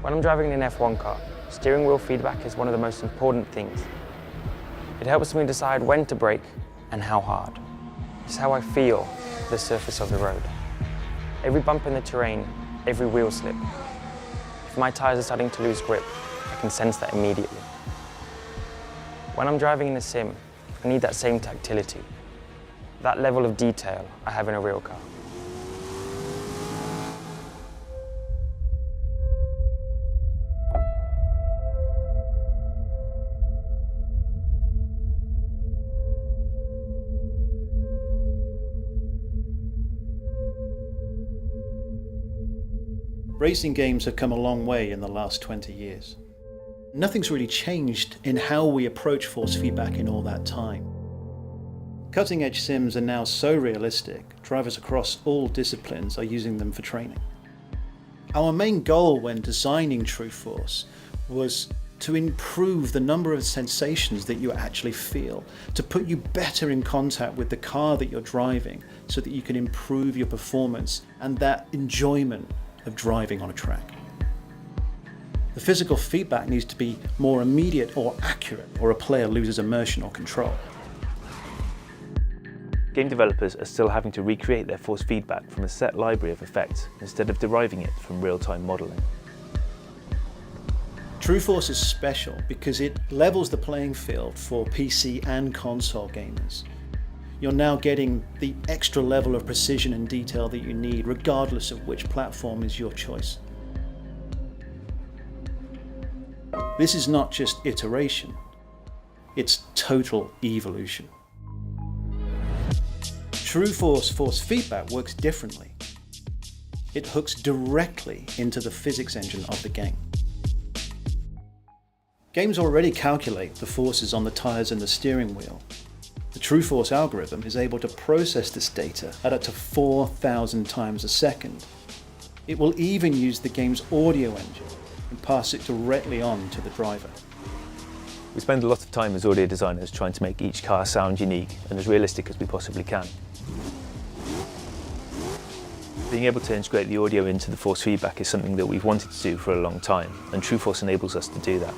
When I'm driving an F1 car, steering wheel feedback is one of the most important things. It helps me decide when to brake and how hard. It's how I feel the surface of the road. Every bump in the terrain, every wheel slip. If my tyres are starting to lose grip, I can sense that immediately. When I'm driving in a sim, I need that same tactility, that level of detail I have in a real car. Racing games have come a long way in the last 20 years. Nothing's really changed in how we approach force feedback in all that time. Cutting-edge sims are now so realistic, drivers across all disciplines are using them for training. Our main goal when designing TrueForce was to improve the number of sensations that you actually feel, to put you better in contact with the car that you're driving so that you can improve your performance and that enjoyment of driving on a track. The physical feedback needs to be more immediate or accurate, or a player loses immersion or control. Game developers are still having to recreate their force feedback from a set library of effects instead of deriving it from real-time modelling. TrueForce is special because it levels the playing field for PC and console gamers. You're now getting the extra level of precision and detail that you need, regardless of which platform is your choice. This is not just iteration, it's total evolution. TrueForce force feedback works differently. It hooks directly into the physics engine of the game. Games already calculate the forces on the tyres and the steering wheel. The TrueForce algorithm is able to process this data at up to 4,000 times a second. It will even use the game's audio engine and pass it directly on to the driver. We spend a lot of time as audio designers trying to make each car sound unique and as realistic as we possibly can. Being able to integrate the audio into the force feedback is something that we've wanted to do for a long time, and TrueForce enables us to do that.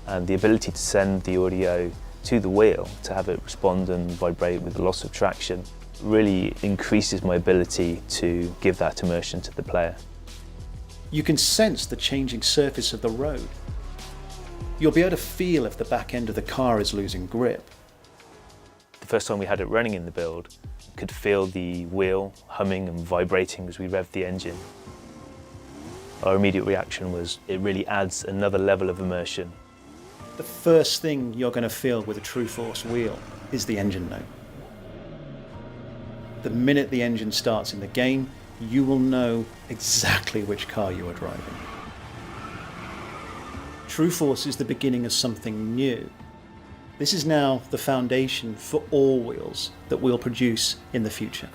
And the ability to send the audio to the wheel, to have it respond and vibrate with the loss of traction, really increases my ability to give that immersion to the player. You can sense the changing surface of the road. You'll be able to feel if the back end of the car is losing grip. The first time we had it running in the build, could feel the wheel humming and vibrating as we revved the engine. Our immediate reaction was it really adds another level of immersion. The first thing you're going to feel with a TrueForce wheel is the engine note. The minute the engine starts in the game, you will know exactly which car you are driving. TrueForce is the beginning of something new. This is now the foundation for all wheels that we'll produce in the future.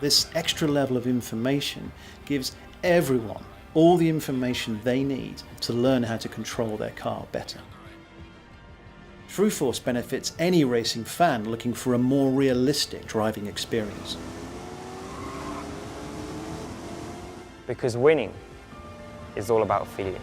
This extra level of information gives everyone all the information they need to learn how to control their car better. TrueForce benefits any racing fan looking for a more realistic driving experience. Because winning is all about feeling.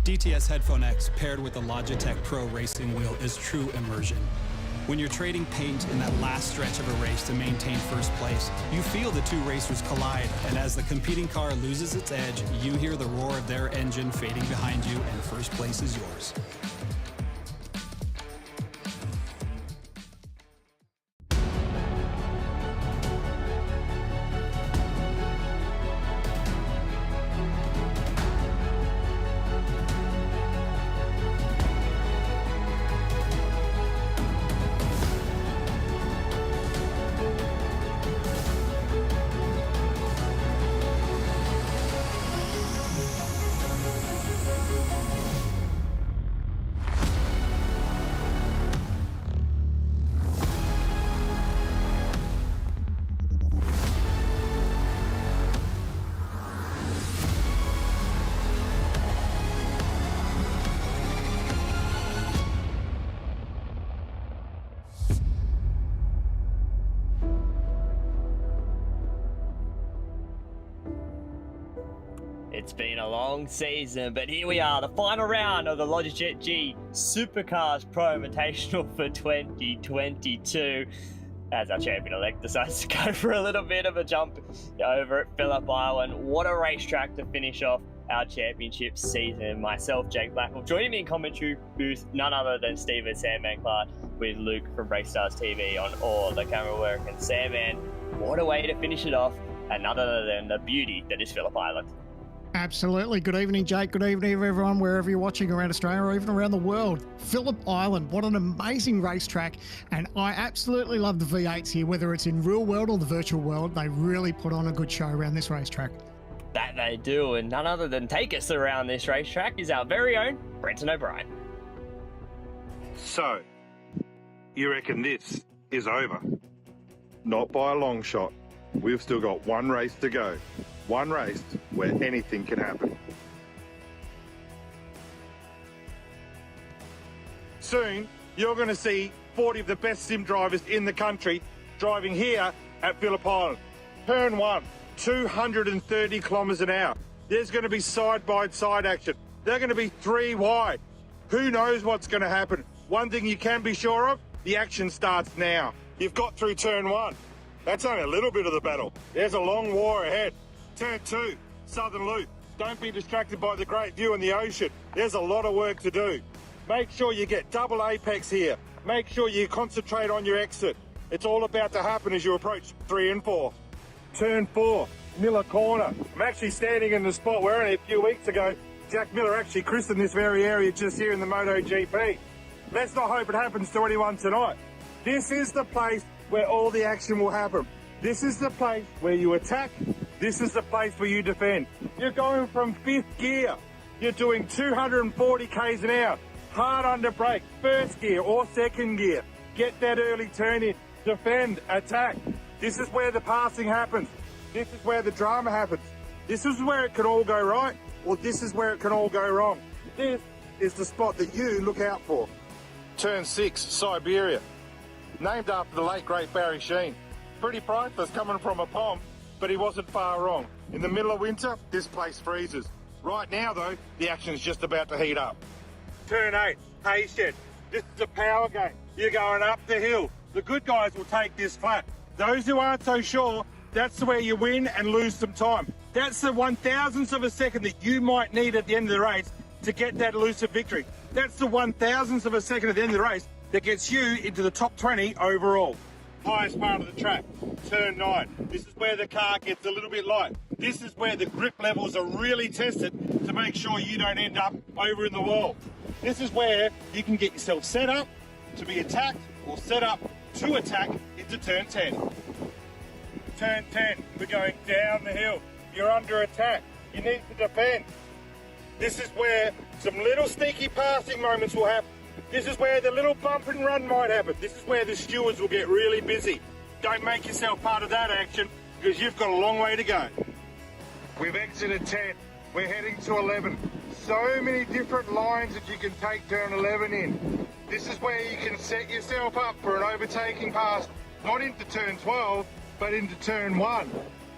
DTS Headphone X paired with the Logitech Pro racing wheel is true immersion. When you're trading paint in that last stretch of a race to maintain first place, you feel the two racers collide, and as the competing car loses its edge, you hear the roar of their engine fading behind you, and first place is yours. It's been a long season, but here we are, the final round of the Logitech G Supercars Pro Invitational for 2022. As our champion-elect decides to go for a little bit of a jump over at Phillip Island. What a racetrack to finish off our championship season. Myself, Jake Blackwell, joining me in commentary booth, none other than Stephen Sandman Clark, with Luke from Race Stars TV on all the camera work. And Sandman, what a way to finish it off, and none other than the beauty that is Phillip Island. Absolutely. Good evening, Jake. Good evening, everyone, wherever you're watching around Australia or even around the world. Phillip Island, what an amazing racetrack. And I absolutely love the V8s here, whether it's in real world or the virtual world. They really put on a good show around this racetrack. That they do, and none other than take us around this racetrack is our very own Brenton O'Brien. So, you reckon this is over? Not by a long shot. We've still got one race to go. One race where anything can happen. Soon, you're going to see 40 of the best sim drivers in the country driving here at Phillip Island. Turn 1, 230 kilometres an hour. There's going to be side-by-side action. They're going to be 3 wide. Who knows what's going to happen? One thing you can be sure of, the action starts now. You've got through turn 1. That's only a little bit of the battle. There's a long war ahead. Turn 2, Southern Loop. Don't be distracted by the great view in the ocean. There's a lot of work to do. Make sure you get double apex here. Make sure you concentrate on your exit. It's all about to happen as you approach 3 and 4. Turn 4, Miller Corner. I'm actually standing in the spot where only a few weeks ago, Jack Miller actually christened this very area just here in the MotoGP. Let's not hope it happens to anyone tonight. This is the place where all the action will happen. This is the place where you attack. This is the place where you defend. You're going from 5th gear. You're doing 240 k's an hour. Hard under brake, 1st gear or 2nd gear. Get that early turn in. Defend, attack. This is where the passing happens. This is where the drama happens. This is where it can all go right, or this is where it can all go wrong. This is the spot that you look out for. Turn 6, Siberia. Named after the late great Barry Sheen. Pretty priceless coming from a pom, but he wasn't far wrong. In the middle of winter, this place freezes. Right now, though, the action's just about to heat up. Turn 8, Hayshed. This is a power game. You're going up the hill. The good guys will take this flat. Those who aren't so sure, that's where you win and lose some time. That's the 1,000th of a second that you might need at the end of the race to get that elusive victory. That's the 1,000th of a second at the end of the race that gets you into the top 20 overall. Highest part of the track, turn 9. This is where the car gets a little bit light. This is where the grip levels are really tested to make sure you don't end up over in the wall. This is where you can get yourself set up to be attacked or set up to attack into turn 10. Turn 10, we're going down the hill. You're under attack. You need to defend. This is where some little sneaky passing moments will happen. This is where the little bump and run might happen. This is where the stewards will get really busy. Don't make yourself part of that action because you've got a long way to go. We've exited 10. We're heading to 11. So many different lines that you can take turn 11 in. This is where you can set yourself up for an overtaking pass, not into turn 12, but into turn 1.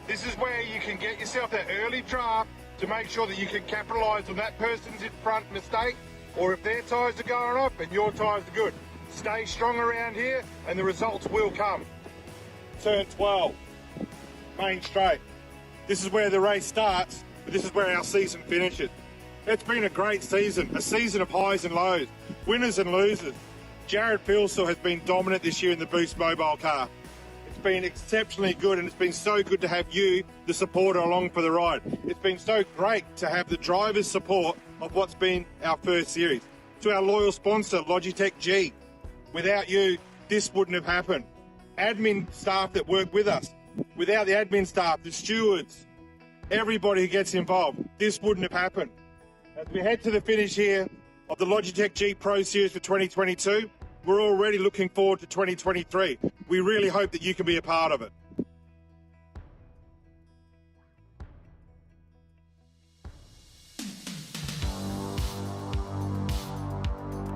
This is where you can get yourself that early draft to make sure that you can capitalise on that person's in front mistake, or if their tyres are going off and your tyres are good. Stay strong around here and the results will come. Turn 12, main straight. This is where the race starts, but this is where our season finishes. It's been a great season, a season of highs and lows, winners and losers. Jared Pilsell has been dominant this year in the Boost mobile car. It's been exceptionally good, and it's been so good to have you, the supporter, along for the ride. It's been so great to have the driver's support of what's been our first series. To our loyal sponsor, Logitech G. Without you, this wouldn't have happened. Admin staff that work with us. Without the admin staff, the stewards, everybody who gets involved, this wouldn't have happened. As we head to the finish here of the Logitech G Pro Series for 2022, we're already looking forward to 2023. We really hope that you can be a part of it.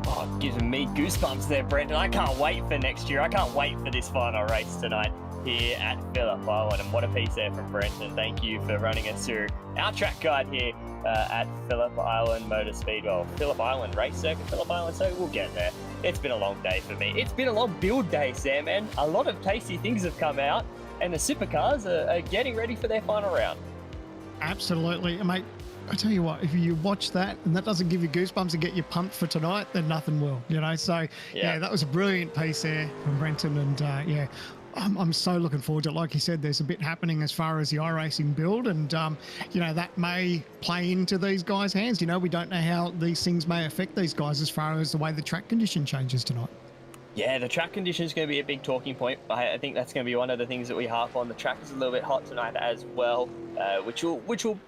Oh, giving me goosebumps there, Brendan. I can't wait for next year. I can't wait for this final race tonight here at Phillip Island. And what a piece there from Brendan. Thank you for running us through our track guide here at Phillip Island Motor Speedway. Well, Phillip Island Race Circuit, Phillip Island, so we'll get there. It's been a long day for me. It's been a long build day, Sam, and a lot of tasty things have come out, and the Supercars are getting ready for their final round. Absolutely. And mate, I tell you what, if you watch that and that doesn't give you goosebumps and get you pumped for tonight, then nothing will, you know? So, yeah, that was a brilliant piece there from Brenton. And, yeah, I'm so looking forward to it. Like you said, there's a bit happening as far as the iRacing build, and you know, that may play into these guys' hands. You know, we don't know how these things may affect these guys as far as the way the track condition changes tonight. Yeah, the track condition is going to be a big talking point. I think that's going to be one of the things that we harp on. The track is a little bit hot tonight as well, which will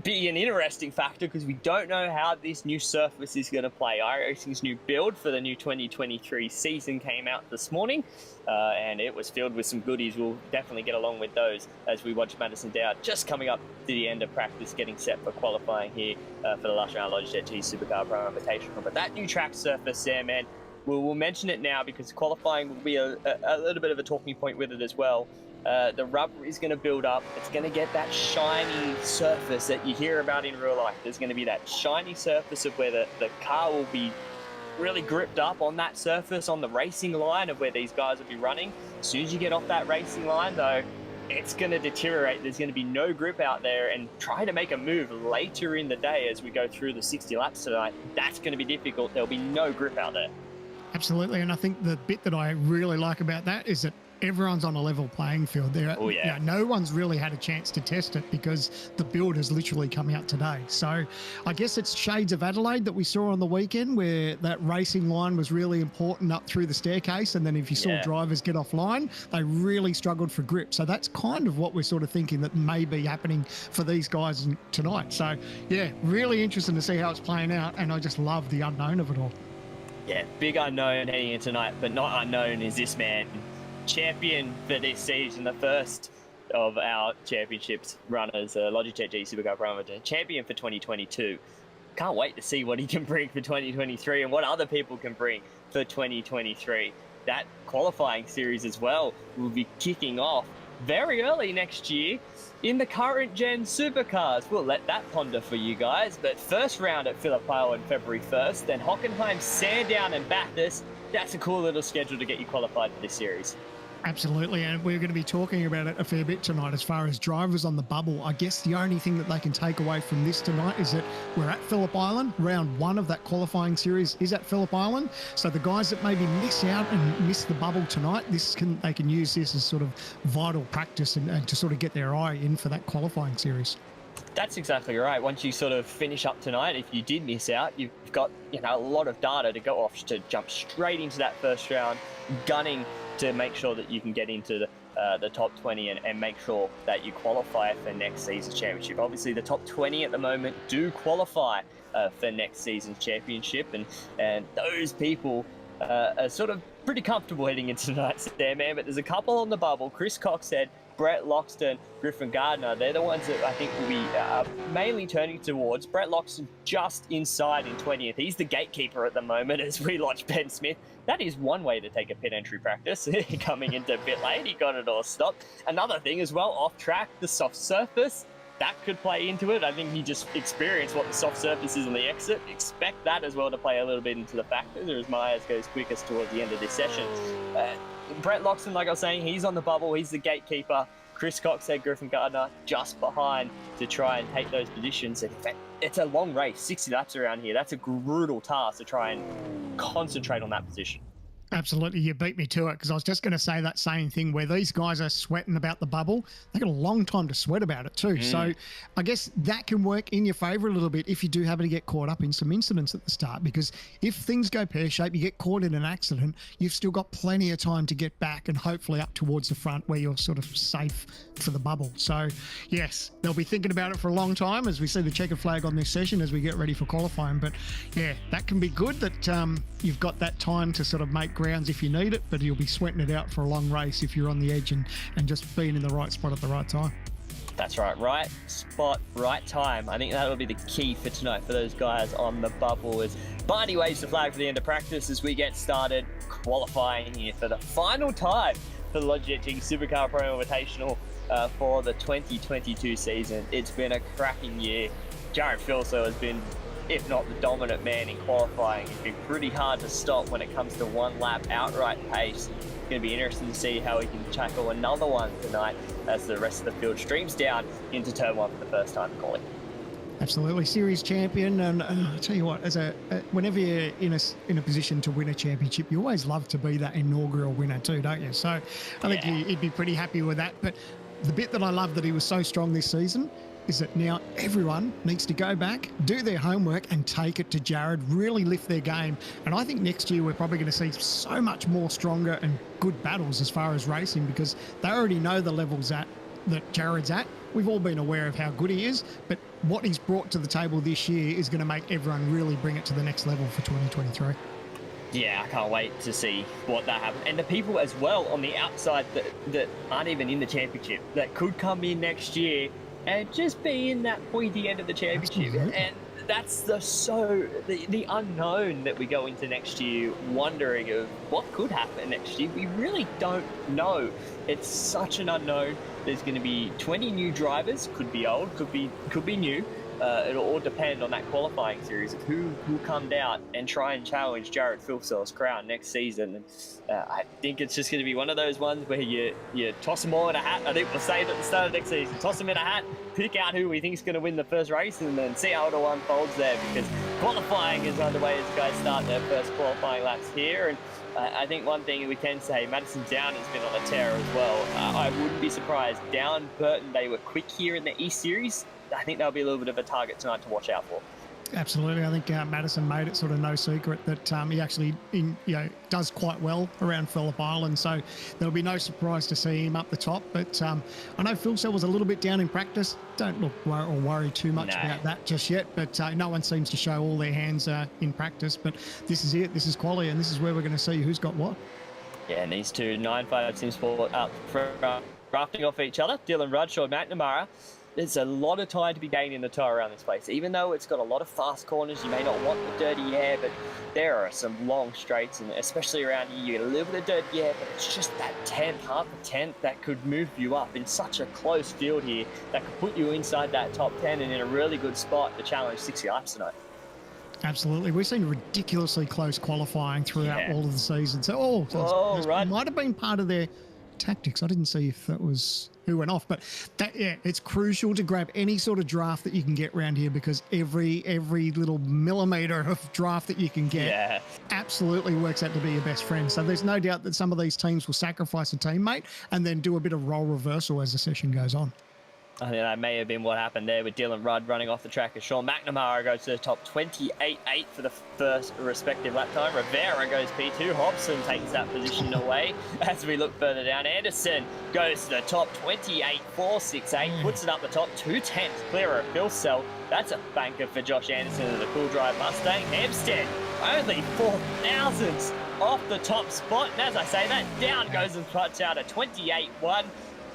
be an interesting factor because we don't know how this new surface is going to play. iRacing's new build for the new 2023 season came out this morning, and it was filled with some goodies. We'll definitely get along with those as we watch Madison Dowd just coming up to the end of practice, getting set for qualifying here for the last round Logitech G Supercar Pro Invitational. But that new track surface, Sam, man, we'll mention it now because qualifying will be a little bit of a talking point with it as well. The rubber is going to build up. It's going to get that shiny surface that you hear about in real life. There's going to be that shiny surface of where the car will be really gripped up on that surface on the racing line of where these guys will be running. As soon as you get off that racing line, though, it's going to deteriorate. There's going to be no grip out there, and try to make a move later in the day as we go through the 60 laps tonight. That's going to be difficult. There'll be no grip out there. Absolutely. And I think the bit that I really like about that is that everyone's on a level playing field there. Oh, yeah. You know, no one's really had a chance to test it because the build has literally come out today. So I guess it's shades of Adelaide that we saw on the weekend where that racing line was really important up through the staircase. And then if you saw drivers get offline, they really struggled for grip. So that's kind of what we're sort of thinking that may be happening for these guys tonight. So yeah, really interesting to see how it's playing out. And I just love the unknown of it all. Yeah, big unknown heading in tonight, but not unknown is this man. Champion for this season, the first of our championships runners, Logitech G Supercar Pro, champion for 2022. Can't wait to see what he can bring for 2023 and what other people can bring for 2023. That qualifying series as well will be kicking off very early next year in the current gen supercars. We'll let that ponder for you guys, but first round at Phillip Island February 1st, then Hockenheim, Sandown and Bathurst. That's a cool little schedule to get you qualified for this series. Absolutely, and we're going to be talking about it a fair bit tonight as far as drivers on the bubble. I guess the only thing that they can take away from this tonight is that we're at Phillip Island. Round one of that qualifying series is at Phillip Island. So the guys that maybe miss out and miss the bubble tonight, they can use this as sort of vital practice and to sort of get their eye in for that qualifying series. That's exactly right. Once you sort of finish up tonight, if you did miss out, you've got a lot of data to go off to jump straight into that first round, gunning to make sure that you can get into the top 20 and make sure that you qualify for next season's championship. Obviously, the top 20 at the moment do qualify for next season's championship, and those people are sort of pretty comfortable heading into tonight's there, man. But there's a couple on the bubble. Chris Coxhead, Brett Loxton, Griffin Gardner, they're the ones that I think will be mainly turning towards. Brett Loxton just inside in 20th. He's the gatekeeper at the moment as we watch Ben Smith. That is one way to take a pit entry practice. Coming into pit lane, he got it all stopped. Another thing as well, off track, the soft surface. That could play into it. I think he just experienced what the soft surface is on the exit. Expect that as well to play a little bit into the factors as Myers goes quickest towards the end of this session. Brett Loxton, like I was saying, he's on the bubble. He's the gatekeeper. Chris Coxhead, Griffin Gardner just behind to try and take those positions. And it's a long race, 60 laps around here. That's a brutal task to try and concentrate on that position. Absolutely, you beat me to it because I was just going to say that same thing where these guys are sweating about the bubble. They got a long time to sweat about it too. So I guess that can work in your favour a little bit if you do happen to get caught up in some incidents at the start, because if things go pear-shaped, you get caught in an accident, you've still got plenty of time to get back and hopefully up towards the front where you're sort of safe for the bubble. So yes, they'll be thinking about it for a long time as we see the checkered flag on this session as we get ready for qualifying. But yeah, that can be good that you've got that time to sort of make grounds if you need it, but you'll be sweating it out for a long race if you're on the edge and just being in the right spot at the right time. That's right. Right spot, right time. I think that'll be the key for tonight for those guys on the bubble. As Barney waves the flag for the end of practice as we get started qualifying here for the final time for the Logitech Supercar Pro Invitational for the 2022 season. It's been a cracking year. Jared Philso has been, if not the dominant man in qualifying. It's been pretty hard to stop when it comes to one lap outright pace. It's going to be interesting to see how he can tackle another one tonight as the rest of the field streams down into turn one for the first time in qualifying. Absolutely, series champion, and I tell you what, whenever you're in a position to win a championship, you always love to be that inaugural winner too, don't you? So I think he'd be pretty happy with that. But the bit that I love that he was so strong this season is that now everyone needs to go back, do their homework and take it to Jared, really lift their game. And I think next year we're probably going to see so much more stronger and good battles as far as racing, because they already know the levels that Jared's at. We've all been aware of how good he is, but what he's brought to the table this year is going to make everyone really bring it to the next level for 2023. Yeah, I can't wait to see what that happens. And the people as well on the outside that aren't even in the championship, that could come in next year and just be in that pointy end of the championship. Absolutely. And that's the unknown that we go into next year wondering of what could happen next year. We really don't know. It's such an unknown. There's going to be 20 new drivers, could be old, could be new. It'll all depend on that qualifying series of who will come out and try and challenge Jared Philso's crown next season. And I think it's just going to be one of those ones where you toss them all in a hat. I think we'll say it at the start of next season. Toss them in a hat, pick out who we think is going to win the first race, and then see how it all unfolds there, because qualifying is underway as guys start their first qualifying laps here. And I think one thing we can say, Madison Down has been on a tear as well. I wouldn't be surprised. Down, Burton, they were quick here in the East Series. I think that'll be a little bit of a target tonight to watch out for. Absolutely. I think Madison made it sort of no secret that he actually does quite well around Phillip Island, so there'll be no surprise to see him up the top. But I know Philso was a little bit down in practice. Don't look or worry too much about that just yet, but no one seems to show all their hands in practice. But this is it. This is quality, and this is where we're going to see who's got what. Yeah, and these two 9.5 Sim Sport up rafting off each other. Dylan Rudshaw, McNamara. There's a lot of time to be gained in the tyre around this place. Even though it's got a lot of fast corners, you may not want the dirty air, but there are some long straights, and especially around here, you get a little bit of dirty air, but it's just that tenth, half a tenth that could move you up in such a close field here that could put you inside that top 10 and in a really good spot to challenge 60 laps tonight. Absolutely. We've seen ridiculously close qualifying throughout all of the season. So, it might have been part of their tactics. I didn't see if that was who went off, but it's crucial to grab any sort of draft that you can get around here, because every little millimeter of draft that you can get absolutely works out to be your best friend. So there's no doubt that some of these teams will sacrifice a teammate and then do a bit of role reversal as the session goes on. I think that may have been what happened there with Dylan Rudd running off the track as Sean McNamara goes to the top 28.8 for the first respective lap time. Rivera goes P2. Hobson takes that position away as we look further down. Anderson goes to the top 28.468, puts it up the top 2/10 clear of Philsell. That's a banker for Josh Anderson of the Cool Drive Mustang. Hampstead only 4 thousandths off the top spot. And as I say that, Down goes and cuts out a 28.1.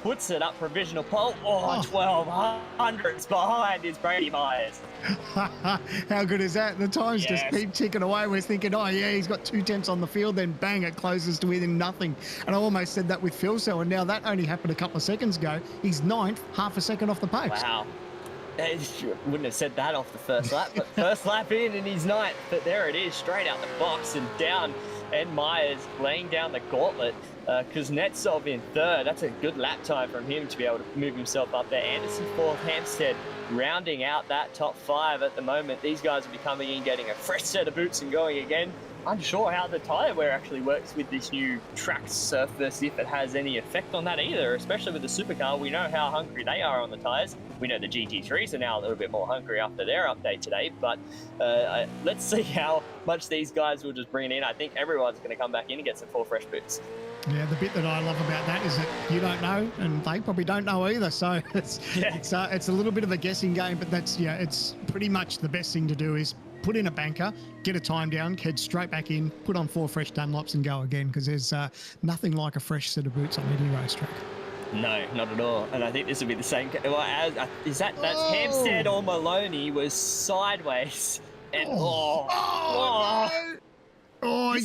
Puts it up provisional pole. 12 hundredths behind is Brady Myers. How good is that? The times just keep ticking away. We're thinking, he's got 2/10 on the field, then bang, it closes to within nothing. And I almost said that with Philso, and now that only happened a couple of seconds ago. He's 9th, half a second off the pace. Wow. Wouldn't have said that off the first lap, but first lap in and he's 9th. But there it is, straight out the box and Down. And Myers laying down the gauntlet. Kuznetsov in 3rd. That's a good lap time from him to be able to move himself up there. Anderson 4th, Hampstead rounding out that top 5 at the moment. These guys will be coming in, getting a fresh set of boots and going again. Unsure how the tyre wear actually works with this new track surface, if it has any effect on that either, especially with the Supercar. We know how hungry they are on the tyres. We know the GT3s are now a little bit more hungry after their update today, but let's see how much these guys will just bring it in. I think everyone's going to come back in and get some 4 fresh boots. Yeah, the bit that I love about that is that you don't know, and they probably don't know either. So it's a little bit of a guessing game, but that's it's pretty much the best thing to do is put in a banker, get a time down, head straight back in, put on 4 fresh Dunlops and go again, because there's nothing like a fresh set of boots on any racetrack. No, not at all. And I think this will be the same. Well, is that's Hampstead or Maloney was sideways, and he's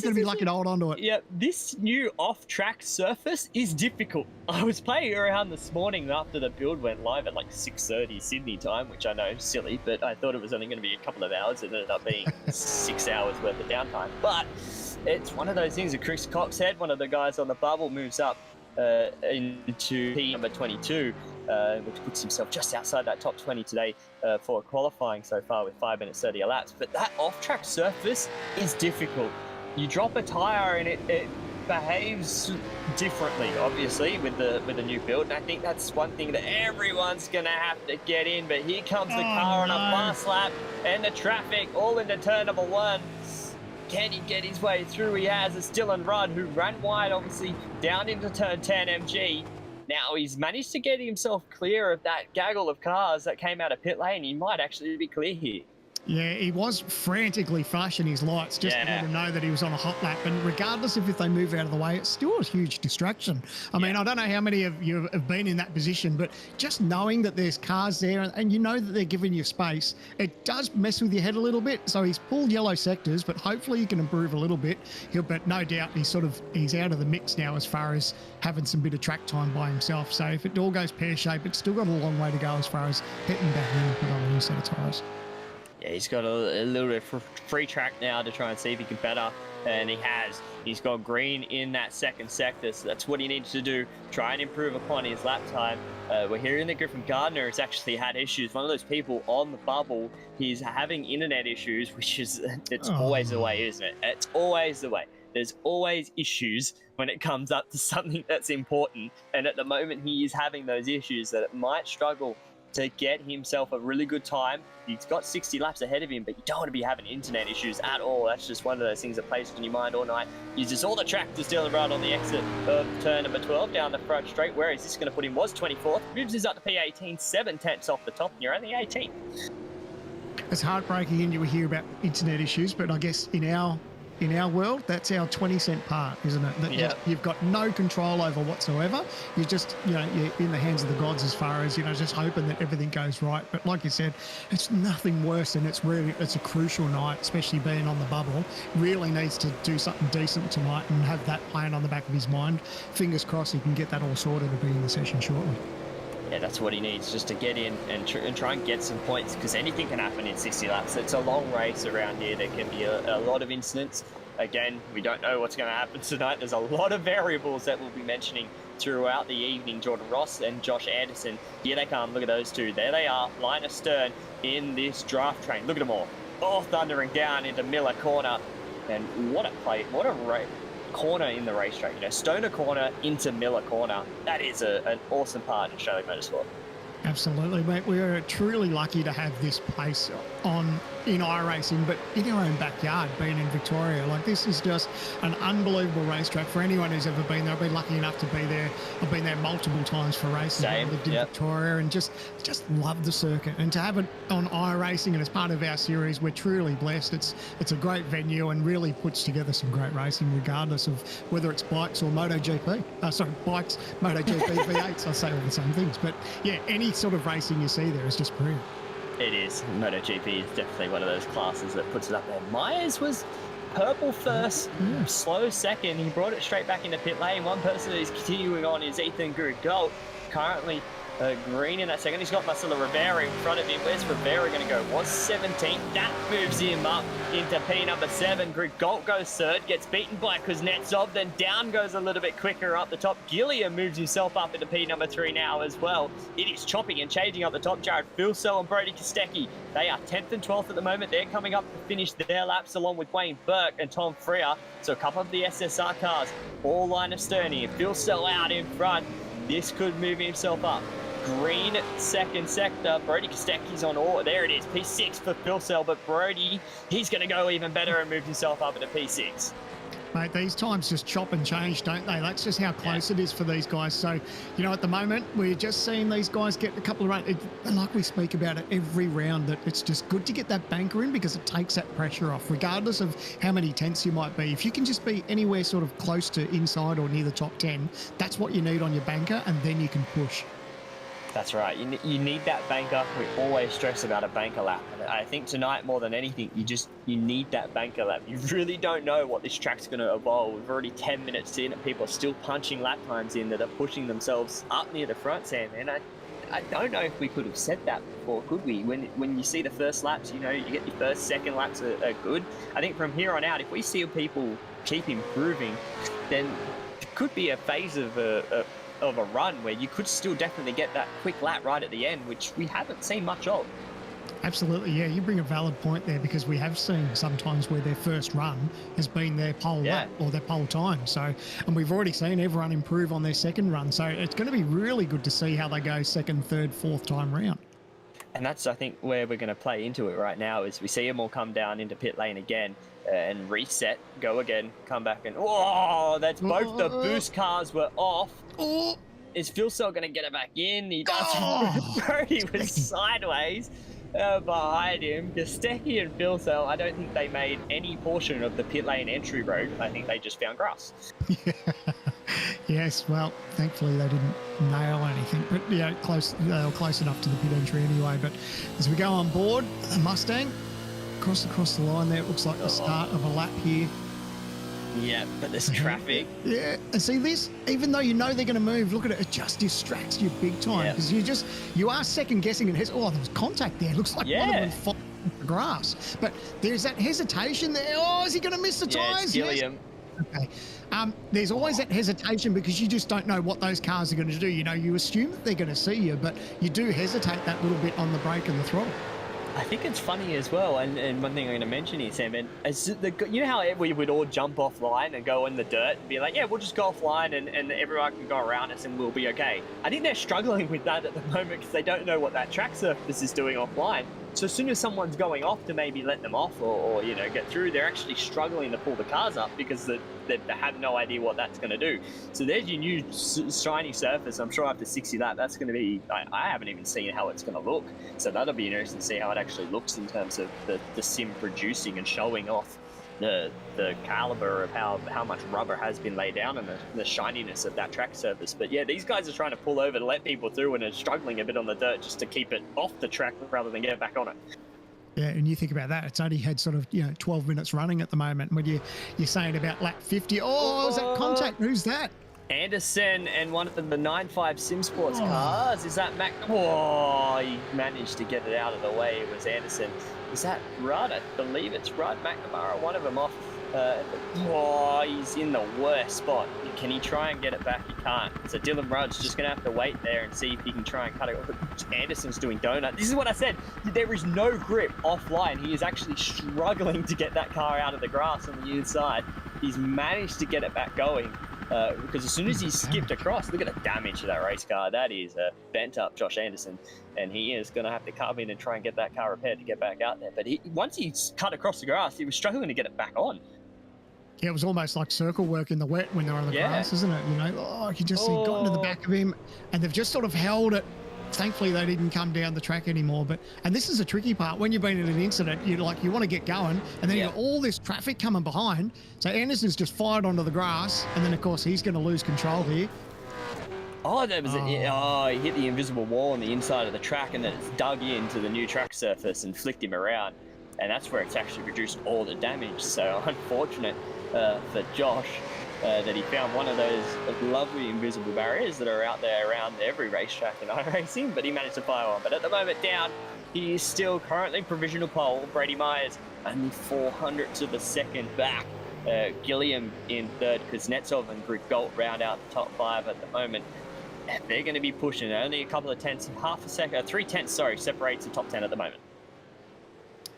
going to be lucky to hold on to it. Yeah, this new off-track surface is difficult. I was playing around this morning after the build went live at like 6:30 Sydney time, which I know is silly, but I thought it was only going to be a couple of hours. It ended up being 6 hours worth of downtime. But it's one of those things that Chris Cox said, one of the guys on the bubble, moves up into P number 22, which puts himself just outside that top 20 today for qualifying so far with 5 minutes 30 elapsed. But that off-track surface is difficult. You drop a tyre and it behaves differently, obviously, with the new build. And I think that's one thing that everyone's going to have to get in. But here comes the car on a fast lap and the traffic all into turn number 1. Can he get his way through? He has. It's Dylan Rudd, who ran wide, obviously, down into turn 10 MG. Now he's managed to get himself clear of that gaggle of cars that came out of pit lane. He might actually be clear here. Yeah, he was frantically flashing his lights just to let him know that he was on a hot lap. And regardless of if they move out of the way, it's still a huge distraction. I mean, I don't know how many of you have been in that position, but just knowing that there's cars there and you know that they're giving you space, it does mess with your head a little bit. So he's pulled yellow sectors, but hopefully he can improve a little bit. But no doubt he's out of the mix now as far as having some bit of track time by himself. So if it all goes pear-shaped, it's still got a long way to go as far as hitting back in and put on a new set of tyres. Yeah, he's got a little bit of free track now to try and see if he can better, and he has. He's got green in that second sector, so that's what he needs to do, try and improve upon his lap time. We're hearing that Griffin Gardner has actually had issues. One of those people on the bubble, he's having internet issues, which is, it's always the way, isn't it? It's always the way. There's always issues when it comes up to something that's important, and at the moment he is having those issues that it might struggle to get himself a really good time. He's got 60 laps ahead of him, but you don't want to be having internet issues at all. That's just one of those things that plays in your mind all night. Uses all the track to steal the run on the exit of turn number 12 down the front straight. Where is this going to put him? Was 24th. Moves us up to P18, 7/10 off the top, and you're only 18th. It's heartbreaking and you hear about internet issues, but I guess in our world, that's our 20-cent part, isn't it? That you've got no control over whatsoever. You're just, you're in the hands of the gods as far as, just hoping that everything goes right. But like you said, it's nothing worse, and it's a crucial night, especially being on the bubble. Really needs to do something decent tonight and have that playing on the back of his mind. Fingers crossed he can get that all sorted to be in the session shortly. Yeah, that's what he needs, just to get in and try and get some points, because anything can happen in 60 laps. It's a long race around here. There can be a lot of incidents. Again, we don't know what's going to happen tonight. There's a lot of variables that we'll be mentioning throughout the evening. Jordan Ross and Josh Anderson, here they come. Look at those two. There they are, line astern in this draft train. Look at them all thundering down into Miller Corner. And what a play, what a corner in the racetrack. Stoner Corner into Miller Corner. That is an awesome part in Australian motorsport. Absolutely, mate. We are truly lucky to have this place in iRacing, but in our own backyard, being in Victoria. Like, this is just an unbelievable racetrack. For anyone who's ever been there, I've been lucky enough to be there. I've been there multiple times for races. I lived in Victoria and just love the circuit. And to have it on iRacing and as part of our series, we're truly blessed. It's a great venue and really puts together some great racing, regardless of whether it's bikes or MotoGP. Bikes, MotoGP, V8s. I say all the same things. But yeah, any sort of racing you see there is just brilliant. It is. MotoGP is definitely one of those classes that puts it up there. Myers was purple first, slow second. He brought it straight back into pit lane. One person who's continuing on is Ethan Grigol, currently green in that second. He's got Marcelo Rivera in front of him. Where's Rivera going to go? Was 17th. That moves him up into P number 7. Grigol goes third, gets beaten by Kuznetsov, then down goes a little bit quicker up the top. Gilliam moves himself up into P number 3 now as well. It is chopping and changing up the top. Jared Philsell and Brody Kostecki, they are 10th and 12th at the moment. They're coming up to finish their laps along with Wayne Burke and Tom Freer. So a couple of the SSR cars, all line of stern here. Philsell out in front. This could move himself up. Green second sector. Brody Kostecki's on all. There it is. P6 for Philsell, but Brody, he's going to go even better and move himself up into P6. Mate, these times just chop and change, don't they? That's just how close it is for these guys. So, you know, at the moment, we're just seeing these guys get a couple of runs. And like we speak about it every round, that it's just good to get that banker in because it takes that pressure off, regardless of how many tenths you might be. If you can just be anywhere sort of close to inside or near the top 10, that's what you need on your banker, and then you can push. That's right. You need that banker. We always stress about a banker lap. And I think tonight, more than anything, you need that banker lap. You really don't know what this track's going to evolve. We've already 10 minutes in and people are still punching lap times in that are pushing themselves up near the front, Sam. And I don't know if we could have said that before, could we? When you see the first laps, you know, you get your first, second laps are good. I think from here on out, if we see people keep improving, then it could be a phase of a run where you could still definitely get that quick lap right at the end, which we haven't seen much of. Absolutely, yeah. You bring a valid point there, because we have seen sometimes where their first run has been their pole lap or their pole time. So, and we've already seen everyone improve on their second run. So it's going to be really good to see how they go second, third, fourth time round. And that's, I think, where we're going to play into it right now, is we see them all come down into pit lane again and reset, go again, come back, and that's both the boost cars were off. Is Phil Cell going to get it back in? He does. Brody was sideways behind him. Gostecki and Phil Cell, I don't think they made any portion of the pit lane entry road. I think they just found grass. Yes, well, thankfully they didn't nail anything, but yeah, they were close enough to the pit entry anyway. But as we go on board, the Mustang across the line there, it looks like the start of a lap here. Yeah, but there's traffic. Yeah, and see this, even though you know they're going to move, look at it, it just distracts you big time, because you are second guessing and there was contact there. It looks like one of them fought the grass, but there's that hesitation there. Oh, is he going to miss the tyres? Gilliam. Okay. There's always that hesitation because you just don't know what those cars are going to do. You know, you assume that they're going to see you, but you do hesitate that little bit on the brake and the throttle. I think it's funny as well, and one thing I'm going to mention here, Sam, you know how we would all jump offline and go in the dirt and be like, yeah, we'll just go offline and everyone can go around us and we'll be okay. I think they're struggling with that at the moment because they don't know what that track surface is doing offline. So as soon as someone's going off to maybe let them off or you know, get through, they're actually struggling to pull the cars up because they have no idea what that's going to do. So there's your new shiny surface. I'm sure after 60 lap, that's going to be, I haven't even seen how it's going to look. So that'll be interesting to see how it actually looks in terms of the sim producing and showing off the caliber of how much rubber has been laid down and the shininess of that track surface. But yeah, these guys are trying to pull over to let people through and are struggling a bit on the dirt just to keep it off the track rather than get back on it. Yeah, and you think about that, it's only had sort of, 12 minutes running at the moment. When you're saying about lap 50, is that contact? Who's that? Anderson and one of the 9.5 Sim Sports cars. Is that Mac? He managed to get it out of the way. It was Anderson. Is that Rudd? I believe it's Rudd McNamara. One of them off. He's in the worst spot. Can he try and get it back? He can't. So Dylan Rudd's just going to have to wait there and see if he can try and cut it off. Anderson's doing donut. This is what I said. There is no grip offline. He is actually struggling to get that car out of the grass on the inside. He's managed to get it back going. Because as soon as he skipped across, look at the damage to that race car. That is bent up Josh Anderson, and he is going to have to come in and try and get that car repaired to get back out there. But once he cut across the grass, he was struggling to get it back on. Yeah, it was almost like circle work in the wet when they're on the grass, isn't it? You just see got into the back of him, and they've just sort of held it. Thankfully, they didn't come down the track anymore. And this is a tricky part. When you've been in an incident, you want to get going, and then you've got all this traffic coming behind. So Anderson's just fired onto the grass, and then, of course, he's going to lose control here. He hit the invisible wall on the inside of the track, and then it's dug into the new track surface and flicked him around. And that's where it's actually reduced all the damage. So unfortunate for Josh that he found one of those lovely invisible barriers that are out there around every racetrack in iRacing, but he managed to fire one. But at the moment down, he is still currently provisional pole. Brady Myers only 400ths of a second back. Gilliam in third, Kuznetsov and Grigolt round out the top 5 at the moment. And they're going to be pushing. Only a couple of tenths, 3 tenths, separates the top 10 at the moment.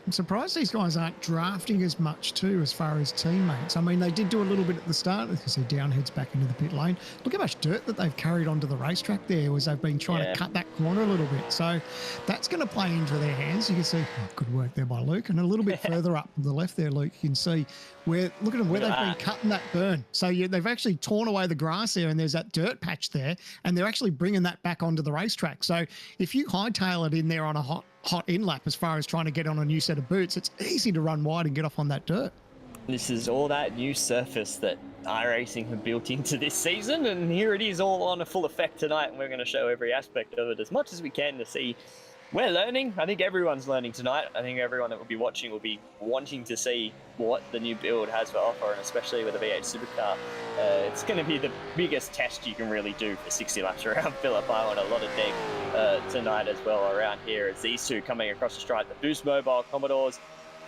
I'm surprised these guys aren't drafting as much too as far as teammates. I mean, they did do a little bit at the start because their down heads back into the pit lane. Look how much dirt that they've carried onto the racetrack there as they've been trying to cut that corner a little bit. So that's going to play into their hands. You can see, good work there by Luke. And a little bit further up to the left there, Luke, you can see where, look at them, where they've been cutting that burn. So they've actually torn away the grass there and there's that dirt patch there and they're actually bringing that back onto the racetrack. So if you hightail it in there on a hot in lap as far as trying to get on a new set of boots, it's easy to run wide and get off on that dirt. This is all that new surface that iRacing have built into this season, and here it is all on a full effect tonight, and we're going to show every aspect of it as much as we can to see. We're learning. I think everyone's learning tonight. I think everyone that will be watching will be wanting to see what the new build has to offer, and especially with the V8 Supercar. It's going to be the biggest test you can really do for 60 laps around Phillip Island. A lot of deck tonight as well around here as these two coming across the stride. The Boost Mobile Commodores.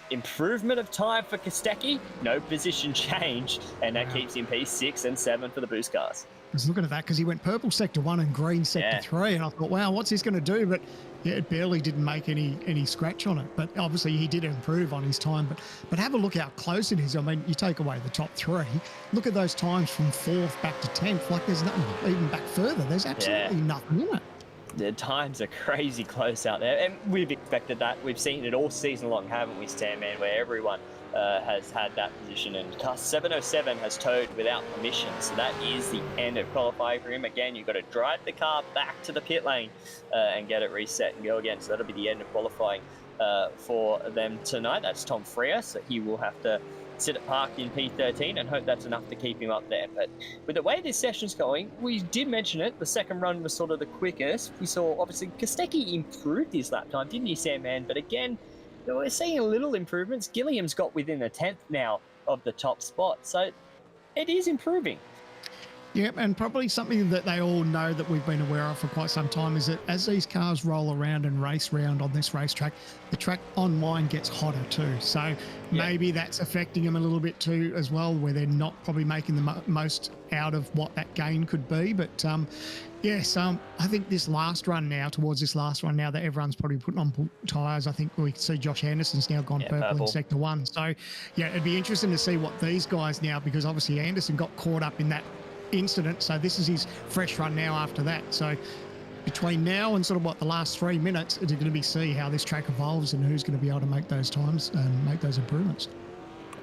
Improvement of time for Kostecki, no position change, and that keeps him P6 and 7 for the boost cars. I was looking at that because he went purple sector 1 and green sector 3, and I thought, wow, what's this going to do? But yeah, it barely didn't make any scratch on it. But obviously he did improve on his time. But have a look how close it is. I mean, you take away the top 3, look at those times from 4th back to 10th. Like there's nothing, even back further, there's absolutely nothing in it. The times are crazy close out there, and we've expected that. We've seen it all season long, haven't we, Sandman, where everyone has had that position, and car 707 has towed without permission, so that is the end of qualifying for him. Again, you've got to drive the car back to the pit lane and get it reset and go again, so that'll be the end of qualifying for them tonight. That's Tom Freer, so he will have to sit at park in P13 and hope that's enough to keep him up there. But with the way this session's going, we did mention it, the second run was sort of the quickest. We saw, obviously, Kostecki improved his lap time, didn't he, Sandman? But again, we're seeing little improvements. Gilliam's got within a 10th now of the top spot, so it is improving. Yep, and probably something that they all know that we've been aware of for quite some time is that as these cars roll around and race around on this racetrack, the track online gets hotter too. So maybe that's affecting them a little bit too as well, where they're not probably making the most out of what that gain could be. But I think this last run now, towards this last run now that everyone's probably putting on tyres, I think we can see Josh Anderson's now gone purple in Sector 1. So, yeah, it'd be interesting to see what these guys now, because obviously Anderson got caught up in that incident, so this is his fresh run now after that. So between now and sort of the last 3 minutes, it's going to be see how this track evolves and who's going to be able to make those times and make those improvements.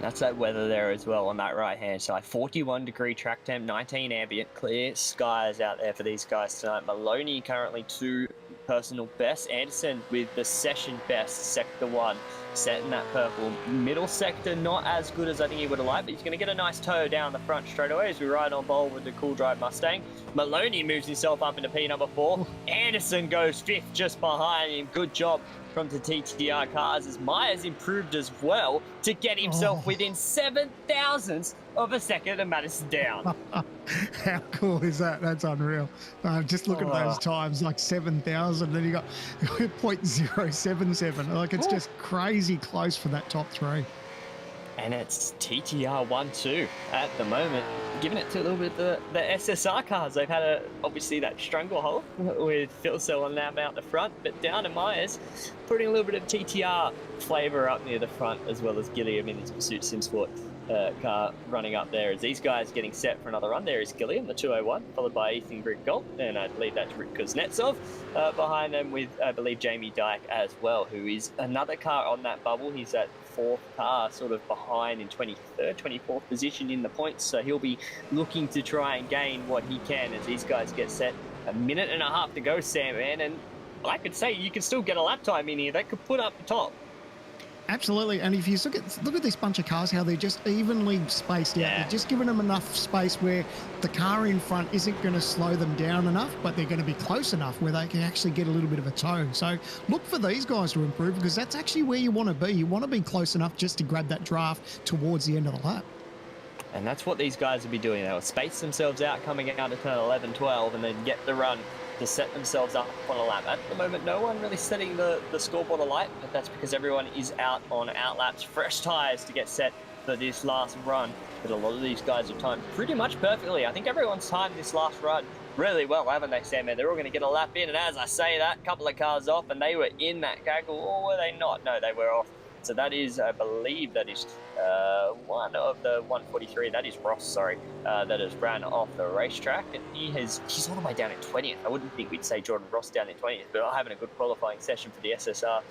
That's that weather there as well on that right hand side. 41 degree track temp, 19 ambient, clear skies out there for these guys tonight. Maloney currently 2 personal best. Anderson with the session best, sector 1, setting that purple. Middle sector not as good as I think he would have liked, but he's going to get a nice toe down the front straight away as we ride on bowl with the Cool Drive Mustang. Maloney moves himself up into P number 4. Anderson goes 5th just behind him. Good job from the TTR cars as Myers improved as well to get himself within 7 thousandths of a second of Madison down. How cool is that? That's unreal. Just look at those times, like 7,000, then you got 0.077. Like it's just crazy close for that top 3. And it's TTR 1-2 at the moment, giving it to a little bit the SSR cars. They've had obviously that stranglehold with Phil selling them out the front, but down to Myers, putting a little bit of TTR flavour up near the front, as well as Gilliam in his Pursuit Simsport car running up there. As these guys getting set for another run, there is Gilliam, the 201, followed by Ethan Griggold, and I believe that's Rick Kuznetsov behind them with, I believe, Jamie Dyke as well, who is another car on that bubble. He's that 4th car sort of behind in 23rd, 24th position in the points, so he'll be looking to try and gain what he can as these guys get set. A minute and a half to go, Sam, man, and I could say you can still get a lap time in here. They could put up the top. Absolutely, and if you look at this bunch of cars, how they're just evenly spaced out. They're just giving them enough space where the car in front isn't going to slow them down enough, but they're going to be close enough where they can actually get a little bit of a toe. So look for these guys to improve, because that's actually where you want to be. You want to be close enough just to grab that draft towards the end of the lap. And that's what these guys will be doing. They'll space themselves out coming out of turn 11, 12, and then get the run to set themselves up on a lap. At the moment, no one really setting the scoreboard alight, but that's because everyone is out on out laps, fresh tyres to get set for this last run. But a lot of these guys have timed pretty much perfectly. I think everyone's timed this last run really well, haven't they, Sam? They're all going to get a lap in, and as I say that, a couple of cars off, and they were in that gaggle, or were they not? No, they were off So that is, I believe, that is one of the 143. That is Ross, sorry, that has ran off the racetrack, and he's all the way down in 20th. I wouldn't think we'd say Jordan Ross down in 20th, but having a good qualifying session for the SSR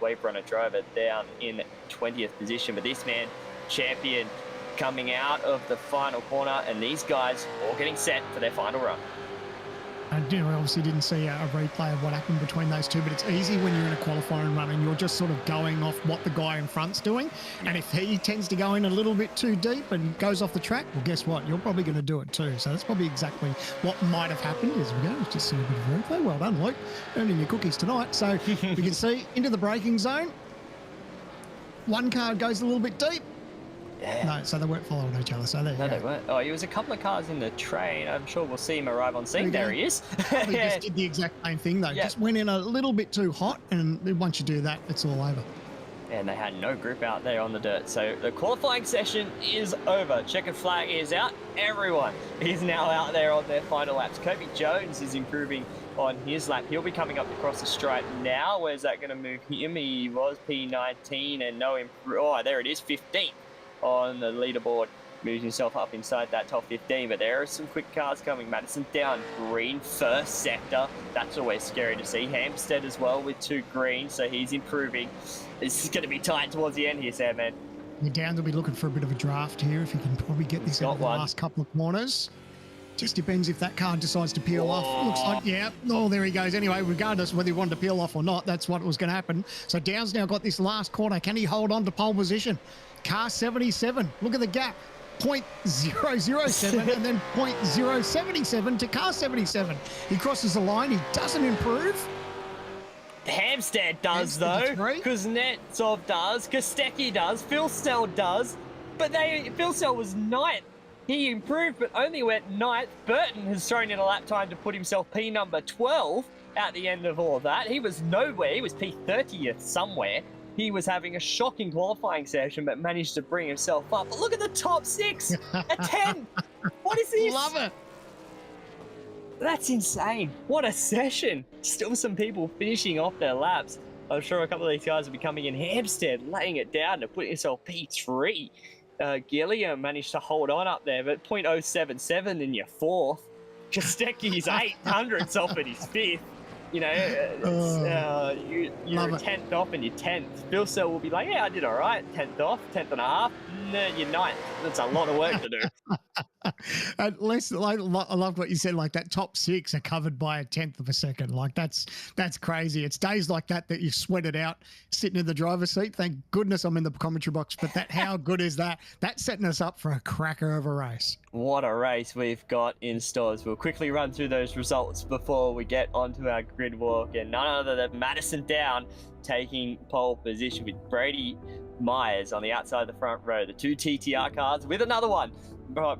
wave runner driver down in 20th position. But this man, champion, coming out of the final corner, and these guys all getting set for their final run. And we obviously didn't see a replay of what happened between those two, but it's easy when you're in a qualifying run and you're just sort of going off what the guy in front's doing. And if he tends to go in a little bit too deep and goes off the track, well, guess what? You're probably going to do it too. So that's probably exactly what might have happened. As we go, let's just see a bit of replay. Well done, Luke. Earning your cookies tonight. So we can see into the braking zone. One car goes a little bit deep. Yeah. No, so they weren't following each other. So there you go. They weren't. Oh, he was a couple of cars in the train. I'm sure we'll see him arrive on scene. There he is. He just did the exact same thing, though. Yeah. Just went in a little bit too hot, and once you do that, it's all over. And they had no grip out there on the dirt. So the qualifying session is over. Checkered flag is out. Everyone is now out there on their final laps. Kobe Jones is improving on his lap. He'll be coming up across the stripe now. Where's that going to move him? He was P19 and no improve. Oh, there it is, 15th on the leaderboard. Moves himself up inside that top 15, but there are some quick cars coming. Madison down, green first sector. That's always scary to see. Hampstead as well with 2 green, so he's improving. This is going to be tight towards the end here, Sam, man. The Downs will be looking for a bit of a draft here if he can probably get this out of the last couple of corners. Just depends if that car decides to peel off. Looks like, yeah. Oh, there he goes. Anyway, regardless of whether he wanted to peel off or not, that's what was going to happen. So Downs now got this last corner. Can he hold on to pole position? Car 77. Look at the gap. 0.007 and then 0.077 to car 77. He crosses the line. He doesn't improve. Hampstead does, though. Kuznetsov does. Kostecki does. Philsell does. But Philsell was 9th. He improved, but only went 9th. Burton has thrown in a lap time to put himself P number 12 at the end of all of that. He was nowhere. He was P30th somewhere. He was having a shocking qualifying session, but managed to bring himself up. But look at the top 6, a 10. What is this? Love it. That's insane. What a session. Still some people finishing off their laps. I'm sure a couple of these guys will be coming in. Hampstead laying it down to put himself P3. Gilliam managed to hold on up there, but 0.077 in your 4th. Kostecki's 800ths off at his 5th. You know, you're 10th off and you're 10th. Philsell will be like, yeah, I did all right. 10th off, 10th and a half. No, you're 9th. That's a lot of work to do. At least, I love what you said, like that top 6 are covered by a 10th of a second. Like that's crazy. It's days like that you sweat it out sitting in the driver's seat. Thank goodness I'm in the commentary box, but how good is that? That's setting us up for a cracker of a race. What a race we've got in stores. We'll quickly run through those results before we get onto our grid walk, and none other than Madison Down taking pole position with Brady Myers on the outside of the front row. The 2 TTR cars with another one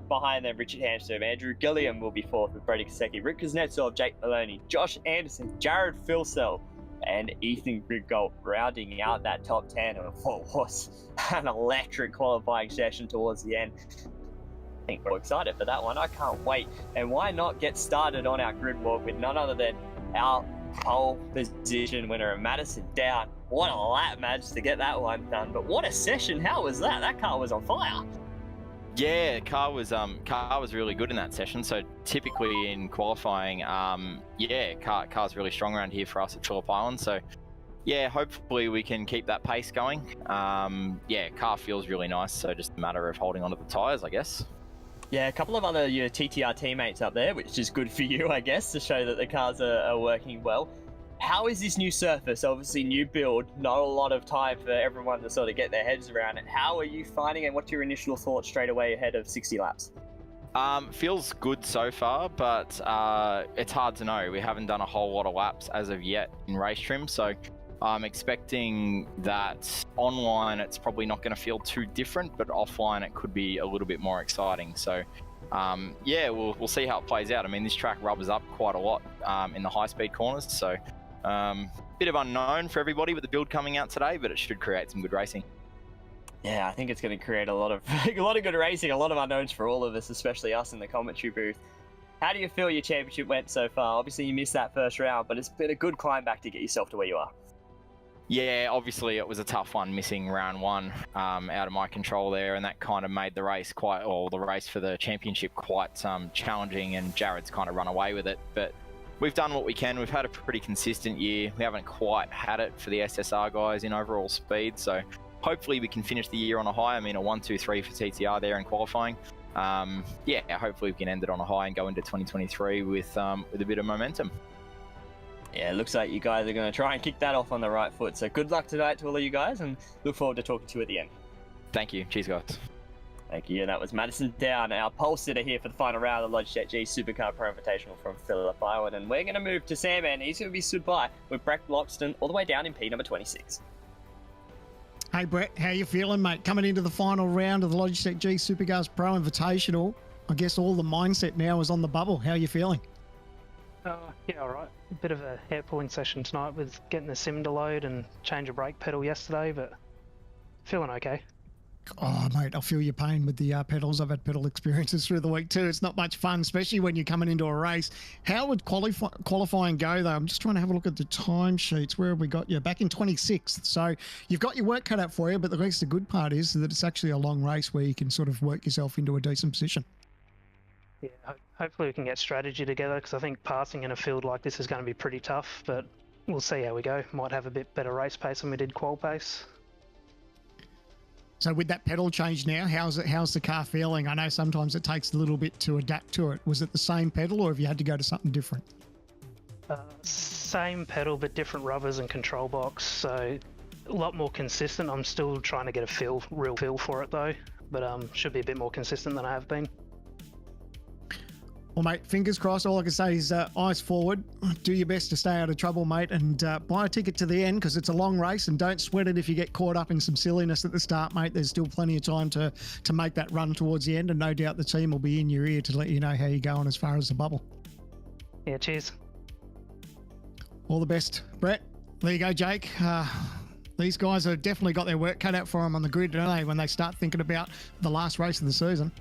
behind them. Richard Hampstead, Andrew Gilliam will be 4th with Brady Kostecki, Rick Kuznetsov, Jake Maloney, Josh Anderson, Jared Philsell, and Ethan Griggold rounding out that top 10 of what was an electric qualifying session towards the end. I think we're excited for that one. I can't wait. And why not get started on our grid walk with none other than our pole position winner, Madison Down. What a lap match to get that one done. But what a session. How was that? That car was on fire. Yeah, car was really good in that session. So typically in qualifying, car's really strong around here for us at Phillip Island. So yeah, hopefully we can keep that pace going. Car feels really nice. So just a matter of holding onto the tyres, I guess. Yeah, a couple of other TTR teammates up there, which is good for you, I guess, to show that the cars are working well. How is this new surface? Obviously, new build, not a lot of time for everyone to sort of get their heads around it. How are you finding it? What's your initial thoughts straight away ahead of 60 laps? Feels good so far, but it's hard to know. We haven't done a whole lot of laps as of yet in race trim, so I'm expecting that online it's probably not going to feel too different, but offline it could be a little bit more exciting. So we'll see how it plays out. I mean, this track rubbers up quite a lot in the high-speed corners, so bit of unknown for everybody with the build coming out today, but it should create some good racing. Yeah, I think it's going to create a lot of good racing, a lot of unknowns for all of us, especially us in the commentary booth. How do you feel your championship went so far? Obviously, you missed that first round, but it's been a good climb back to get yourself to where you are. Yeah, obviously it was a tough one missing round one out of my control there, and that kind of made the race the race for the championship quite challenging, and Jared's kind of run away with it. But we've done what we can. We've had a pretty consistent year. We haven't quite had it for the SSR guys in overall speed, so hopefully we can finish the year on a high. I mean, a 1-2-3 for TTR there in qualifying. Hopefully we can end it on a high and go into 2023 with a bit of momentum. Yeah, it looks like you guys are going to try and kick that off on the right foot. So good luck tonight to all of you guys, and look forward to talking to you at the end. Thank you. Cheers, guys. Thank you. And that was Madison Down, our pole sitter here for the final round of the Logitech G Supercar Pro Invitational from Phillip, Iowa. And we're going to move to Sam, and he's going to be stood by with Brett Loxton all the way down in P number 26. Hey Brett, how you feeling, mate? Coming into the final round of the Logitech G Supercars Pro Invitational, I guess all the mindset now is on the bubble. How are you feeling? Yeah, all right. A bit of a hair pulling session tonight with getting the sim to load and change a brake pedal yesterday, but feeling okay. Oh, mate, I feel your pain with the pedals. I've had pedal experiences through the week too. It's not much fun, especially when you're coming into a race. How would qualifying go, though? I'm just trying to have a look at the timesheets. Where have we got you? Back in 26th. So you've got your work cut out for you, but the good part is that it's actually a long race where you can sort of work yourself into a decent position. Yeah, hopefully we can get strategy together, because I think passing in a field like this is going to be pretty tough, but we'll see how we go. Might have a bit better race pace than we did qual pace. So with that pedal change now, how's the car feeling? I know sometimes it takes a little bit to adapt to it. Was it the same pedal, or have you had to go to something different? Same pedal, but different rubbers and control box, so a lot more consistent. I'm still trying to get a real feel for it though, but should be a bit more consistent than I have been. Well, mate, fingers crossed. All I can say is eyes forward. Do your best to stay out of trouble, mate, and buy a ticket to the end, because it's a long race, and don't sweat it if you get caught up in some silliness at the start, mate. There's still plenty of time to make that run towards the end, and no doubt the team will be in your ear to let you know how you're going as far as the bubble. Yeah, cheers. All the best, Brett. There you go, Jake. These guys have definitely got their work cut out for them on the grid, don't they, when they start thinking about the last race of the season.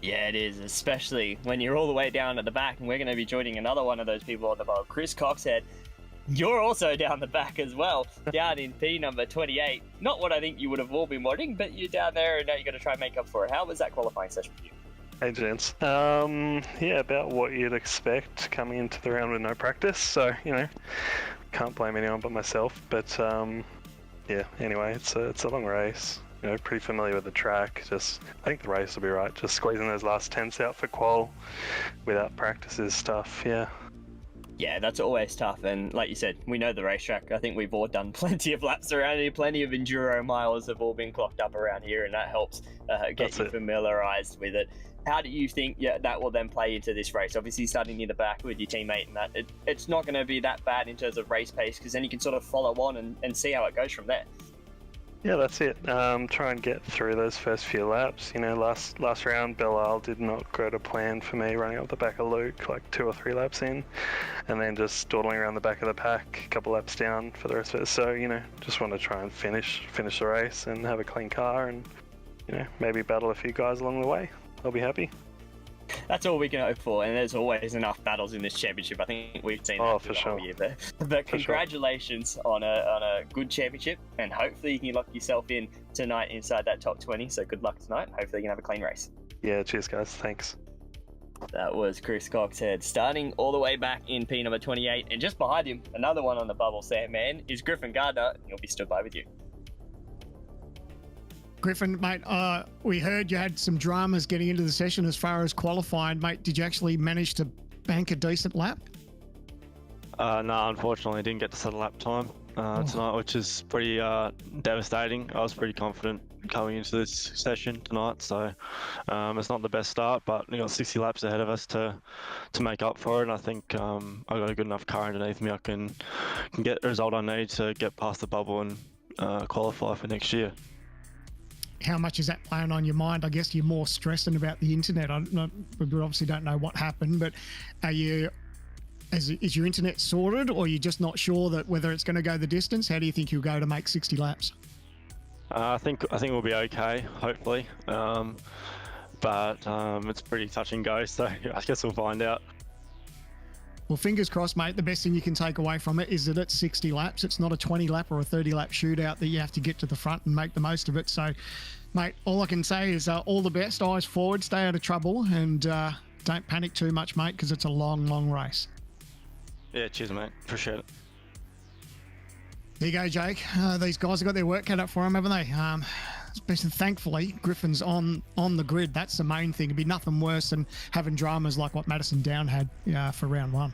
Yeah, it is, especially when you're all the way down at the back, and we're going to be joining another one of those people on the bowl, Chris Coxhead. You're also down the back as well, down in P number 28. Not what I think you would have all been wanting, but you're down there, and now you're going to try and make up for it. How was that qualifying session for you? Hey, gents. Yeah, about what you'd expect coming into the round with no practice. So, can't blame anyone but myself. But, yeah, anyway, it's a long race. Pretty familiar with the track. I think the race will be right. Just squeezing those last 10s out for qual without practice is tough, yeah. Yeah, that's always tough. And like you said, we know the racetrack. I think we've all done plenty of laps around here. Plenty of enduro miles have all been clocked up around here, and that helps get you familiarised with it. How do you think that will then play into this race? Obviously, starting near the back with your teammate, and that it's not going to be that bad in terms of race pace, because then you can sort of follow on and see how it goes from there. Yeah, that's it. Try and get through those first few laps. Last round, Belle Isle did not go to plan for me, running up the back of Luke like 2 or 3 laps in, and then just dawdling around the back of the pack, a couple laps down for the rest of it. So, just want to try and finish the race and have a clean car, and, maybe battle a few guys along the way. I'll be happy. That's all we can hope for, and there's always enough battles in this championship. I think we've seen that for the sure. whole year. But congratulations on a good championship, and hopefully you can lock yourself in tonight inside that top 20. So good luck tonight. Hopefully you can have a clean race. Yeah, cheers guys. Thanks. That was Chris Coxhead, starting all the way back in P number 28, and just behind him, another one on the bubble, Sam, man, is Griffin Gardner. He'll be stood by with you. Griffin, mate, we heard you had some dramas getting into the session as far as qualifying, mate. Did you actually manage to bank a decent lap? No, unfortunately, I didn't get to set a lap time tonight, which is pretty devastating. I was pretty confident coming into this session tonight, so it's not the best start, but we got 60 laps ahead of us to make up for it, and I think I got a good enough car underneath me. I can get the result I need to get past the bubble and qualify for next year. How much is that playing on your mind? I guess you're more stressing about the internet. We obviously don't know what happened, but is your internet sorted, or are you just not sure that whether it's going to go the distance? How do you think you'll go to make 60 laps? I think we'll be okay, hopefully, but it's pretty touch and go, so I guess we'll find out. Well, fingers crossed, mate. The best thing you can take away from it is that it's 60 laps. It's not a 20 lap or a 30 lap shootout that you have to get to the front and make the most of it. So, mate, all I can say is all the best. Eyes forward, stay out of trouble, and don't panic too much, mate, because it's a long, long race. Yeah, cheers, mate. Appreciate it. There you go, Jake. These guys have got their work cut up for them, haven't they? Especially, thankfully, Griffin's on the grid. That's the main thing. It'd be nothing worse than having dramas like what Madison Down had for round one.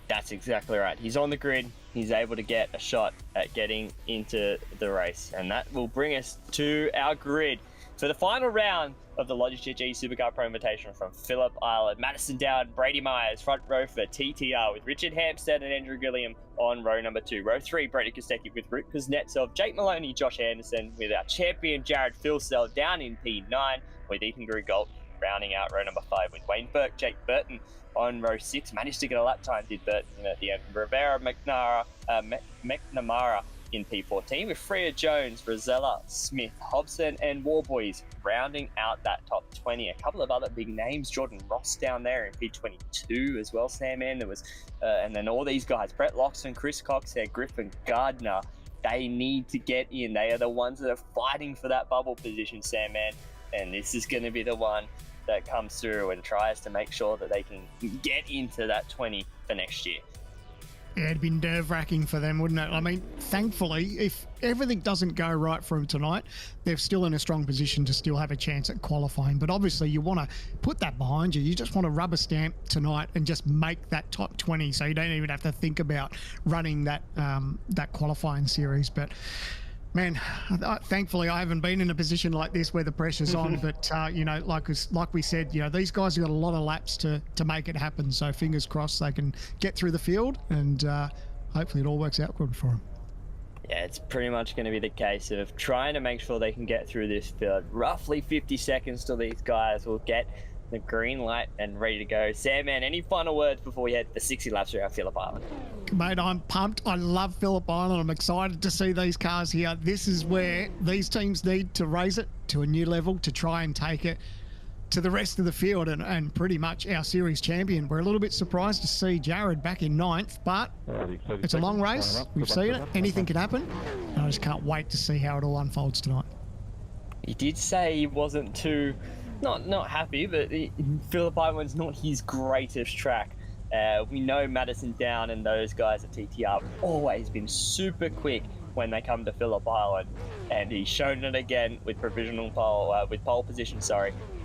That's exactly right. He's on the grid. He's able to get a shot at getting into the race. And that will bring us to our grid for the final round of the Logitech G Supercar Pro Invitational from Phillip Island. Madison Down, Brady Myers, front row for TTR with Richard Hampstead and Andrew Gilliam on row number 2. Row 3, Brady Kostecki with Rick Kuznetsov, Jake Maloney, Josh Anderson with our champion Jared Philsell down in P9 with Ethan Grugolt rounding out row number 5 with Wayne Burke, Jake Burton on row 6. Managed to get a lap time, did Burton at the end. Rivera McNamara in P14 with Freya Jones, Rosella, Smith, Hobson and Warboys rounding out that top 20. A couple of other big names, Jordan Ross down there in P22 as well, Sam, man. There was, and then all these guys, Brett Loxton, Chris Cox, Griffin Gardner, they need to get in. They are the ones that are fighting for that bubble position, Sam, man. And this is going to be the one that comes through and tries to make sure that they can get into that 20 for next year. Yeah, it'd be nerve-wracking for them, wouldn't it? I mean, thankfully, if everything doesn't go right for them tonight, they're still in a strong position to still have a chance at qualifying. But obviously, you want to put that behind you. You just want to rubber stamp tonight and just make that top 20, so you don't even have to think about running that that qualifying series. But man, thankfully I haven't been in a position like this where the pressure's on. But you know, like we said, you know, these guys have got a lot of laps to make it happen. So fingers crossed they can get through the field, and hopefully it all works out good for them. Yeah, it's pretty much going to be the case of trying to make sure they can get through this field. Roughly 50 seconds till these guys will get the green light and ready to go. Sam, man, any final words before we head the 60 laps around Phillip Island? Mate, I'm pumped. I love Phillip Island. I'm excited to see these cars here. This is where these teams need to raise it to a new level to try and take it to the rest of the field and pretty much our series champion. We're a little bit surprised to see Jared back in 9th, but it's a long race. We've seen it. Anything can happen. And I just can't wait to see how it all unfolds tonight. He did say he wasn't too... Not happy, but Phillip Island's not his greatest track. We know Madison Down and those guys at TTR have always been super quick when they come to Phillip Island, and he's shown it again with pole position,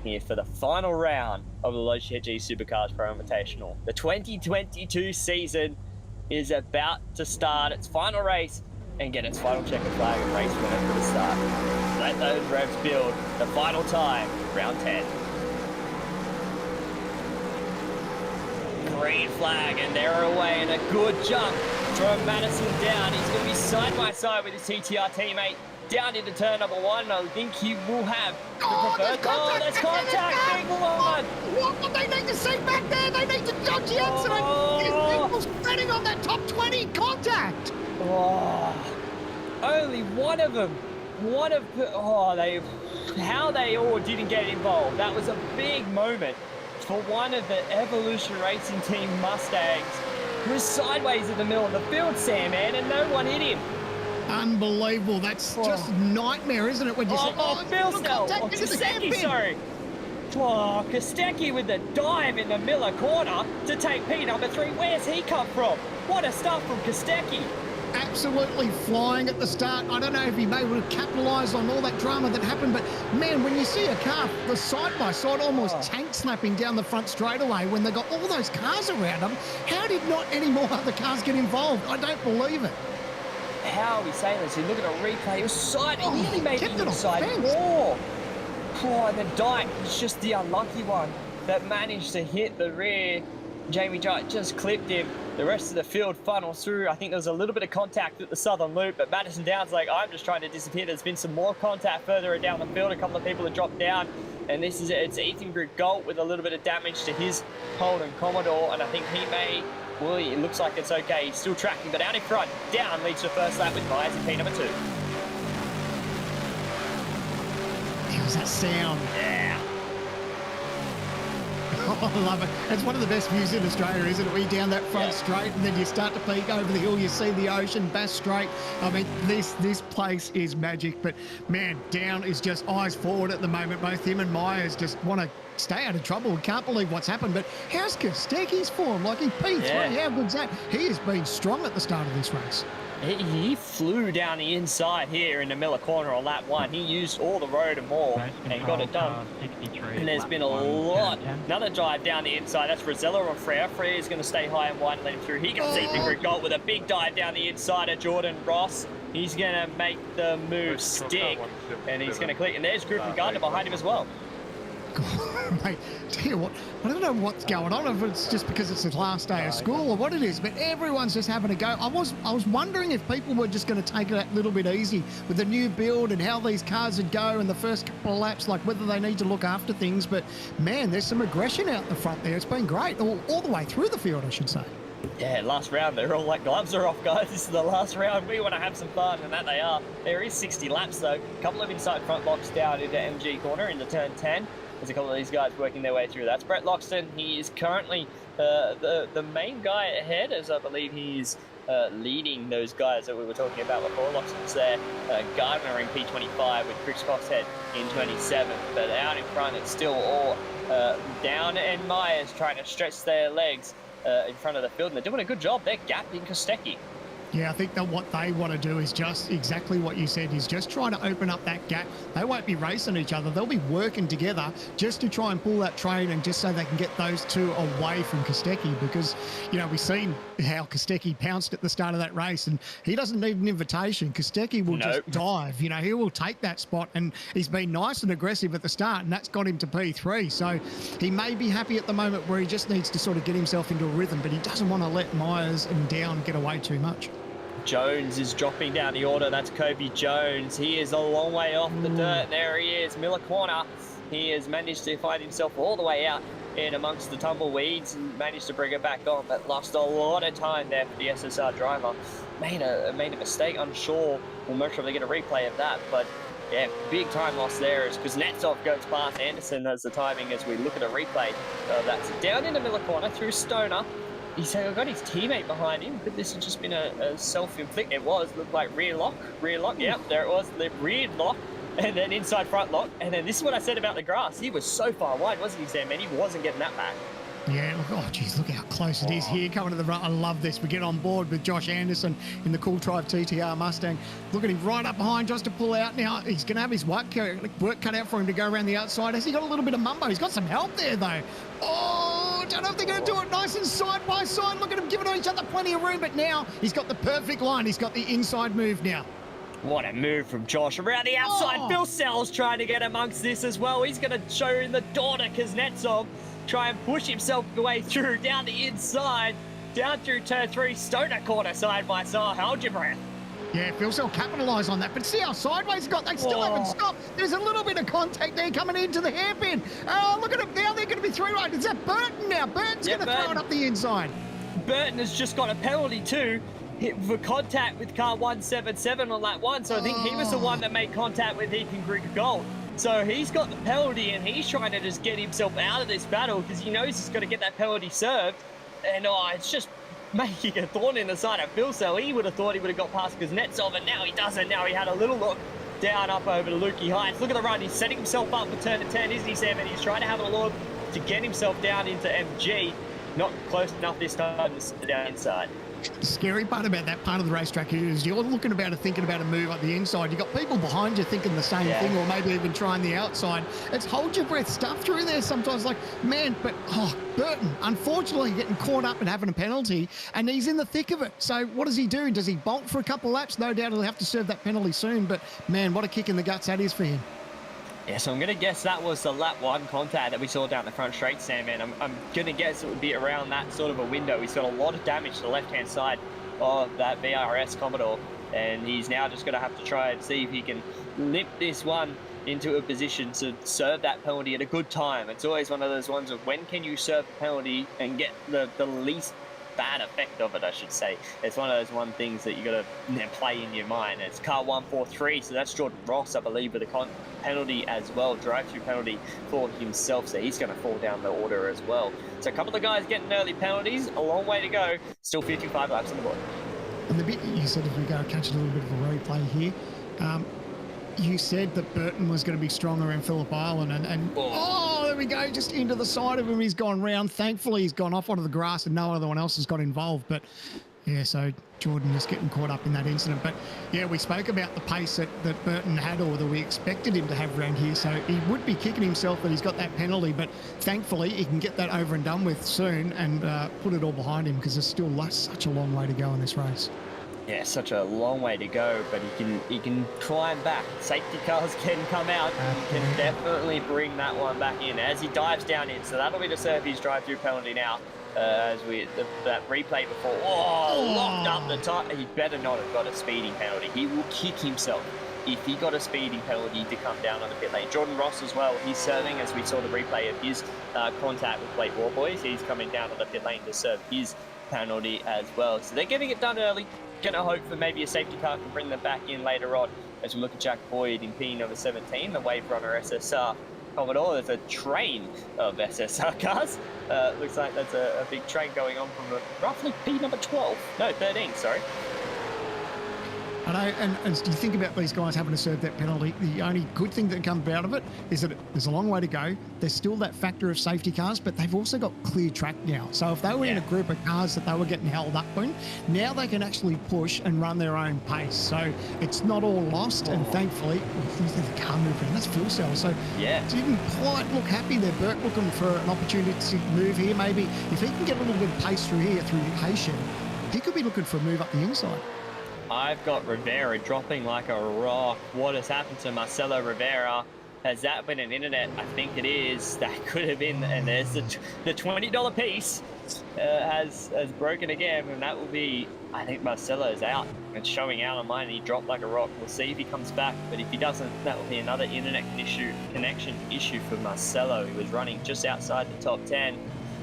here for the final round of the Logitech G Supercars Pro Invitational. The 2022 season is about to start its final race and get its final checker flag and race winner for the start. Let those revs build. The final time, round 10. Green flag, and they're away, and a good jump from Madison Down. He's going to be side by side with his TTR teammate down into turn number 1. I think he will have the preferred. There's contact, big one. What they need to see back there? They need to judge the accident. There's people spreading on that top 20 contact. Oh, only one of them. How they all didn't get involved. That was a big moment for one of the Evolution Racing Team Mustangs, who was sideways in the middle of the field, Sam, man, and no one hit him. Unbelievable. That's just nightmare, isn't it? When you say, Kostecki, sorry. Oh, Kostecki with the dive in the Miller corner to take P number 3. Where's he come from? What a start from Kostecki. Absolutely flying at the start. I don't know if he may have capitalised on all that drama that happened, but man, when you see a car, the side-by-side almost tank snapping down the front straightaway when they got all those cars around them, how did not any more other cars get involved? I don't believe it. How are we saying this? You look at a replay, he was he nearly made it inside wall. And the Dyke was just the unlucky one that managed to hit the rear. Jamie Dyke just clipped him. The rest of the field funnels through. I think there was a little bit of contact at the southern loop, but Madison Down's like, I'm just trying to disappear. There's been some more contact further down the field. A couple of people have dropped down, and it's Ethan Grugolt with a little bit of damage to his Holden Commodore, and I think it looks like it's okay. He's still tracking, but out in front, Down leads the first lap with Myers in P number 2. How's that sound? Yeah. I love it. It's one of the best views in Australia, isn't it? Where you're down that front straight and then you start to peek over the hill, you see the ocean, Bass Strait. I mean, this place is magic. But, man, Down is just eyes forward at the moment. Both him and Myers just want to stay out of trouble. We can't believe what's happened. But how's Kostecki's form? Like, he P3, how good's that? He has been strong at the start of this race. He flew down the inside here in the Miller corner on lap 1. He used all the road and more and got it done. And there's been a lot. Another dive down the inside. That's Rosella on Freya. Freya is going to stay high and wide and let him through. He gets Ethan Green Gold with a big dive down the inside of Jordan Ross. He's going to make the move stick. And he's going to click. And there's Griffin Gardner behind him as well. Mate, tell you what, I don't know what's going on, if it's just because it's the last day of school or what it is, but everyone's just having a go. I was wondering if people were just going to take it a little bit easy with the new build and how these cars would go in the first couple of laps, like whether they need to look after things. But, man, there's some aggression out the front there. It's been great, all the way through the field, I should say. Yeah, last round, they're all like, gloves are off, guys. This is the last round. We want to have some fun, and that they are. There is 60 laps, though. A couple of inside front blocks down into MG corner into turn 10. There's a couple of these guys working their way through. That's Brett Loxton. He is currently the main guy ahead, as I believe he's leading those guys that we were talking about before. Loxton's there. Gardner in P25 with Chris Coxhead in 27. But out in front, it's still all Down and Myers trying to stretch their legs in front of the field. And they're doing a good job. They're gapping Kostecki. Yeah, I think that what they want to do is just exactly what you said, is just trying to open up that gap. They won't be racing each other. They'll be working together just to try and pull that train and just so they can get those two away from Kostecki, because, you know, we've seen how Kostecki pounced at the start of that race and he doesn't need an invitation. Kostecki will just dive. You know, he will take that spot, and he's been nice and aggressive at the start, and that's got him to P3. So he may be happy at the moment where he just needs to sort of get himself into a rhythm, but he doesn't want to let Myers and Down get away too much. Jones is dropping down the order. That's Kobe Jones. He is a long way off the dirt. There he is, Miller corner. He has managed to find himself all the way out in amongst the tumbleweeds and managed to bring it back on, but lost a lot of time there for the SSR driver. Made a mistake. I'm sure we'll most probably get a replay of that, but yeah, big time loss there is because Kuznetsov goes past Anderson as the timing as we look at a replay. That's down in the Miller corner through Stoner. He's got his teammate behind him, but this has just been a self-inflict. It looked like rear lock. Yep, there it was, the rear lock, and then inside front lock. And then this is what I said about the grass. He was so far wide, wasn't he, Sam? And he wasn't getting that back. Yeah, look, geez, look how close it is here coming to the front. I love this. We get on board with Josh Anderson in the Cool Drive TTR Mustang. Look at him right up behind, just to pull out now. He's going to have his work cut out for him to go around the outside. Has he got a little bit of mumbo? He's got some help there, though. Oh, don't know if they're going to do it nice and side by side. Look at them giving each other plenty of room, but now he's got the perfect line. He's got the inside move now. What a move from Josh around the outside. Phil Sells trying to get amongst this as well. He's going to show in the door to Kuznetsov. Try and push himself way through down the inside, down through turn 3, Stoner corner side by side. Hold your breath. Yeah, Phil Cell capitalise on that, but see how sideways he got. They still haven't stopped. There's a little bit of contact there coming into the hairpin. Oh, look at them now. They're going to be three right. Is that Burton now? Burton's going to throw it up the inside. Burton has just got a penalty too for contact with car 177 on lap 1. So I think he was the one that made contact with Ethan Grigor. So he's got the penalty and he's trying to just get himself out of this battle because he knows he's got to get that penalty served. And it's just making a thorn in the side of Phil. So he would have thought he would have got past Kuznetsov, and now he doesn't. Now he had a little look down up over to Lukey Heights. Look at the run. He's setting himself up for turn to 10, isn't he, Sam? And he's trying to have a look to get himself down into MG. Not close enough this time to sit down inside. The scary part about that part of the racetrack is you're looking about it, thinking about a move up the inside. You've got people behind you thinking the same thing, or maybe even trying the outside. It's hold your breath stuff through there sometimes. Like, man, but Burton, unfortunately, getting caught up and having a penalty, and he's in the thick of it. So what does he do? Does he bolt for a couple of laps? No doubt he'll have to serve that penalty soon, but man, what a kick in the guts that is for him. Yeah, so I'm going to guess that was the lap 1 contact that we saw down the front straight, Sam, and I'm going to guess it would be around that sort of a window. He's got a lot of damage to the left-hand side of that VRS Commodore, and he's now just going to have to try and see if he can limp this one into a position to serve that penalty at a good time. It's always one of those ones of when can you serve the penalty and get the least bad effect of it, I should say. It's one of those things that you got to play in your mind. It's car 143, so that's Jordan Ross, I believe, with a penalty as well, drive-through penalty for himself, so he's going to fall down the order as well. So a couple of guys getting early penalties, a long way to go, still 55 laps on the board. And the bit that you said, if we go catch a little bit of a replay here, you said that Burton was going to be stronger in Phillip Island, and oh, there we go, just into the side of him. He's gone round. Thankfully, he's gone off onto the grass and no other one else has got involved. But yeah, so Jordan just getting caught up in that incident. But yeah, we spoke about the pace that Burton had, or that we expected him to have around here. So he would be kicking himself that he's got that penalty, but thankfully he can get that over and done with soon and put it all behind him, because there's still such a long way to go in this race. Yeah, such a long way to go, but he can climb back. Safety cars can come out. He can definitely bring that one back in as he dives down in. So that'll be the Serbi's drive-through penalty now. As that replay before, locked up the top. He better not have got a speeding penalty. He will kick himself if he got a speeding penalty to come down on the pit lane. Jordan Ross as well, he's serving, as we saw the replay of his contact with Blake Warboys. He's coming down on the pit lane to serve his penalty as well. So they're getting it done early. Gonna hope for maybe a safety car can bring them back in later on. As we look at Jack Boyd in P number 17, the Wave Runner SSR Commodore. There's a train of SSR cars. Looks like that's a big train going on from roughly P number 12. No, 13, sorry. I know, and you think about these guys having to serve that penalty, the only good thing that comes out of it is that there's a long way to go. There's still that factor of safety cars, but they've also got clear track now. So if they were in a group of cars that they were getting held up in, now they can actually push and run their own pace. So it's not all lost, and thankfully, the car moved around. That's fuel cell. So it didn't quite look happy there. Burt looking for an opportunity to move here. Maybe if he can get a little bit of pace through here, through Haitian, he could be looking for a move up the inside. I've got Rivera dropping like a rock. What has happened to Marcelo Rivera? Has that been an internet? I think it is. That could have been. And there's the $20 piece has broken again. And that will be, I think Marcelo's out. It's showing out on mine. He dropped like a rock. We'll see if he comes back. But if he doesn't, that will be another internet connection issue for Marcelo. He was running just outside the top 10.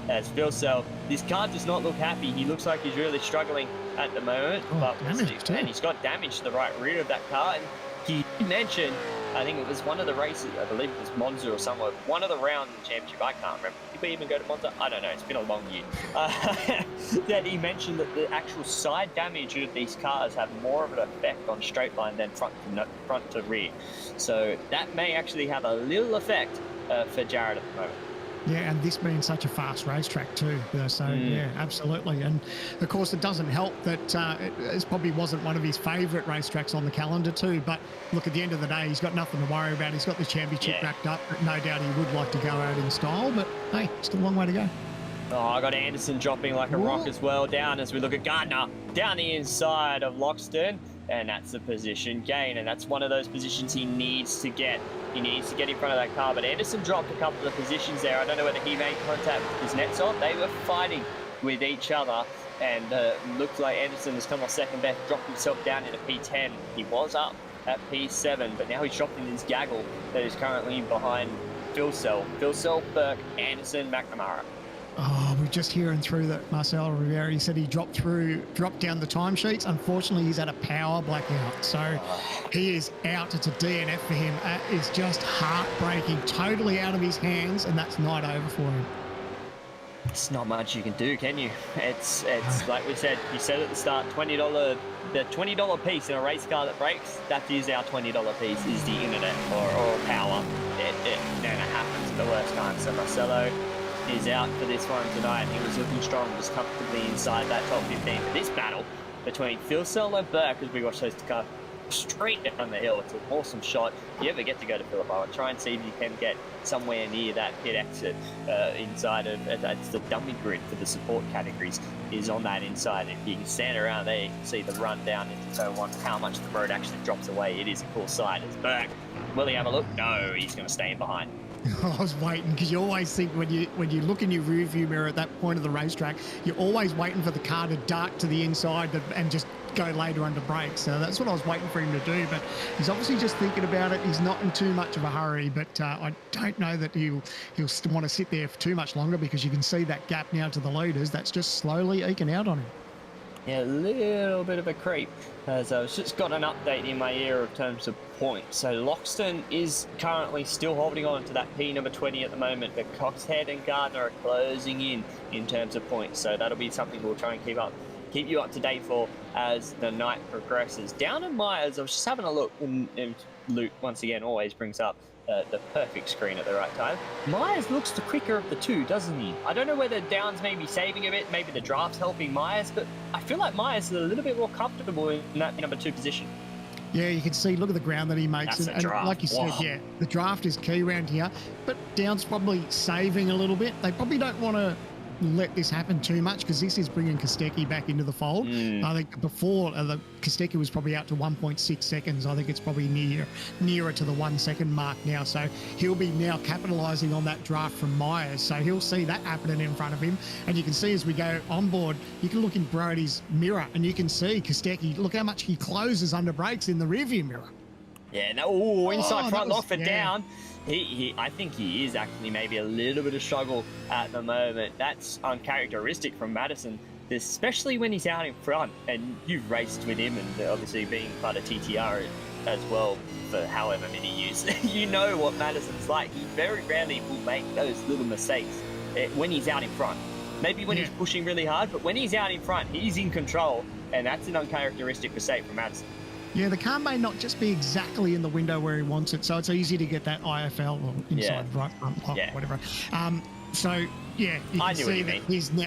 As Phil Sell, this car does not look happy. He looks like he's really struggling at the moment. And he's got damage to the right rear of that car. And he mentioned, I think it was one of the races, I believe it was Monza or somewhere, one of the round championship, I can't remember. Did we even go to Monza? I don't know, it's been a long year. That he mentioned that the actual side damage of these cars have more of an effect on straight line than front to rear. So that may actually have a little effect for Jared at the moment. Yeah, and this being such a fast racetrack too. So, yeah, absolutely. And, of course, it doesn't help that it probably wasn't one of his favourite racetracks on the calendar too. But, look, at the end of the day, he's got nothing to worry about. He's got the championship wrapped up. But no doubt he would like to go out in style. But, hey, still a long way to go. Oh, I got Anderson dropping like a rock as well down as we look at Gardner down the inside of Loxton. And that's a position gain, and that's one of those positions he needs to get. He needs to get in front of that car, but Anderson dropped a couple of positions there. I don't know whether he made contact with his nets on. They were fighting with each other, and looked like Anderson has come off second best, dropped himself down into P10. He was up at P7, but now he's dropped in his gaggle that is currently behind Phil Sell, Burke, Anderson, McNamara. Oh, we're just hearing through that Marcelo Rivera, he said he dropped down the timesheets. Unfortunately, he's had a power blackout. So he is out. It's a DNF for him. That is just heartbreaking. Totally out of his hands, and that's night over for him. It's not much you can do, can you? It's like we said, you said at the start, the $20 piece in a race car that breaks, that is our $20 piece, is the internet or power. It happens at the worst time. So Marcelo is out for this one tonight. He was looking strong, just comfortably inside that top 15. But this battle between Phil Sell and Burke, as we watch those cars straight down the hill, it's an awesome shot. If you ever get to go to Phillip Island, try and see if you can get somewhere near that pit exit inside of, that's the dummy grid for the support categories, is on that inside. If you can stand around there, you can see the run down into Zone 1, how much the road actually drops away. It is a cool sight. As Burke, will he have a look? No, he's going to stay in behind. I was waiting because you always think when you look in your rear view mirror at that point of the racetrack, you're always waiting for the car to dart to the inside and just go later under brakes. So that's what I was waiting for him to do. But he's obviously just thinking about it. He's not in too much of a hurry, but I don't know that he'll want to sit there for too much longer because you can see that gap now to the leaders. That's just slowly eking out on him. Yeah, a little bit of a creep. As I've just got an update in my ear in terms of points. So Loxton is currently still holding on to that P number 20 at the moment, but Coxhead and Gardner are closing in terms of points. So that'll be something we'll try and keep you up to date for as the night progresses. Down in Myers, I was just having a look, and Luke once again always brings up the perfect screen at the right time. Myers looks the quicker of the two, doesn't he? I don't know whether Downs may be saving a bit, maybe the draft's helping Myers, but I feel like Myers is a little bit more comfortable in that number 2 position. Yeah, you can see, look at the ground that he makes. That's And draft. like you said, Wow. yeah, the draft is key around here, but Downs probably saving a little bit. They probably don't want to let this happen too much because this is bringing Kostecki back into the fold. I think before the Kostecki was probably out to 1.6 seconds. I think it's probably nearer to the 1 second mark now. So he'll be now capitalising on that draft from Myers. So he'll see that happening in front of him. And you can see as we go on board, you can look in Brody's mirror and you can see Kostecki, look how much he closes under brakes in the rearview mirror. Yeah, no, inside front lock for yeah. Down. I think he is actually maybe a little bit of struggle at the moment. That's uncharacteristic from Madison, especially when he's out in front. And you've raced with him, and obviously being part of TTR as well for however many years. You know what Madison's like. He very rarely will make those little mistakes when he's out in front. Maybe when he's pushing really hard, but when he's out in front, he's in control, and that's an uncharacteristic mistake from Madison. Yeah, the car may not just be exactly in the window where he wants it, so it's easy to get that IFL or inside right front block, whatever. So, yeah, you can see that he's now,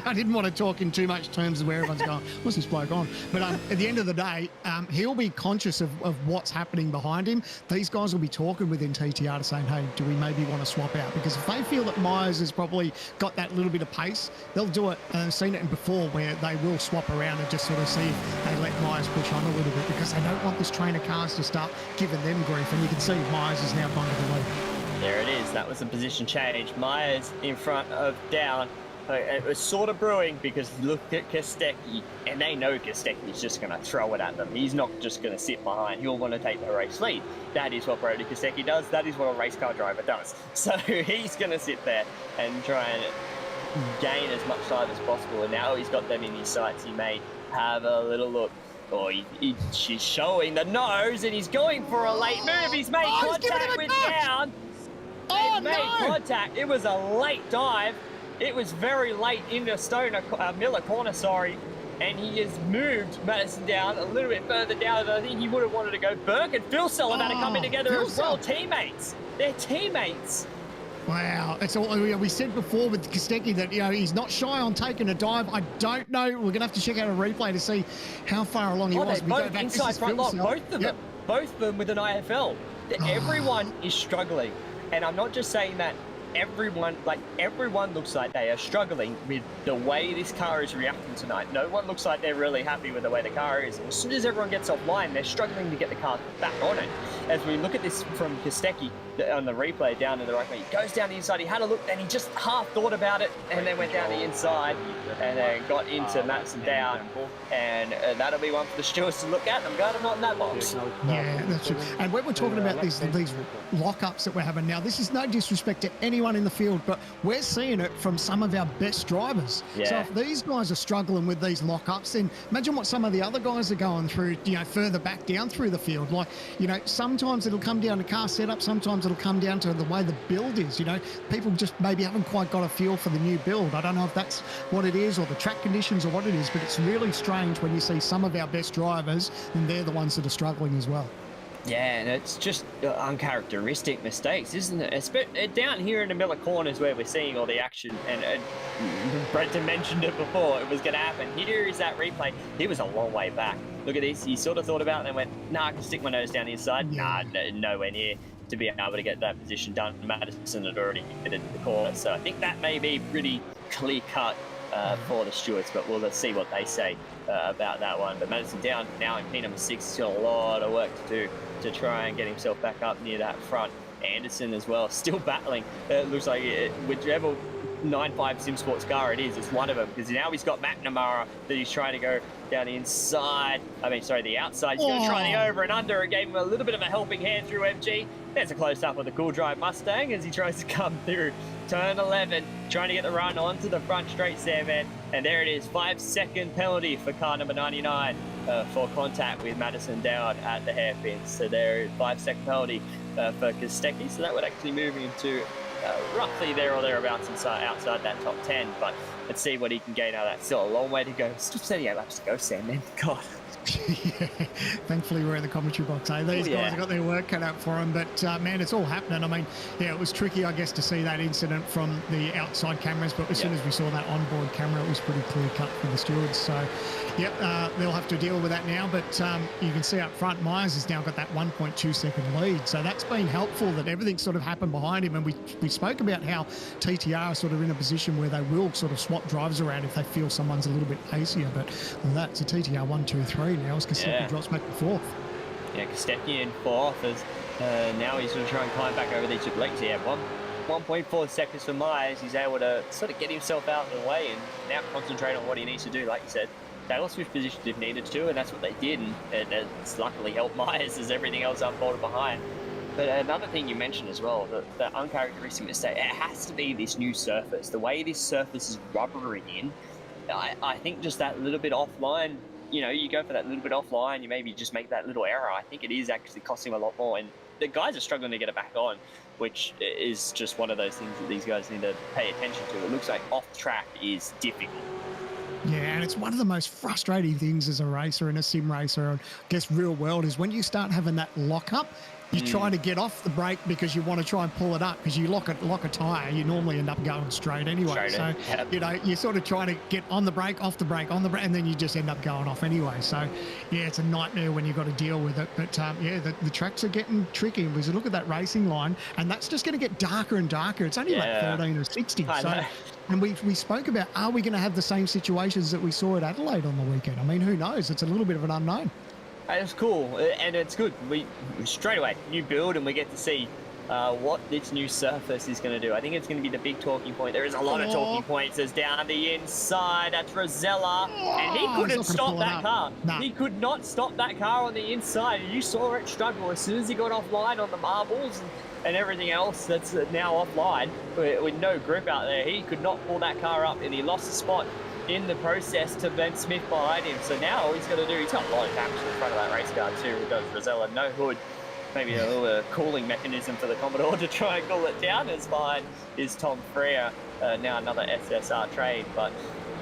I didn't want to talk in too much terms of where everyone's going, what's this bloke on? But at the end of the day, he'll be conscious of what's happening behind him. These guys will be talking within TTR to saying, hey, do we maybe want to swap out? Because if they feel that Myers has probably got that little bit of pace, they'll do it. I've seen it before where they will swap around and just sort of see if they let Myers push on a little bit because they don't want this train of cars to start giving them grief. And you can see Myers is now gone to the lead. There it is. That was a position change. Myers in front of Down. It was sort of brewing because look at Kostecki, and they know Kostecki's just going to throw it at them. He's not just going to sit behind. He'll want to take the race lead. That is what Brody Kostecki does. That is what a race car driver does. So he's going to sit there and try and gain as much time as possible. And now he's got them in his sights. He may have a little look. Oh, she's showing the nose, and he's going for a late move. He's made contact with Down. They've made contact. It was a late dive. It was very late into Miller corner, and he has moved Madison Down a little bit further down than I think he would have wanted to go. Burke and Phil Sell about to come in together as well. Teammates. They're teammates. Wow, it's all we said before with Kostecki that he's not shy on taking a dive. I don't know. We're gonna have to check out a replay to see how far along he was. They both inside front lock, both of them. Both of them with an IFL. Everyone is struggling, and I'm not just saying that. Everyone looks like they are struggling with the way this car is reacting tonight. No one looks like they're really happy with the way the car is. As soon as everyone gets offline, they're struggling to get the car back on it. As we look at this from Kostecki on the replay down in the right way, he goes down the inside, he had a look, then he just half thought about it, and then went down the inside, and then got into Madison Down, and that'll be one for the stewards to look at. I'm glad I'm not in that box. Yeah, that's true. And when we're talking about these lockups that we're having now, this is no disrespect to anyone in the field, but we're seeing it from some of our best drivers. Yeah. So if these guys are struggling with these lockups, then imagine what some of the other guys are going through, further back down through the field. Like, sometimes it'll come down to car setup, sometimes it'll come down to the way the build is. People just maybe haven't quite got a feel for the new build. I don't know if that's what it is or the track conditions or what it is, but it's really strange when you see some of our best drivers and they're the ones that are struggling as well. Yeah, and it's just uncharacteristic mistakes, isn't it? Down here in the Miller corners where we're seeing all the action, and Brenton mentioned it before, it was going to happen. Here is that replay. He was a long way back. Look at this. He sort of thought about it and went, nah, I can stick my nose down the inside. Yeah. Nah, nowhere near to be able to get that position done. Madison had already fitted the corner, so I think that may be pretty clear-cut for the stewards, but we'll see what they say about that one. But Madison Down now in P number 6, he's got a lot of work to do to try and get himself back up near that front Anderson as well, still battling. It looks like whichever 9.5 Sim Sports car it is, it's one of them, because now he's got McNamara that he's trying to go down the inside. The outside. He's going to try the over and under. It gave him a little bit of a helping hand through MG. There's a close-up of the Cool Drive Mustang as he tries to come through turn 11, trying to get the run onto the front straight there, man. And there it is, 5-second penalty for car number 99 for contact with Madison Dowd at the hairpins. So there is 5-second penalty for Kostecki. So that would actually move him to roughly there or thereabouts outside that top 10. But let's see what he can gain out of that. Still a long way to go. Still 78 laps to go, Sam, man. God. Yeah, thankfully we're in the commentary box. These guys have got their work cut out for them, but man, it's all happening. I mean, yeah, it was tricky, I guess, to see that incident from the outside cameras, but as soon as we saw that onboard camera, it was pretty clear cut for the stewards. So, yep, they'll have to deal with that now. But you can see up front, Myers has now got that 1.2 second lead. So that's been helpful that everything sort of happened behind him. And we spoke about how TTR are sort of in a position where they will sort of swap drivers around if they feel someone's a little bit pacier. But that's a TTR 1, 2, 3 now as Kostecki drops back to fourth. Yeah, Kostecki in fourth as now he's going to try and climb back over these two legs. Yeah, 1.4 seconds for Myers. He's able to sort of get himself out of the way and now concentrate on what he needs to do. Like you said, they will switch positions if needed to, and that's what they did. And it's luckily helped Myers as everything else unfolded behind. But another thing you mentioned as well, the uncharacteristic mistake, it has to be this new surface. The way this surface is rubbering in, I think just that little bit offline, you know, you go for that little bit offline, you maybe just make that little error. I think it is actually costing a lot more. And the guys are struggling to get it back on, which is just one of those things that these guys need to pay attention to. It looks like off track is difficult. Yeah, and it's one of the most frustrating things as a racer and a sim racer, and I guess real world, is when you start having that lock up. You try to get off the brake because you want to try and pull it up, because you lock a tyre, you normally end up going straight anyway. You know, you're sort of trying to get on the brake, off the brake, on the brake, and then you just end up going off anyway. So, yeah, it's a nightmare when you've got to deal with it. But, yeah, the tracks are getting tricky. Because you look at that racing line, and that's just going to get darker and darker. It's only like 13 or 60. And we spoke about, are we going to have the same situations that we saw at Adelaide on the weekend? I mean, who knows? It's a little bit of an unknown. It's cool, and it's good. We straight away, new build, and we get to see what this new surface is going to do. I think it's going to be the big talking point. There is a lot of talking points. There's down the inside. That's Rosella, and he couldn't stop that car. He could not stop that car on the inside. You saw it struggle as soon as he got offline on the marbles and everything else that's now offline with no grip out there. He could not pull that car up, and he lost a spot in the process to Ben Smith behind him. So now all he's got to do, he's got a lot of damage in front of that race car too. Does Rosella, no hood, maybe a little cooling mechanism for the Commodore to try and cool it down. As behind is Tom Freer, now another SSR train. But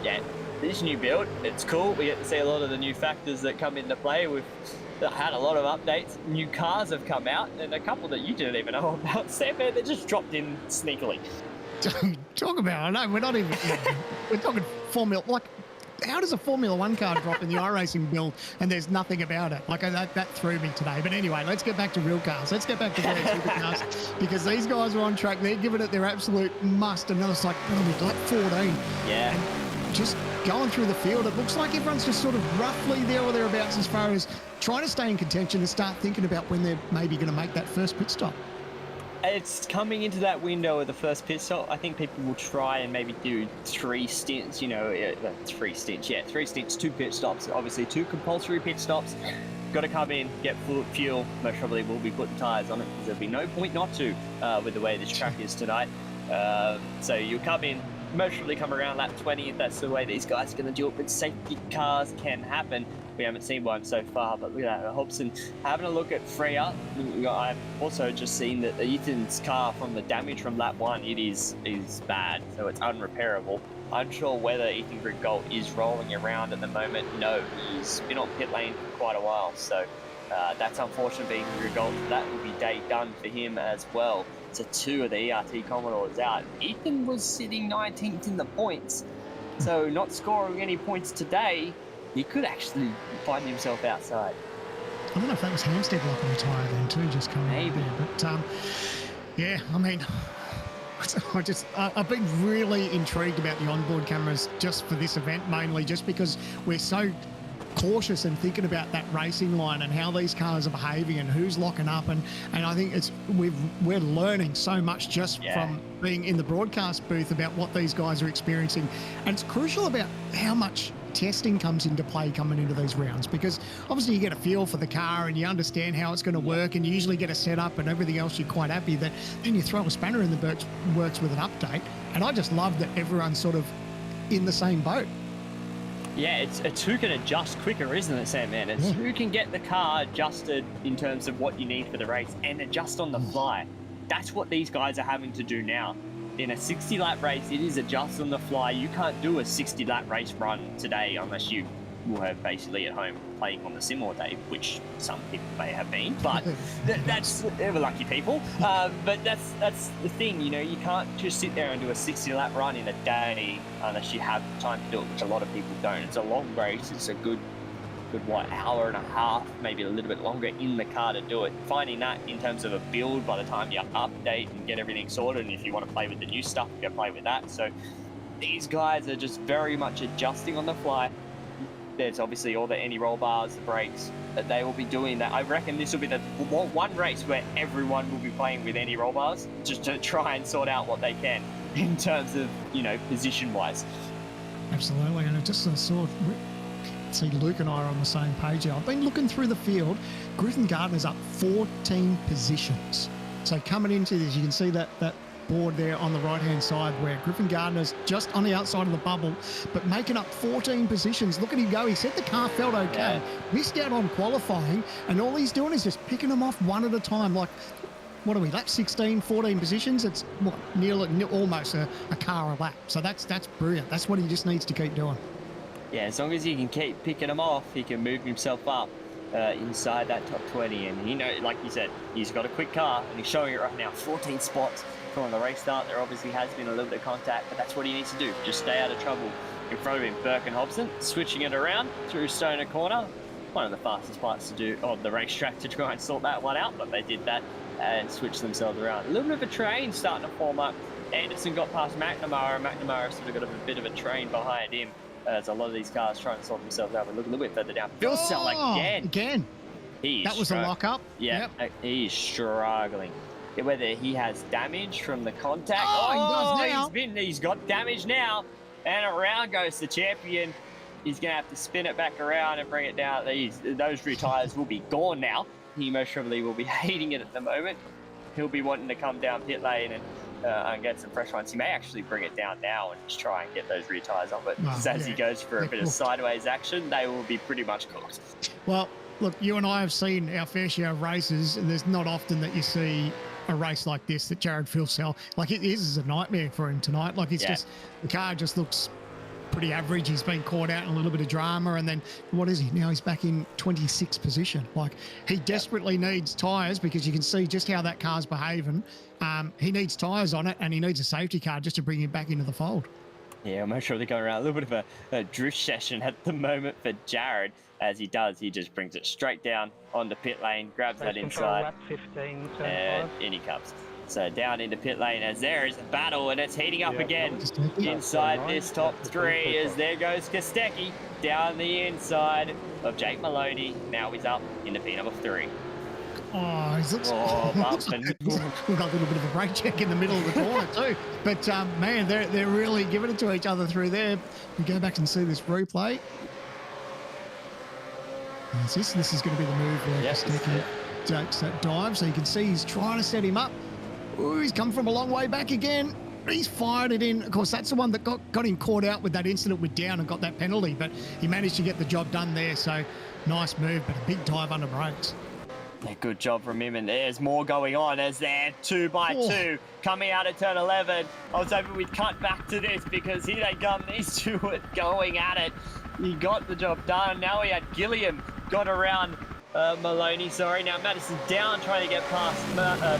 yeah, this new build, it's cool. We get to see a lot of the new factors that come into play. We've had a lot of updates. New cars have come out, and a couple that you didn't even know about. Sam, they're just dropped in sneakily. Talk about, I know, we're not even, we're talking Formula, like, how does a Formula 1 car drop in the iRacing build and there's nothing about it? Like, that threw me today. But anyway, let's get back to real cars. Let's get back to V8 Supercars, because these guys are on track. They're giving it their absolute must. And it's like, lap 14. Yeah. And just going through the field, it looks like everyone's just sort of roughly there or thereabouts as far as trying to stay in contention and start thinking about when they're maybe going to make that first pit stop. It's coming into that window of the first pit stop. I think people will try and maybe do 3 stints, 3 stints, 2 pit stops, obviously 2 compulsory pit stops. Got to come in, get fuel. Most probably will be putting tyres on it, because there'll be no point not to with the way this track is tonight. So you'll come in, most probably come around lap 20 if that's the way these guys are going to do it. But safety cars can happen. We haven't seen one so far, but look at that. Hobson having a look at Freya. I've also just seen that Ethan's car, from the damage from lap 1, it is bad, so it's unrepairable. Unsure whether Ethan Grigalt is rolling around at the moment. No, he's been on pit lane for quite a while, so that's unfortunate for Ethan Grigalt. That will be day done for him as well. So 2 of the ERT Commodores out. Ethan was sitting 19th in the points, so not scoring any points today. He could actually find himself outside. I don't know if that was Hampstead locking the tyre then too, just coming out there. But yeah, I mean, I've been really intrigued about the onboard cameras just for this event, mainly just because we're so cautious and thinking about that racing line and how these cars are behaving and who's locking up. And I think we're learning so much just from being in the broadcast booth about what these guys are experiencing. And it's crucial about how much testing comes into play coming into these rounds, because obviously you get a feel for the car and you understand how it's going to work, and you usually get a setup and everything else. You're quite happy that then you throw a spanner in the works with an update. And I just love that everyone's sort of in the same boat. Yeah, it's who can adjust quicker, isn't it, Sam, man? It's who can get the car adjusted in terms of what you need for the race and adjust on the fly. That's what these guys are having to do now. In a 60-lap race, it is adjust on the fly. You can't do a 60-lap race run today unless you were basically at home playing on the sim all day, which some people may have been, but they were lucky people. But that's the thing, you know, you can't just sit there and do a 60-lap run in a day unless you have time to do it, which a lot of people don't. It's a long race. It's a good hour and a half, maybe a little bit longer in the car to do it. Finding that in terms of a build by the time you update and get everything sorted, and if you want to play with the new stuff, you can play with that. So these guys are just very much adjusting on the fly. There's obviously all the anti-roll bars, the brakes, that they will be doing that. I reckon this will be the one race where everyone will be playing with anti-roll bars just to try and sort out what they can in terms of, you know, position-wise. Absolutely, and I just saw... See, Luke and I are on the same page here. I've been looking through the field. Griffin Gardner's up 14 positions. So coming into this, you can see that board there on the right-hand side where Griffin Gardner's just on the outside of the bubble, but making up 14 positions. Look at him go. He said the car felt okay. Missed out on qualifying, and all he's doing is just picking them off one at a time. Like, what are we, lap 16, 14 positions? It's almost a car a lap. So that's brilliant. That's what he just needs to keep doing. Yeah, as long as he can keep picking them off, he can move himself up inside that top 20. And he knows, like you said, he's got a quick car, and he's showing it right now. 14 spots from the race start. There obviously has been a little bit of contact, but that's what he needs to do. Just stay out of trouble. In front of him, Burke and Hobson, switching it around through Stoner Corner. One of the fastest parts to do on the racetrack to try and sort that one out, but they did that and switched themselves around. A little bit of a train starting to form up. Anderson got past McNamara, and McNamara sort of got a bit of a train behind him. As a lot of these cars trying to sort themselves out. But look a little bit further down. Phil Sell again. That was a lock-up. Yeah, he is struggling. Whether he has damage from the contact. He does now. He's got damage now. And around goes the champion. He's going to have to spin it back around and bring it down. Those rear tyres will be gone now. He most probably will be hating it at the moment. He'll be wanting to come down pit lane and get some fresh ones. He may actually bring it down now and just try and get those rear tyres on, but as he goes for a bit of sideways action, they will be pretty much cooked. Well, look, you and I have seen our fair share of races, and there's not often that you see a race like this that Jared Philsell, like it is a nightmare for him tonight. Like it's just, the car just looks pretty average. He's been caught out in a little bit of drama, and then what is he now? He's back in 26th position. Like he desperately needs tyres, because you can see just how that car's behaving. He needs tyres on it, and he needs a safety car just to bring him back into the fold. Yeah, I'm not sure they're going around. A little bit of a drift session at the moment for Jared. As he does, he just brings it straight down on the pit lane, grabs that inside, lap 15, and in he comes. So down into pit lane, as there is a battle, and it's heating up again inside this top three, as there goes Kostecki down the inside of Jake Maloney. Now he's up into P number 3. Oh, he looks, bumping. We've got a little bit of a brake check in the middle of the corner too. But man, they're really giving it to each other through there. We go back and see this replay. This is going to be the move where Kostecki takes that dive. So you can see he's trying to set him up. Ooh, he's come from a long way back again. He's fired it in. Of course, that's the one that got him caught out with that incident with Down and got that penalty. But he managed to get the job done there. So nice move, but a big dive under brakes. Yeah, good job from him, and there's more going on as they're 2 by 2 coming out of turn 11. I was hoping we'd cut back to this, because here they come, these two are going at it. He got the job done. Now we had Gilliam got around Maloney, sorry. Now Madison Down trying to get past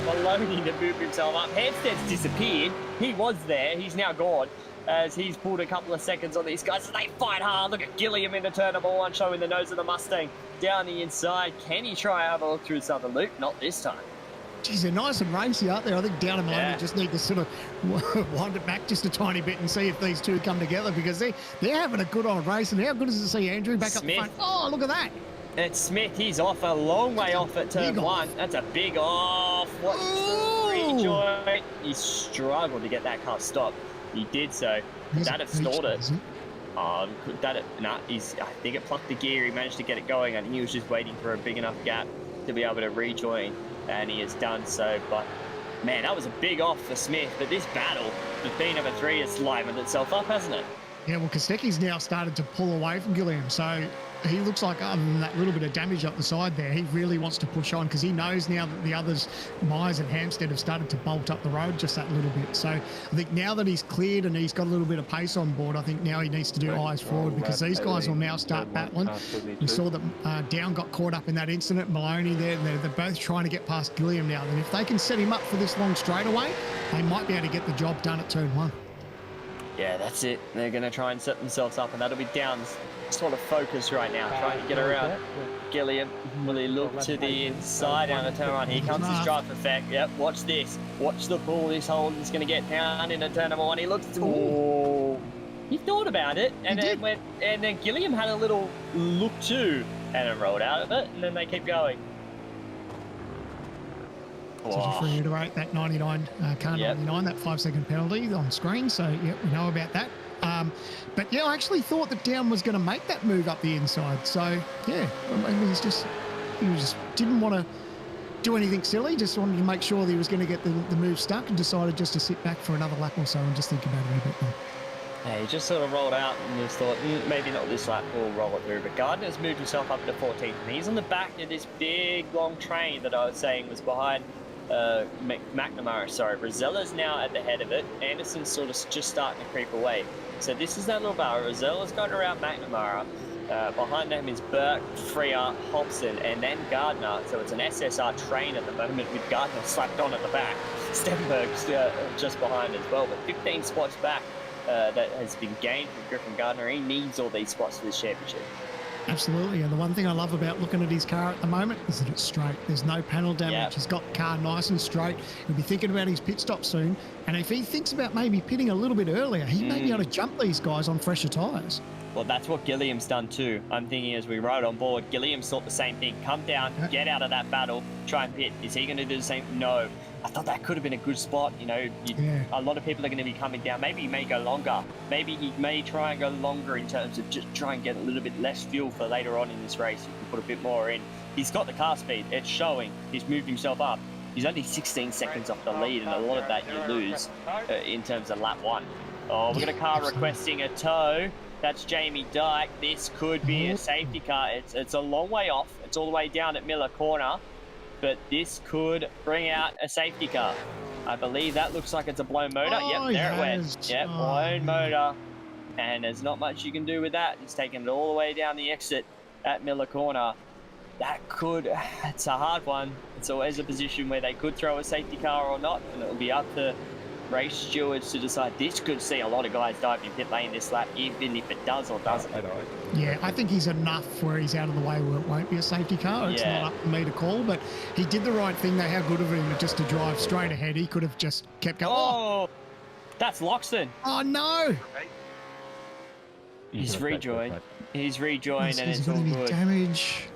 Maloney to move himself up. Hampstead's disappeared. He was there. He's now gone, as he's pulled a couple of seconds on these guys. They fight hard. Look at Gilliam in the turn number 1, showing the nose of the Mustang down the inside. Can he try and have a look through the southern loop? Not this time. Geez, they're nice and racy, aren't they? I think down in London Yeah. just need to sort of wind it back just a tiny bit and see if these two come together, because they're having a good old race. And how good is it to see Andrew back up the front? Oh, look at that. It's Smith. He's off a long way off at turn big one. That's a big off. What rejoin? He struggled to get that car stopped. He did so. There's That a have stalled beach, it. isn't I think it plucked the gear. He managed to get it going. I think he was just waiting for a big enough gap to be able to rejoin, and he has done so. But man, that was a big off for Smith. But this battle with P3 has livened itself up, hasn't it? Yeah, well, Kostecki's now started to pull away from Gilliam, so he looks like, other than that little bit of damage up the side there, he really wants to push on, because he knows now that the others, Myers and Hampstead, have started to bolt up the road just that little bit. So I think now that he's cleared and he's got a little bit of pace on board, I think now he needs to do eyes forward, because these guys will now start battling. We saw that Down got caught up in that incident, Maloney there, and they're both trying to get past Gilliam now. And if they can set him up for this long straightaway, they might be able to get the job done at turn one. Yeah, that's it. They're going to try and set themselves up, and that'll be Down's sort of focus right now, trying to get around Gilliam. Will he look to the inside down the turn one? Here comes his drive effect. Yep, watch this. Watch the pull this Holden's going to get down into turn number one. He looks. Oh, he thought about it, and then Gilliam had a little look too, and then rolled out of it, and then they keep going. So just reiterate that 99, car 99, that 5-second penalty on screen. So, yeah, we know about that. But, yeah, I actually thought that Down was going to make that move up the inside. So, yeah, I mean, he just didn't want to do anything silly, just wanted to make sure that he was going to get the move stuck, and decided just to sit back for another lap or so and just think about it a bit more. Yeah, he just sort of rolled out and just thought, maybe not this lap, we'll roll it through. But Gardner's moved himself up to 14th, and he's on the back of this big, long train that I was saying was behind McNamara, sorry. Rosella's now at the head of it. Anderson's sort of just starting to creep away. So this is that little barrel. Rosella's going around McNamara. Behind them is Burke, Freer, Hobson, and then Gardner. So it's an SSR train at the moment with Gardner slapped on at the back. Stenberg's just behind as well, but 15 spots back that has been gained from Griffin Gardner. He needs all these spots for this championship. Absolutely, and the one thing I love about looking at his car at the moment is that it's straight. There's no panel damage. Yep. He's got the car nice and straight. He'll be thinking about his pit stop soon, and if he thinks about maybe pitting a little bit earlier, he may be able to jump these guys on fresher tyres. Well, that's what Gilliam's done too. I'm thinking as we ride on board, Gilliam's thought the same thing. Come down, get out of that battle, try and pit. Is he going to do the same? No. I thought that could have been a good spot. You know, a lot of people are going to be coming down. Maybe he may go longer. Maybe he may try and go longer in terms of just try and get a little bit less fuel for later on in this race. You can put a bit more in. He's got the car speed. It's showing. He's moved himself up. He's only 16 seconds off the lead, and a lot of that you lose in terms of lap one. Oh, we've got a car requesting a tow. That's Jamie Dyke. This could be a safety car. It's a long way off. It's all the way down at Miller Corner. But this could bring out a safety car. I believe that looks like it's a blown motor. Yep, there it went. Yep, blown motor. And there's not much you can do with that. It's taking it all the way down the exit at Miller Corner. That could, it's a hard one. It's always a position where they could throw a safety car or not. And it'll be up to race stewards to decide. This could see a lot of guys dive in pit lane this lap, even if it does or doesn't. Yeah, I think he's enough where he's out of the way where it won't be a safety car. It's not up to me to call, but he did the right thing. How good of him just to drive straight ahead. He could have just kept going. Oh, that's Loxton. Oh, no. He's rejoined. He's rejoined, and it's all good. Damage.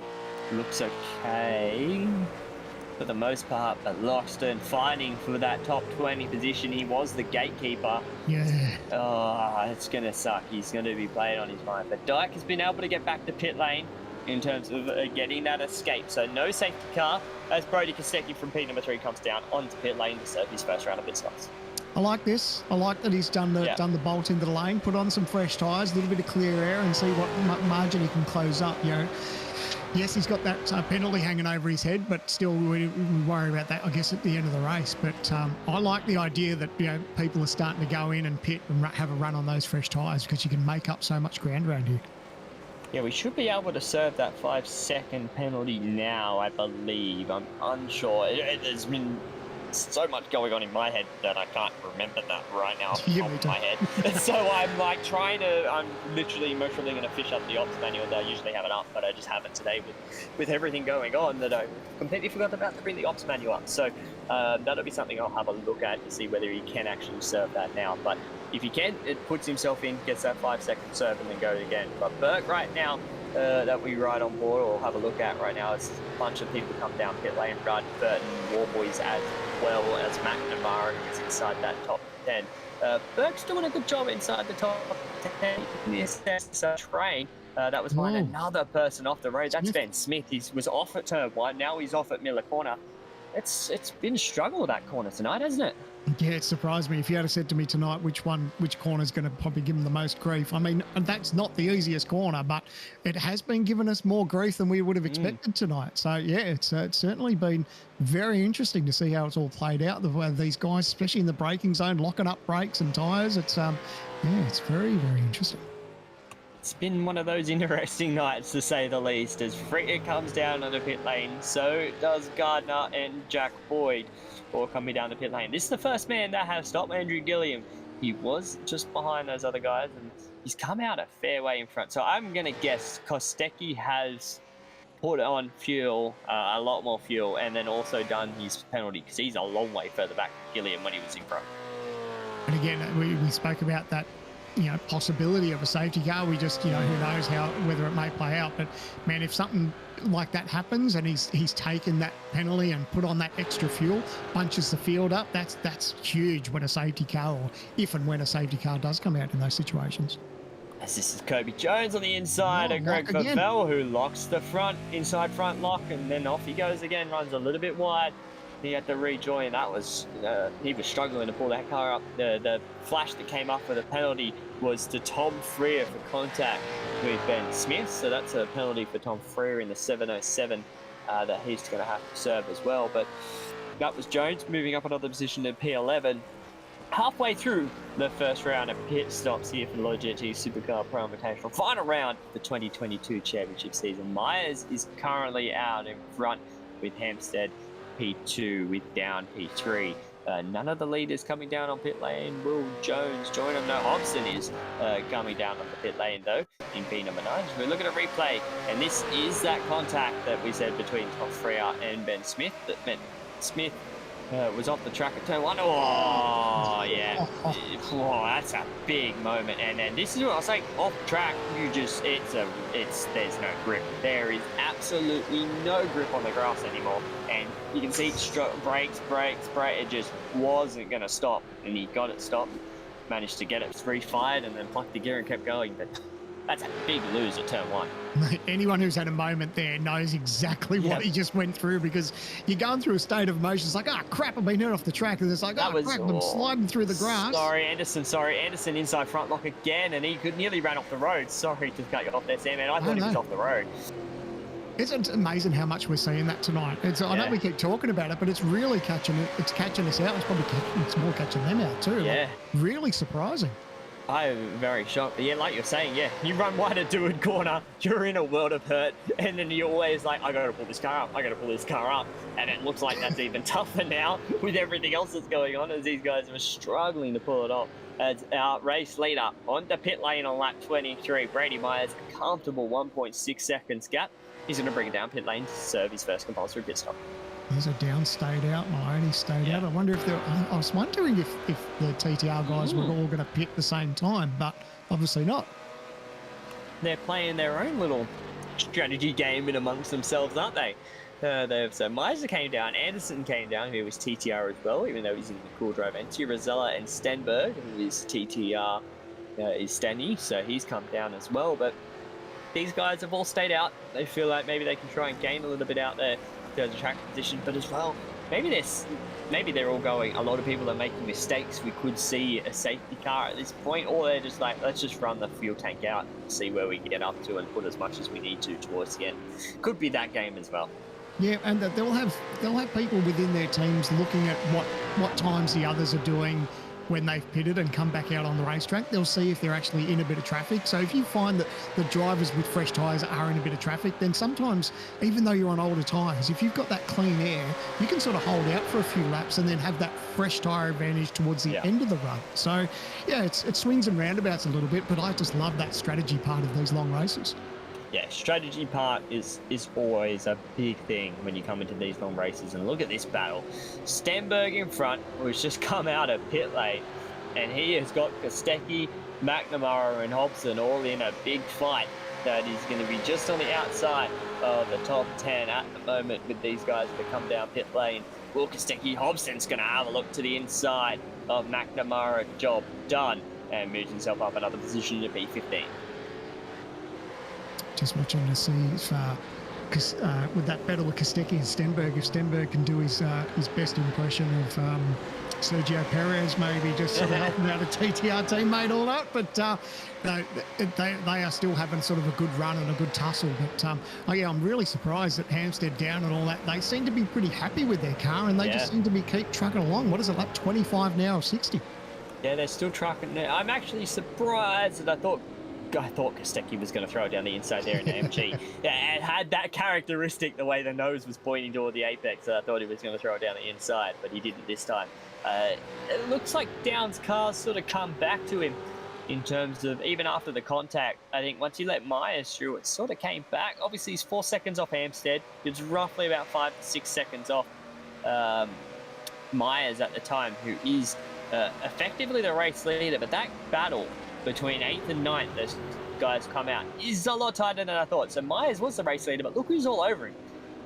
Looks okay for the most part, but Loxton fighting for that top 20 position. He was the gatekeeper. Yeah. Oh, it's going to suck. He's going to be playing on his mind. But Dyke has been able to get back to pit lane in terms of getting that escape. So no safety car as Brody Kostecki from P3 comes down onto pit lane to serve his first round of pit stops. I like this. I like that he's done the bolt into the lane, put on some fresh tyres, a little bit of clear air, and see what margin he can close up. You know, yes, he's got that penalty hanging over his head, but still we worry about that, I guess, at the end of the race. But I like the idea that, you know, people are starting to go in and pit and have a run on those fresh tyres, because you can make up so much ground around here. Yeah, we should be able to serve that 5-second penalty now, I believe. I'm unsure. There's been so much going on in my head that I can't remember that right now off the Yeah, top me of too. my head. So I'm like I'm literally emotionally going to fish up the ops manual that I usually have it up, but I just haven't today with everything going on that I completely forgot about to bring the ops manual up. So that'll be something I'll have a look at to see whether he can actually serve that now. But if he can, it puts himself in, gets that 5-second serve and then go again. But Burke right now, that we ride on board or have a look at right now, it's a bunch of people come down pit lane, Rudd, Burton, Warboys as well as McNamara, who's inside that top 10. Burke's doing a good job inside the top 10. This train. That was behind another person off the road. That's Smith. Ben Smith. He was off at turn 1. Now he's off at Miller Corner. It's been a struggle, that corner tonight, hasn't it? Yeah, it surprised me. If you had said to me tonight which corner's going to probably give him the most grief, I mean, that's not the easiest corner, but it has been giving us more grief than we would have expected tonight. So, yeah, it's certainly been very interesting to see how it's all played out. These guys, especially in the braking zone, locking up brakes and tyres. It's it's very, very interesting. It's been one of those interesting nights, to say the least. As Fritter comes down on the pit lane, so does Gardner and Jack Boyd, all coming down the pit lane. This is the first man that has stopped Andrew Gilliam. He was just behind those other guys, and he's come out a fair way in front. So I'm going to guess Kostecki has put on fuel, a lot more fuel, and then also done his penalty, because he's a long way further back than Gilliam when he was in front. And again, we spoke about that, possibility of a safety car. We just, who knows whether it may play out. But man, if something like that happens and he's taken that penalty and put on that extra fuel, bunches the field up, that's huge when a safety car, or if and when a safety car does come out in those situations. As this is Kobe Jones on the inside of Greg Favell, who locks the inside front lock, and then off he goes again, runs a little bit wide. He had to rejoin. That was he was struggling to pull that car up. The flash that came up for the penalty was to Tom Freer for contact with Ben Smith. So that's a penalty for Tom Freer in the 707 that he's going to have to serve as well. But that was Jones moving up another position to P11. Halfway through the first round of pit stops here for the Logitech Supercar Pro Invitational. Final round of the 2022 championship season. Myers is currently out in front with Hampstead P2 with down P3. None of the leaders coming down on pit lane. Will Jones join him? No, Hobson is coming down on the pit lane though in P number 9. So we look at a replay, and this is that contact that we said between Tom Freer and Ben Smith. That Ben Smith was off the track at turn 1. Oh yeah, that's a big moment. And then this is what I was saying, off track, there's no grip. There is absolutely no grip on the grass anymore, and you can see brakes. It just wasn't going to stop, and he got it stopped, managed to get it refired, and then plucked the gear and kept going. But that's a big lose at turn 1. Anyone who's had a moment there knows exactly what he just went through, because you're going through a state of emotion. It's like, crap, I've been hit off the track. And it's like, crap, I'm sliding through the grass. Sorry, Anderson inside front lock again, and he nearly ran off the road. Sorry to cut you off there, Sam, man. I thought he was off the road. It's amazing how much we're seeing that tonight. I know we keep talking about it, but it's really catching us out. It's more catching them out too. Yeah. Like, really surprising. I'm very shocked. But yeah, like you're saying, you run wide at Deward Corner, you're in a world of hurt, and then you're always like, I gotta pull this car up. And it looks like that's even tougher now with everything else that's going on, as these guys are struggling to pull it off. As our race leader on the pit lane on lap 23, Brady Myers, a comfortable 1.6 seconds gap. He's going to bring it down pit lane to serve his first compulsory pit stop. There's a down stayed out, Mahoney stayed out. I wonder if I was wondering if the TTR guys were all going to pit the same time, but obviously not. They're playing their own little strategy game in amongst themselves, aren't they? So Meiser came down, Anderson came down, who was TTR as well, even though he's in the cool drive entry. Rosella and Stenberg, who is TTR, is Stenny, so he's come down as well. But these guys have all stayed out. They feel like maybe they can try and gain a little bit out there to the track position, but as well, maybe they're all going, a lot of people are making mistakes. We could see a safety car at this point, or they're just like, let's just run the fuel tank out and see where we get up to and put as much as we need to towards the end. Could be that game as well. Yeah, and they'll have people within their teams looking at what times the others are doing, when they've pitted and come back out on the racetrack, they'll see if they're actually in a bit of traffic. So if you find that the drivers with fresh tyres are in a bit of traffic, then sometimes, even though you're on older tyres, if you've got that clean air, you can sort of hold out for a few laps and then have that fresh tyre advantage towards the end of the run. So yeah, it swings and roundabouts a little bit, but I just love that strategy part of these long races. Yeah, strategy part is always a big thing when you come into these long races. And look at this battle. Stenberg in front, who's just come out of pit lane, and he has got Kostecki, McNamara and Hobson all in a big fight that is going to be just on the outside of the top 10 at the moment with these guys that come down pit lane. Will Kostecki, Hobson's going to have a look to the inside of McNamara. Job done, and moves himself up another position to P15. Just watching to see if, with that battle with Kostecki and Stenberg, if Stenberg can do his best impression of Sergio Perez, maybe just sort of helping out a TTR teammate, all that. But no, they are still having sort of a good run and a good tussle. But I'm really surprised that Hampstead down and all that. They seem to be pretty happy with their car, and they just seem to be keep trucking along. What is it, like 25 now or 60? Yeah, they're still trucking. I'm actually surprised that I thought Kostecki was going to throw it down the inside there in the MG. Yeah, it had that characteristic, the way the nose was pointing toward the apex, so I thought he was going to throw it down the inside, but he didn't this time. It looks like Down's cars sort of come back to him in terms of, even after the contact, I think once he let Myers through, it sort of came back. Obviously, he's 4 seconds off Hampstead. It's roughly about 5 to 6 seconds off Myers at the time, who is effectively the race leader, but that battle between 8th and 9th, those guys come out, is a lot tighter than I thought. So Myers was the race leader, but look who's all over him.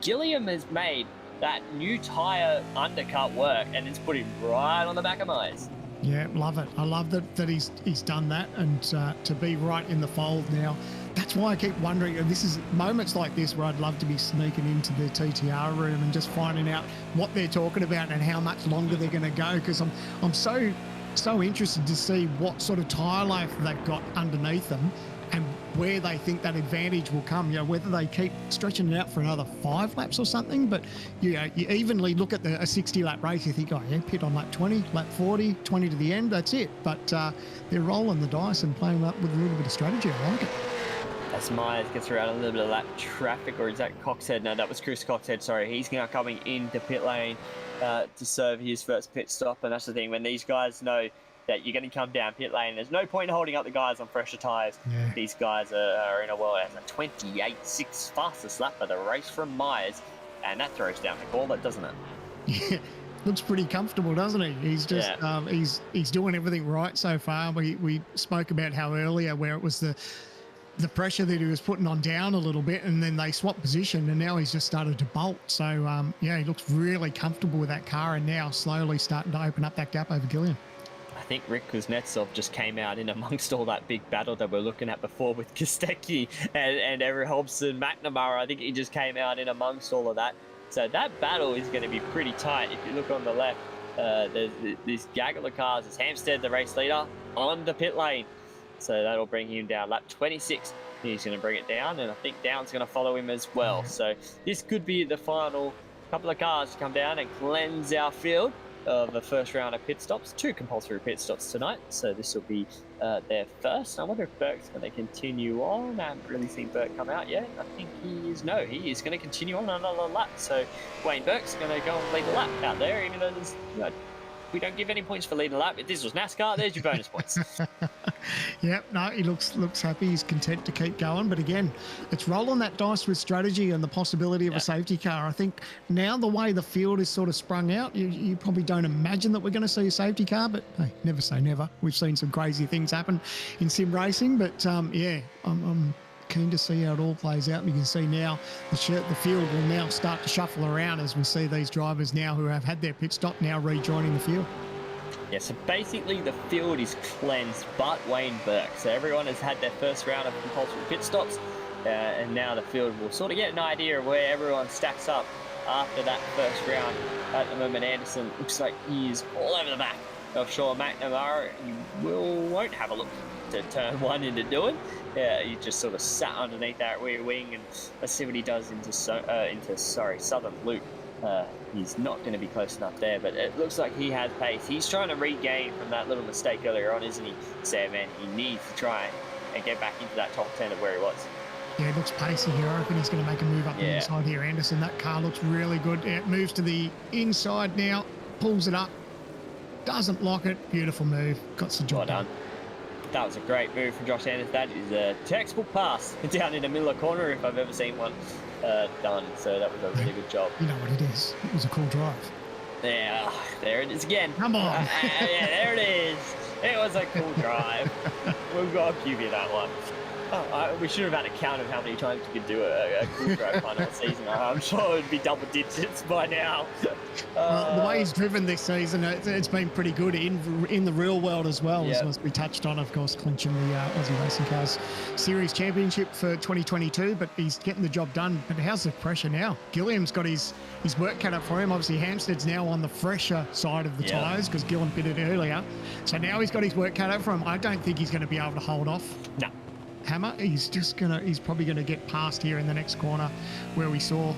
Gilliam has made that new tyre undercut work, and it's put him right on the back of Myers. Yeah, love it. I love that he's done that, and to be right in the fold now. That's why I keep wondering, and this is moments like this where I'd love to be sneaking into the TTR room and just finding out what they're talking about and how much longer they're going to go, because I'm so interested to see what sort of tyre life they've got underneath them and where they think that advantage will come, whether they keep stretching it out for another 5 laps or something. But you evenly look at a 60-lap race, you think, pit on lap 20, lap 40, 20 to the end, that's it. But they're rolling the dice and playing up with a little bit of strategy. I like it. As Myers gets around a little bit of lap traffic, or is that Coxhead? No, that was Chris Coxhead, sorry. He's now coming into pit lane to serve his first pit stop, and that's the thing, when these guys know that you're going to come down pit lane, there's no point in holding up the guys on fresher tyres. Yeah. These guys are in a world as a 28.6 fastest lap of the race from Myers, and that throws down the gauntlet, doesn't it? Yeah, looks pretty comfortable, doesn't he? He's just he's doing everything right so far. We spoke about how earlier where it was the pressure that he was putting on down a little bit, and then they swapped position, and now he's just started to bolt. So he looks really comfortable with that car, and now slowly starting to open up that gap over Gillian. I think Rick Kuznetsov just came out in amongst all that big battle that we're looking at before with Kostecki and Eric Hobson, McNamara. I think he just came out in amongst all of that. So that battle is going to be pretty tight. If you look on the left, there's this gaggle of cars. It's Hampstead, the race leader, on the pit lane. So that'll bring him down. Lap 26, he's going to bring it down, and I think Down's going to follow him as well. So this could be the final couple of cars to come down and cleanse our field of the first round of pit stops. 2 compulsory pit stops tonight, so this will be their first. I wonder if Burke's going to continue on. I haven't really seen Burke come out yet. I think he is going to continue on another lap. So Wayne Burke's going to go and lead a lap out there, even though there's, we don't give any points for leading a lap. If this was NASCAR, there's your bonus points. Yep, no, he looks happy. He's content to keep going. But again, it's rolling that dice with strategy and the possibility of a safety car. I think now the way the field is sort of sprung out, you probably don't imagine that we're going to see a safety car, but hey, never say never. We've seen some crazy things happen in sim racing, but I'm keen to see how it all plays out. And you can see now the field will now start to shuffle around as we see these drivers now who have had their pit stop now rejoining the field. Yeah, so basically the field is cleansed but Wayne Burke. So everyone has had their first round of compulsory pit stops, and now the field will sort of get an idea of where everyone stacks up after that first round. At the moment, Anderson looks like he is all over the back of Sean McNamara. He won't have a look to turn one into doing. Yeah, he just sort of sat underneath that rear wing, and let's see what he does into Southern Loop. he's not going to be close enough there, but it looks like he has pace. He's trying to regain from that little mistake earlier on, isn't he, Sam? And he needs to try and get back into that top 10 of where he was. Yeah, it looks pacey here. I reckon he's going to make a move up the inside here. Anderson, that car looks really good. It moves to the inside now, pulls it up, doesn't lock it. Beautiful move. Got the job done. That was a great move from Josh Anderson. That is a textbook pass down in the middle of the corner if I've ever seen one done. So that was a really good job. You know what it is. It was a cool drive. Yeah, there it is again. Come on. Yeah, there it is. It was a cool drive. We've got to give you that one. We should have had a count of how many times you could do a cool drive final season. I'm sure it would be double digits by now. The way he's driven this season, it's been pretty good in the real world as well, as we touched on, of course, clinching the Aussie Racing Cars Series Championship for 2022, but he's getting the job done. But how's the pressure now? Gilliam's got his work cut up for him. Obviously, Hampstead's now on the fresher side of the tyres because Gilliam pitted earlier. So now he's got his work cut up for him. I don't think he's going to be able to hold off. No. Hammer, he's probably gonna get past here in the next corner where we saw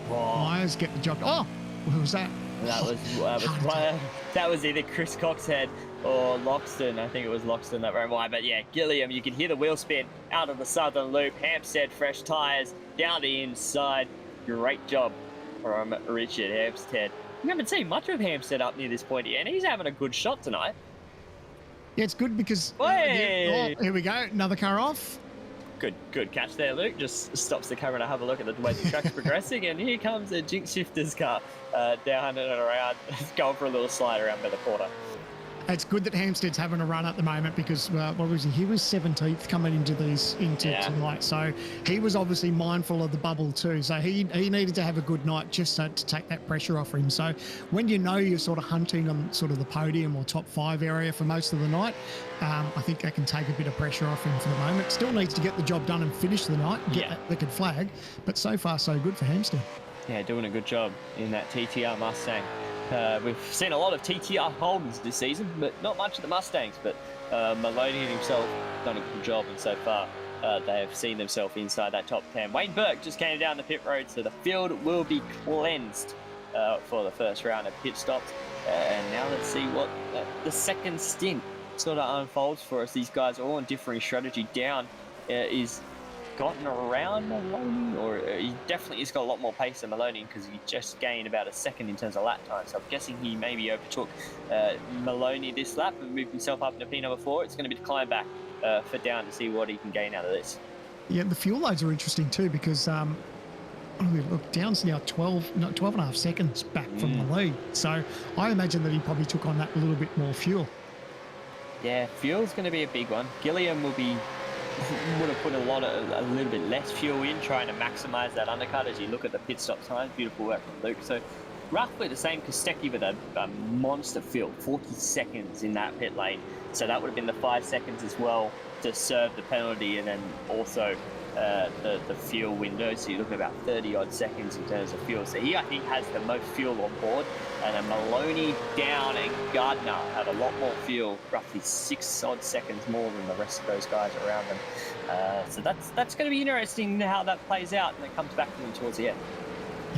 Myers get the job. Oh, what was that? That was either Chris Coxhead or Loxton. I think it was Loxton that ran wide. But yeah, Gilliam, you can hear the wheel spin out of the southern loop. Hampstead, fresh tyres down the inside. Great job from Richard Hampstead. We haven't seen much of Hampstead up near this point yet, and he's having a good shot tonight. Yeah, it's good because here we go, another car off. Good catch there, Luke. Just stops the camera to have a look at the way the track's progressing, and here comes a Jinx Shifters car down and around, going for a little slide around by the corner. It's good that Hampstead's having a run at the moment because what was he? He was 17th coming into tonight, so he was obviously mindful of the bubble too. So he needed to have a good night just to take that pressure off him. So when you know you're sort of hunting on sort of the podium or top 5 area for most of the night, I think that can take a bit of pressure off him for the moment. Still needs to get the job done and finish the night, get that wicked flag, but so far so good for Hampstead. Yeah, doing a good job in that TTR Mustang. We've seen a lot of TTR Holdens this season, but not much of the Mustangs. But Maloney himself done a good job, and so far they have seen themselves inside that top 10. Wayne Burke just came down the pit road, so the field will be cleansed for the first round of pit stops. And now let's see what the second stint sort of unfolds for us. These guys are all on differing strategy. Down is gotten around Maloney, or he definitely has got a lot more pace than Maloney because he just gained about a second in terms of lap time. So I'm guessing he maybe overtook Maloney this lap and moved himself up into P number 4. It's going to be the climb back for Down to see what he can gain out of this. Yeah, the fuel loads are interesting too because look, Down's now 12 and a half seconds back from the lead. So I imagine that he probably took on that a little bit more fuel. Yeah, fuel's going to be a big one. Gilliam would have put a little bit less fuel in, trying to maximise that undercut as you look at the pit stop times. Beautiful work from Luke. So roughly the same. Kostecki with a monster fill, 40 seconds in that pit lane. So that would have been the 5 seconds as well to serve the penalty, and then also the fuel window. So you look at about 30 odd seconds in terms of fuel. So he, I think, has the most fuel on board. And then Maloney, Down and Gardner had a lot more fuel, roughly 6 odd seconds more than the rest of those guys around them. So that's going to be interesting how that plays out and it comes back to them towards the end.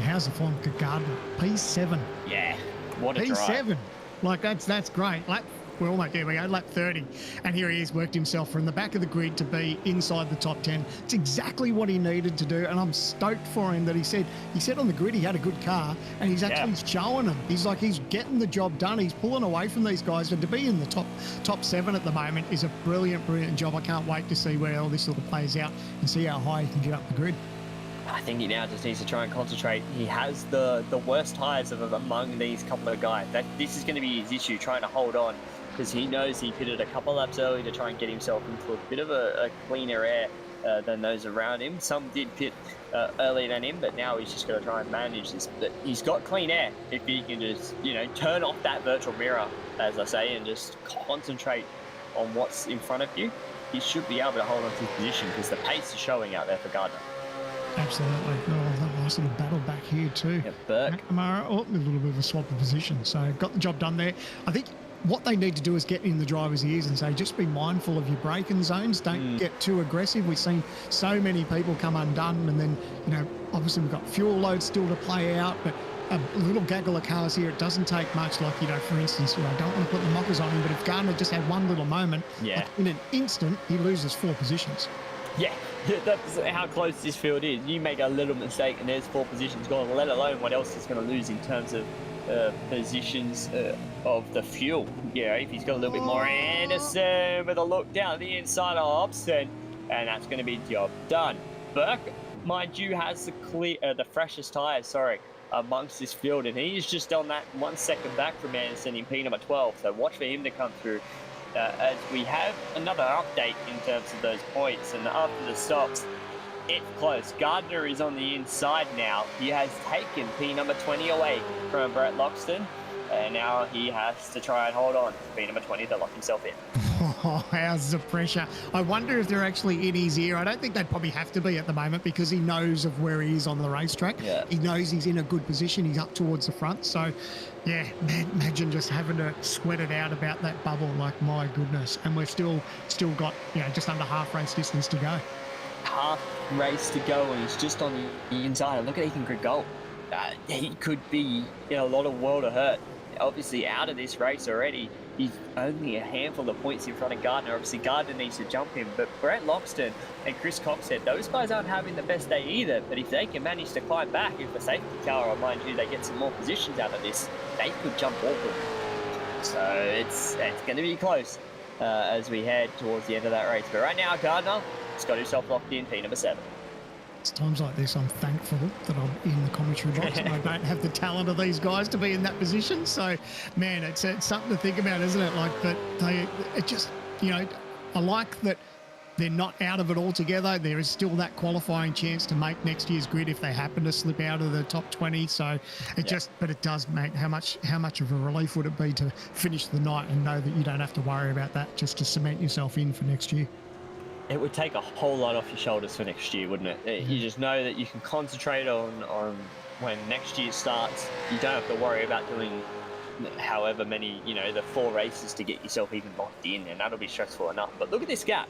How's the form for Gardner? P7. Yeah, what a P7. drive. Like that's great. We're almost there. We go lap 30, and here he is, worked himself from the back of the grid to be inside the top 10. It's exactly what he needed to do, and I'm stoked for him that he said on the grid he had a good car, and he's actually showing them. He's getting the job done. He's pulling away from these guys, and to be in the top 7 at the moment is a brilliant job. I can't wait to see where all this sort of plays out and see how high he can get up the grid. I think he now just needs to try and concentrate. He has the worst tyres among these couple of guys. This is going to be his issue, trying to hold on, because he knows he pitted a couple laps early to try and get himself into a bit of a cleaner air than those around him. Some did pit earlier than him, but now he's just got to try and manage this. But he's got clean air if he can just, turn off that virtual mirror, as I say, and just concentrate on what's in front of you. He should be able to hold on to his position because the pace is showing out there for Gardner. Absolutely. Oh, that nice little battle back here too. Yeah, Burke. McNamara, a little bit of a swap of position. So got the job done there. I think what they need to do is get in the driver's ears and say, just be mindful of your braking zones. Don't get too aggressive. We've seen so many people come undone, and then, obviously we've got fuel loads still to play out, but a little gaggle of cars here, it doesn't take much. Like, for instance, I don't want to put the mockers on him, but if Gardner just had one little moment, like in an instant, he loses 4 positions. Yeah, that's how close this field is. You make a little mistake and there's 4 positions gone, let alone what else he's going to lose in terms of positions of the fuel. If he's got a little bit more. Anderson with a look down the inside of Hobson, and that's going to be job done. Burke, mind you, has the freshest tyres, amongst this field, and he's just on that 1 second back from Anderson in P number 12, so watch for him to come through. As we have another update in terms of those points, and after the stops, it's close. Gardner is on the inside now. He has taken P number 20 away from Brett Loxton, and now he has to try and hold on to P number 20 to lock himself in. Oh, how's the pressure? I wonder if they're actually in his ear. I don't think they'd probably have to be at the moment, because he knows of where he is on the racetrack. Yeah. He knows he's in a good position. He's up towards the front. So, yeah, imagine just having to sweat it out about that bubble. Like, my goodness. And we've still got, just under half race distance to go. Half race to go, and he's just on the inside. Look at Ethan Grigol. He could be in a lot of world of hurt. Obviously out of this race already. He's only a handful of points in front of Gardner. Obviously, Gardner needs to jump him, but Brett Loxton and Chris Coxhead, those guys aren't having the best day either. But if they can manage to climb back, if the safety car, or mind you, they get some more positions out of this, they could jump awkward. So it's going to be close as we head towards the end of that race. But right now, Gardner has got himself locked in, P number 7. It's times like this I'm thankful that I'm in the commentary box and I don't have the talent of these guys to be in that position. So, man, it's something to think about, isn't it? Like, but I like that they're not out of it altogether. There is still that qualifying chance to make next year's grid if they happen to slip out of the top 20. So but it does make how much of a relief would it be to finish the night and know that you don't have to worry about that, just to cement yourself in for next year. It would take a whole lot off your shoulders for next year, wouldn't it? You just know that you can concentrate on when next year starts. You don't have to worry about doing however many, the 4 races to get yourself even locked in, and that'll be stressful enough. But look at this gap.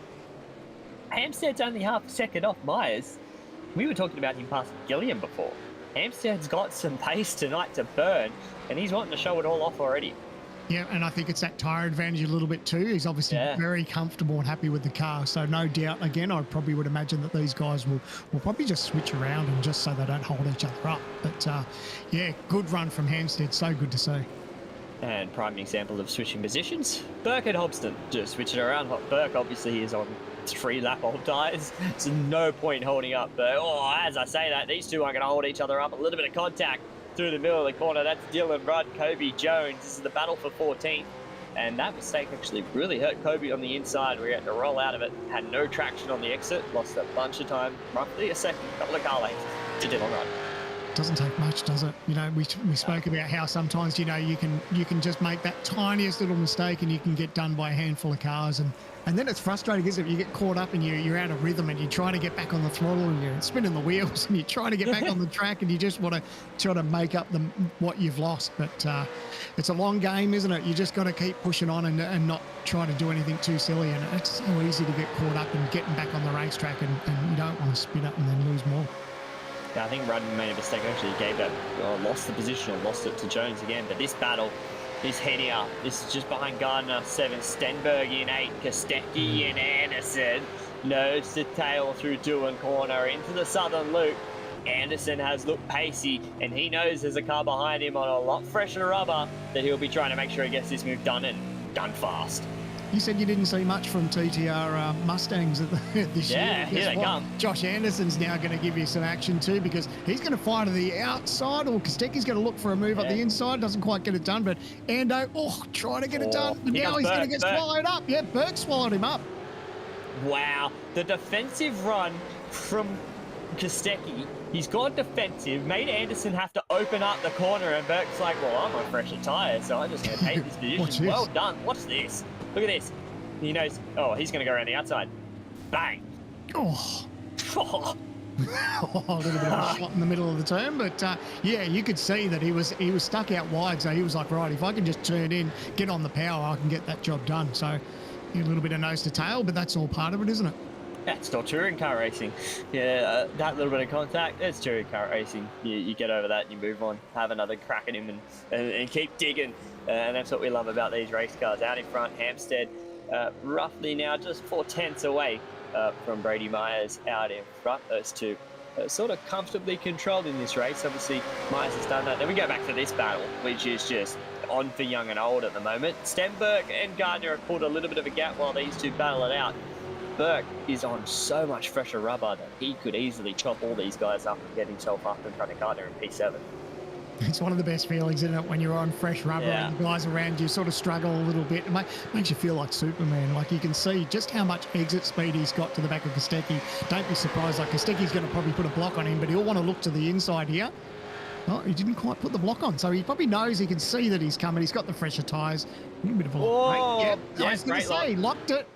Hampstead's only half a second off Myers. We were talking about him passing Gilliam before. Hampstead's got some pace tonight to burn, and he's wanting to show it all off already. Yeah, and I think it's that tyre advantage a little bit too. He's obviously very comfortable and happy with the car. So no doubt, again, I probably would imagine that these guys will probably just switch around and just so they don't hold each other up. But good run from Hampstead. So good to see. And prime example of switching positions. Burke and Hobson just switch it around. Burke obviously is on 3-lap-old tyres. There's no point holding up. But as I say that, these two are going to hold each other up. A little bit of contact through the middle of the corner. That's Dylan Rudd, Kobe Jones. This is the battle for 14th. And that mistake actually really hurt Kobe on the inside. We had to roll out of it. Had no traction on the exit. Lost a bunch of time. Roughly a second, couple of car lengths to Dylan Rudd. Doesn't take much, does it? We spoke about how sometimes, you can just make that tiniest little mistake and you can get done by a handful of cars. And then it's frustrating, isn't it? You get caught up and you're out of rhythm and you're trying to get back on the throttle and you're spinning the wheels and you're trying to get back on the track and you just want to try to make up what you've lost. But it's a long game, isn't it? You just got to keep pushing on and not try to do anything too silly. And it's so easy to get caught up and getting back on the racetrack and you don't want to spin up and then lose more. Yeah, I think Rudd made a mistake, actually gave that, lost the position or lost it to Jones again. But this battle is heading up. This is just behind Gardner, 7, Stenberg in 8, Kostecki and Anderson. Nose to tail through Doohan corner into the southern loop. Anderson has looked pacey, and he knows there's a car behind him on a lot fresher rubber that he'll be trying to make sure he gets this move done and done fast. You said you didn't see much from TTR Mustangs this year. Yeah, here they come. Josh Anderson's now going to give you some action too, because he's going to fire to the outside, or Kostecki's going to look for a move up the inside. Doesn't quite get it done, but Ando, trying to get it done. But now he's going to get swallowed up. Yeah, Burke swallowed him up. Wow, the defensive run from Kostecki. He's gone defensive, made Anderson have to open up the corner, and Burke's like, well, I'm on fresher tyres, so I'm just going to take this position. Well done. Watch this. Look at this. He knows, he's going to go around the outside. Bang. A little bit of a shot in the middle of the turn, but yeah, you could see that he was stuck out wide, so he was like, right, if I can just turn in, get on the power, I can get that job done. So a little bit of nose to tail, but that's all part of it, isn't it? That's still touring car racing. Yeah, that little bit of contact, it's touring car racing. You get over that and you move on, have another crack at him and keep digging. And that's what we love about these race cars. Out in front, Hampstead, roughly now just 4/10 away from Brady Myers out in front. Those two sort of comfortably controlled in this race. Obviously, Myers has done that. Then we go back to this battle, which is just on for young and old at the moment. Stenberg and Gardner have pulled a little bit of a gap while these two battle it out. Burke is on so much fresher rubber that he could easily chop all these guys up and get himself up in front of Gardner in P7. It's one of the best feelings, isn't it, when you're on fresh rubber and the guys around you sort of struggle a little bit. It makes you feel like Superman. Like, you can see just how much exit speed he's got to the back of Kostecki. Don't be surprised. Like, Kostecki's going to probably put a block on him, but he'll want to look to the inside here. Oh, he didn't quite put the block on, so he probably knows, he can see that he's coming. He's got the fresher tyres. A little bit of a lock. I was going to say, he locked it.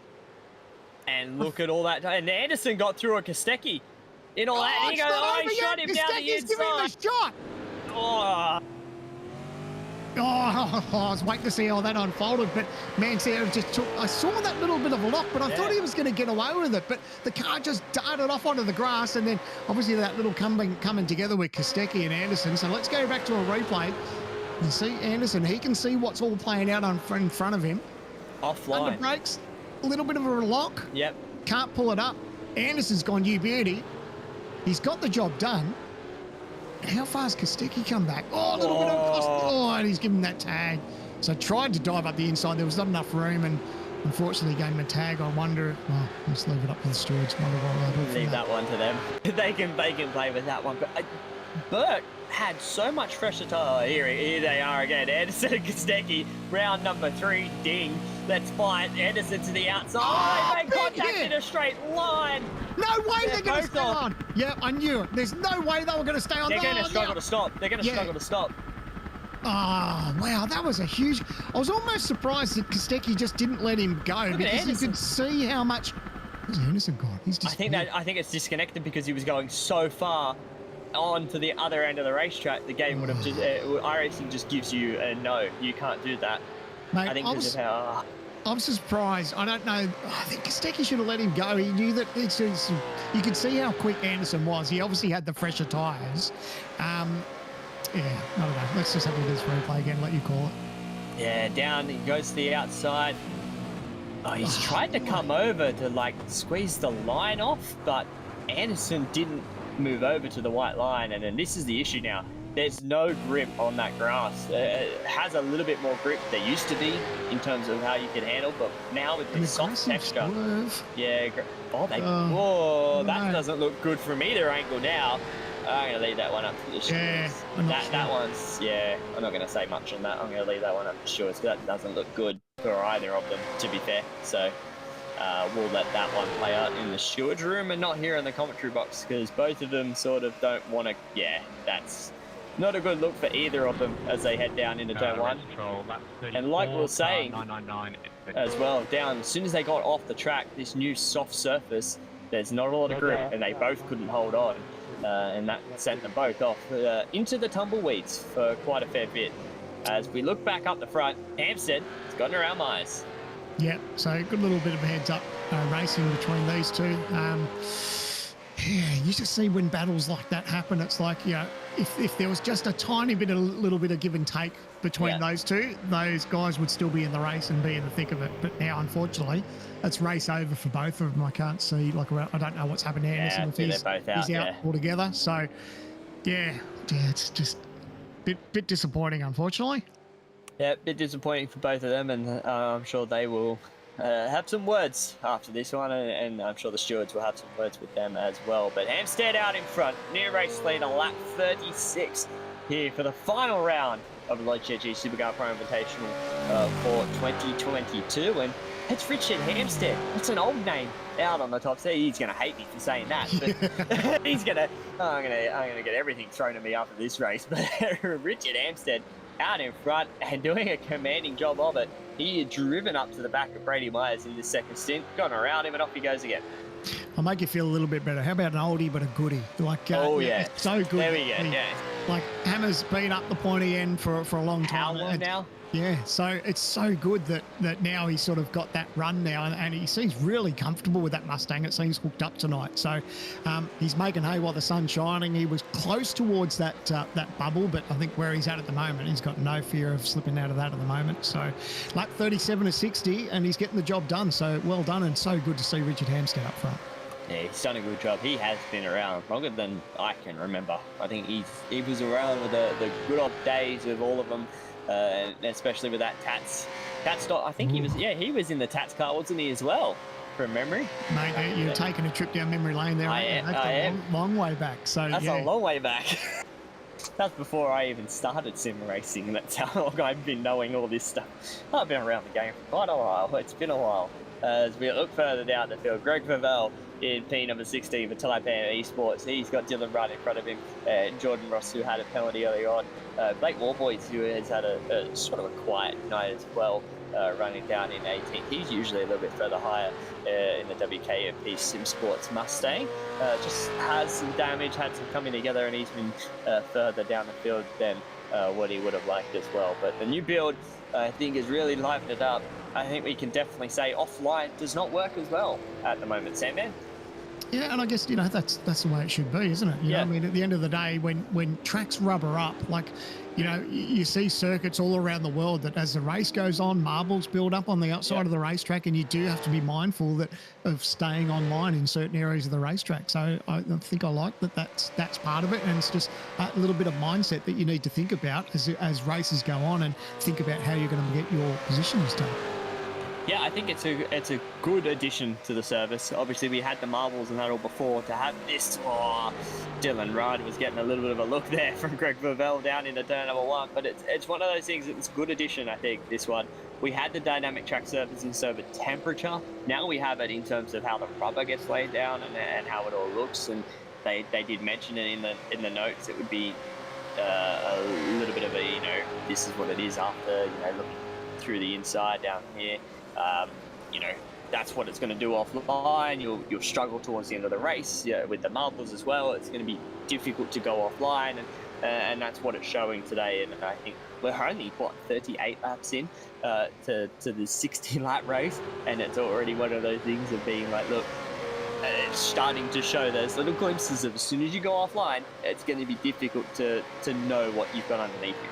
And look at all that. And Anderson got through a Kostecki in all that. And he goes, he shot him down the inside. Giving him a shot. Oh, I was waiting to see how that unfolded, but man, see, it just took. I saw that little bit of a lock, but I thought he was going to get away with it. But the car just darted off onto the grass, and then obviously that little coming together with Kostecki and Anderson. So let's go back to a replay. You see Anderson, he can see what's all playing out in front of him. Offline. Under brakes, a little bit of a lock. Yep. Can't pull it up. Anderson's gone, you beauty. He's got the job done. How far's Kostecki come back? Oh, a little bit of cost. Oh, and he's given that tag. So tried to dive up the inside. There was not enough room, and unfortunately gave him a tag. I wonder. Well, let's leave it up to the stewards. Wonder what they'll do. Leave that one to them. They can play with that one. But Burke had so much fresher tire. Here they are again. Anderson and Kostecki, round number 3. Ding. Let's fight. Anderson to the outside. They made contact in a straight line. No way they're going to stay on. Yeah, I knew it. There's no way they were going to stay on. They're going to struggle to stop. They're going to struggle to stop. Oh, wow. That was a huge... I was almost surprised that Kostecki just didn't let him go because you could see how much... Where's Anderson gone? He's just... I think it's disconnected because he was going so far on to the other end of the racetrack. The game would have just... iRacing just gives you a no. You can't do that. Mate, I think this is how... I'm surprised. I don't know. I think Kostecki should have let him go. He knew that you could see how quick Anderson was. He obviously had the fresher tyres. Yeah, I don't know. Let's just have a look at this replay again. Let you call it. Yeah, down. He goes to the outside. Oh, he's tried to come over to like squeeze the line off, but Anderson didn't move over to the white line. And then this is the issue now. There's no grip on that grass. It has a little bit more grip there used to be in terms of how you can handle, but now with the soft texture. Yeah. That doesn't look good from either angle now. I'm going to leave that one up to the stewards. That one's, I'm not going to say much on that. I'm going to leave that one up to stewards because that doesn't look good for either of them, to be fair. So we'll let that one play out in the stewards room and not here in the commentary box because both of them sort of don't want to, that's not a good look for either of them as they head down into turn 1. And like we were saying as well, down as soon as they got off the track, this new soft surface, there's not a lot of grip and they both couldn't hold on. And that sent them both off into the tumbleweeds for quite a fair bit. As we look back up the front, Hampstead has gotten around Myers. Yeah, so good little bit of a heads up racing between these two. You just see when battles like that happen, it's like, if there was just a tiny bit, little bit of give and take between those two, those guys would still be in the race and be in the thick of it. But now, unfortunately, it's race over for both of them. I can't see, I don't know what's happened to Anderson if he's out altogether. So, it's just a bit disappointing, unfortunately. Yeah, a bit disappointing for both of them, and I'm sure they will have some words after this one, and I'm sure the stewards will have some words with them as well. But Hampstead out in front, near race leader, lap 36 here for the final round of the Logitech Supercar Pro Invitational for 2022. And it's Richard Hampstead. It's an old name out on the top. So he's going to hate me for saying that, but I'm gonna get everything thrown at me after this race. But Richard Hampstead out in front and doing a commanding job of it. He had driven up to the back of Brady Myers in this second stint, gone around him, and off he goes again. I'll make you feel a little bit better. How about an oldie but a goodie? Like, it's so good. There we go. Yeah. Like, Hammer's been up the pointy end for a long time. How long now? Yeah, so it's so good that now he's sort of got that run now, and he seems really comfortable with that Mustang. It seems hooked up tonight. So he's making hay while the sun's shining. He was close towards that bubble, but I think where he's at the moment, he's got no fear of slipping out of that at the moment. So lap 37 to 60, and he's getting the job done. So well done, and so good to see Richard Hampstead up front. Yeah, he's done a good job. He has been around longer than I can remember. I think he was around with the good old days of all of them. And especially with that Tats dot, I think he was in the Tats car, wasn't he, as well, from memory? Mate, you're taking a trip down memory lane there. I am. Long way back. So that's a long way back. That's before I even started sim racing. That's how long I've been knowing all this stuff. I've been around the game for quite a while. It's been a while. As we look further down the field, Greg Favell in P number 16 for Taipan Esports. He's got Dylan Rudd in front of him, Jordan Ross, who had a penalty early on. Blake Warboys, who has had a sort of a quiet night as well, running down in 18th. He's usually a little bit further higher in the WKMP Sim Sports Mustang. Just has some damage, had some coming together, and he's been further down the field than what he would have liked as well. But the new build, I think, has really livened it up. I think we can definitely say offline does not work as well at the moment, Sandman. Yeah, and I guess, that's the way it should be, isn't it? You know, I mean, at the end of the day, when tracks rubber up, like, you see circuits all around the world that as the race goes on, marbles build up on the outside of the racetrack, and you do have to be mindful of staying online in certain areas of the racetrack. So I think I like that's part of it, and it's just a little bit of mindset that you need to think about as races go on, and think about how you're going to get your positions done. Yeah, I think it's a good addition to the service. Obviously, we had the marbles and that all before. To have this, Dylan Rudd was getting a little bit of a look there from Greg Favell down into turn number 1. But it's one of those things that's a good addition, I think, this one. We had the dynamic track surfaces over temperature. Now we have it in terms of how the rubber gets laid down and how it all looks. And they did mention it in the notes. It would be a little bit of a, this is what it is after, looking through the inside down here. That's what it's going to do offline. You'll struggle towards the end of the race with the marbles as well. It's going to be difficult to go offline, and that's what it's showing today. And I think we're only 38 laps in to the 60-lap race, and it's already one of those things of being like, look, it's starting to show those little glimpses of as soon as you go offline, it's going to be difficult to know what you've got underneath you.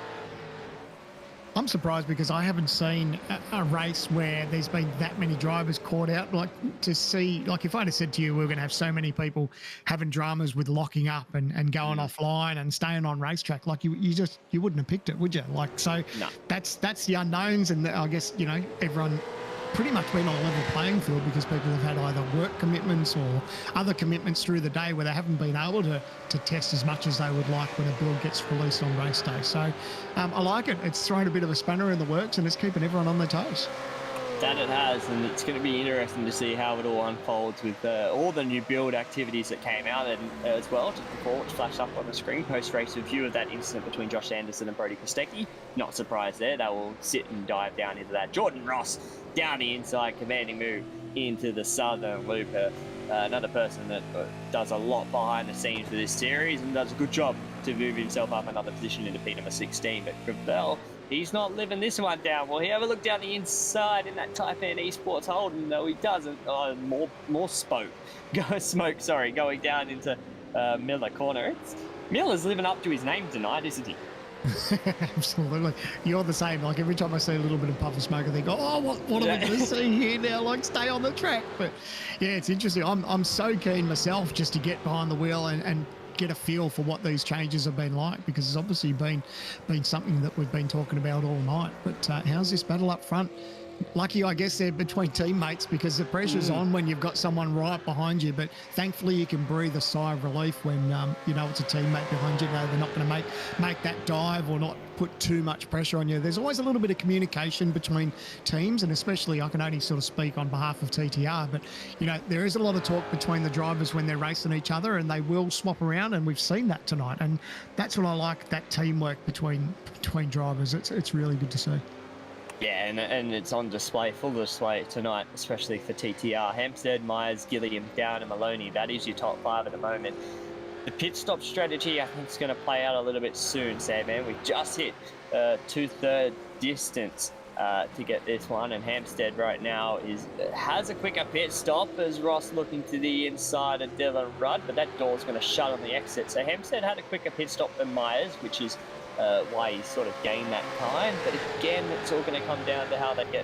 I'm surprised because I haven't seen a race where there's been that many drivers caught out. Like, to see, like, if I'd have said to you, we're going to have so many people having dramas with locking up and going offline and staying on racetrack, like you wouldn't have picked it, would you? Like, so no. That's the unknowns, and I guess, everyone pretty much been on a level playing field because people have had either work commitments or other commitments through the day where they haven't been able to test as much as they would like when a build gets released on race day. So I like it. It's thrown a bit of a spanner in the works, and it's keeping everyone on their toes. That it has, and it's going to be interesting to see how it all unfolds with all the new build activities that came out, and as well, just before, which flashed up on the screen, post-race review of that incident between Josh Anderson and Brody Kostecki. Not surprised there. They will sit and dive down into that. Jordan Ross down the inside, commanding move into the southern loop. Another person that does a lot behind the scenes for this series and does a good job to move himself up another position into P number 16. But Gravel, he's not living this one down. Will he have a look down the inside in that Taipan Esports Holden? No, he doesn't. More smoke going down into Miller Corner. Miller's living up to his name tonight, isn't he? Absolutely. You're the same. Like, every time I see a little bit of puff of smoke, I think, oh, what are we going to see here now? Like, stay on the track. But yeah, it's interesting. I'm so keen myself just to get behind the wheel and get a feel for what these changes have been like, because it's obviously been something that we've been talking about all night. But how's this battle up front? Lucky, I guess, they're between teammates because the pressure's on when you've got someone right behind you. But thankfully, you can breathe a sigh of relief when it's a teammate behind you. They're not going to make that dive or not put too much pressure on you. There's always a little bit of communication between teams, and especially I can only sort of speak on behalf of TTR. But there is a lot of talk between the drivers when they're racing each other, and they will swap around, and we've seen that tonight. And that's what I like, that teamwork between drivers. It's really good to see. Yeah, and it's on display, full display tonight, especially for TTR. Hampstead, Myers, Gilliam, Down, and Maloney. That is your top 5 at the moment. The pit stop strategy, I think, is going to play out a little bit soon, Sandman. We've just hit 2/3 distance to get this one, and Hampstead right now has a quicker pit stop as Ross looking to the inside of Dylan Rudd, but that door's going to shut on the exit. So Hampstead had a quicker pit stop than Myers, which is why he sort of gained that time. But again, it's all going to come down to how they get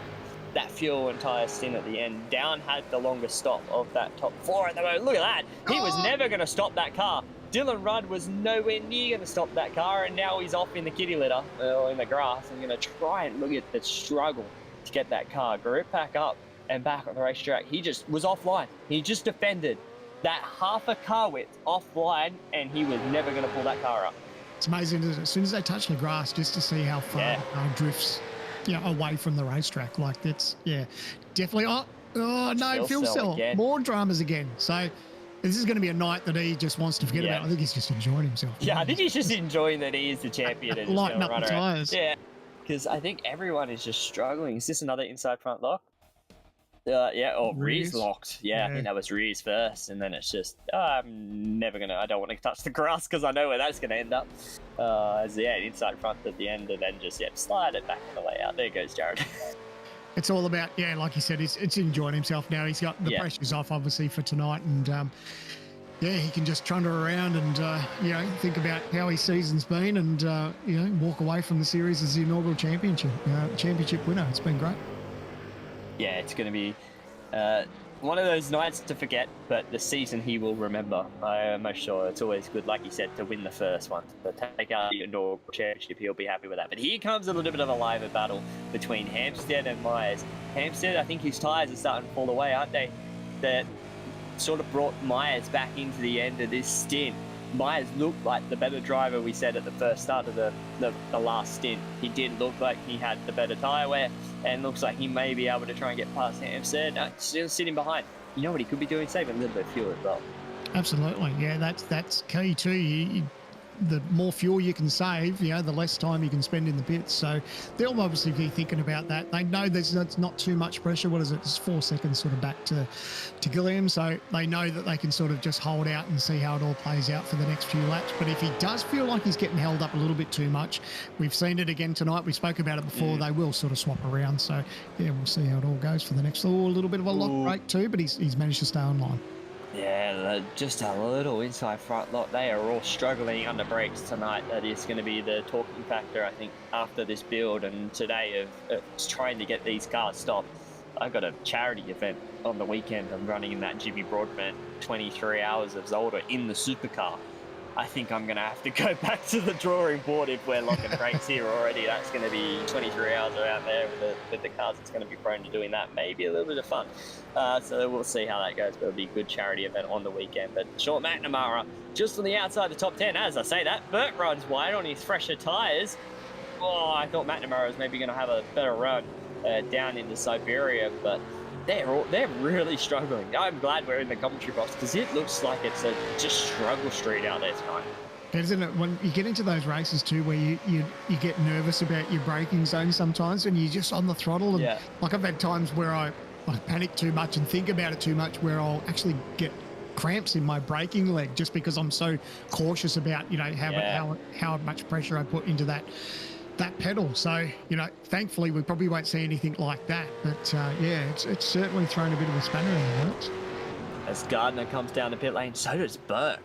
that fuel and tyre stint at the end. Down had the longest stop of that top 4 at the moment. Look at that. He was never going to stop that car. Dylan Rudd was nowhere near going to stop that car, and now he's off in the kitty litter, in the grass, and going to try and look at the struggle to get that car group back up and back on the racetrack. He just was offline. He just defended that half a car width offline, and he was never going to pull that car up. It's amazing, isn't it? As soon as they touch the grass, just to see how far the car drifts, away from the racetrack. Like, that's, definitely. Oh no, Phil Cell. More dramas again. So this is going to be a night that he just wants to forget about. I think he's just enjoying himself. Yeah, I think he's just enjoying that he is the champion. And lighting up the tyres. Yeah, because I think everyone is just struggling. Is this another inside front lock? Rear's locked. I think that was Rear's first, and then it's just, I don't want to touch the grass because I know where that's going to end up. Inside front at the end, and then just, slide it back on the way out. There goes Jared. It's all about, like you said, it's enjoying himself now. He's got the pressure's off, obviously, for tonight, and he can just trundle around and, think about how his season's been and, walk away from the series as the inaugural championship winner. It's been great. Yeah, it's going to be one of those nights to forget, but the season he will remember. I am most sure. It's always good, like you said, to win the first one. To take out the inaugural championship, he'll be happy with that. But here comes a little bit of a live battle between Hampstead and Myers. Hampstead, I think his tyres are starting to fall away, aren't they? That sort of brought Myers back into the end of this stint. Myers looked like the better driver, we said at the first start of the last stint. He did look like he had the better tyre wear, and looks like he may be able to try and get past Hampstead. Still sitting behind. You know what he could be doing? Saving a little bit of fuel as well. Absolutely. Yeah, that's key too. The more fuel you can save, the less time you can spend in the pits. So they'll obviously be thinking about that. They know that's not too much pressure. What is it? It's 4 seconds sort of back to Gilliam. So they know that they can sort of just hold out and see how it all plays out for the next few laps. But if he does feel like he's getting held up a little bit too much, we've seen it again tonight. We spoke about it before. They will sort of swap around. So we'll see how it all goes for the next. A little bit of a lock break too, but he's managed to stay online. Yeah, just a little inside front lot. They are all struggling under brakes tonight. That is going to be the talking factor, I think, after this build and today of trying to get these cars stopped. I got a charity event on the weekend. I'm running in that Jimmy Broadbent 23 hours of Zolder in the supercar. I think I'm going to have to go back to the drawing board if we're locking brakes here already. That's going to be 23 hours out there with the cars. It's going to be prone to doing that. Maybe a little bit of fun. So we'll see how that goes. But it'll be a good charity event on the weekend. But Sean McNamara just on the outside the top 10. As I say that, Burt runs wide on his fresher tyres. I thought McNamara was maybe going to have a better run down into Siberia, but they're really struggling. I'm glad we're in the commentary box because it looks like it's a just struggle street out there tonight. Isn't it? When you get into those races too, where you get nervous about your braking zone sometimes, and you're just on the throttle. And like I've had times where I panic too much and think about it too much, where I'll actually get cramps in my braking leg just because I'm so cautious about how much pressure I put into that pedal. So, thankfully we probably won't see anything like that. But it's certainly thrown a bit of a spanner in the works. As Gardner comes down the pit lane, so does Burke.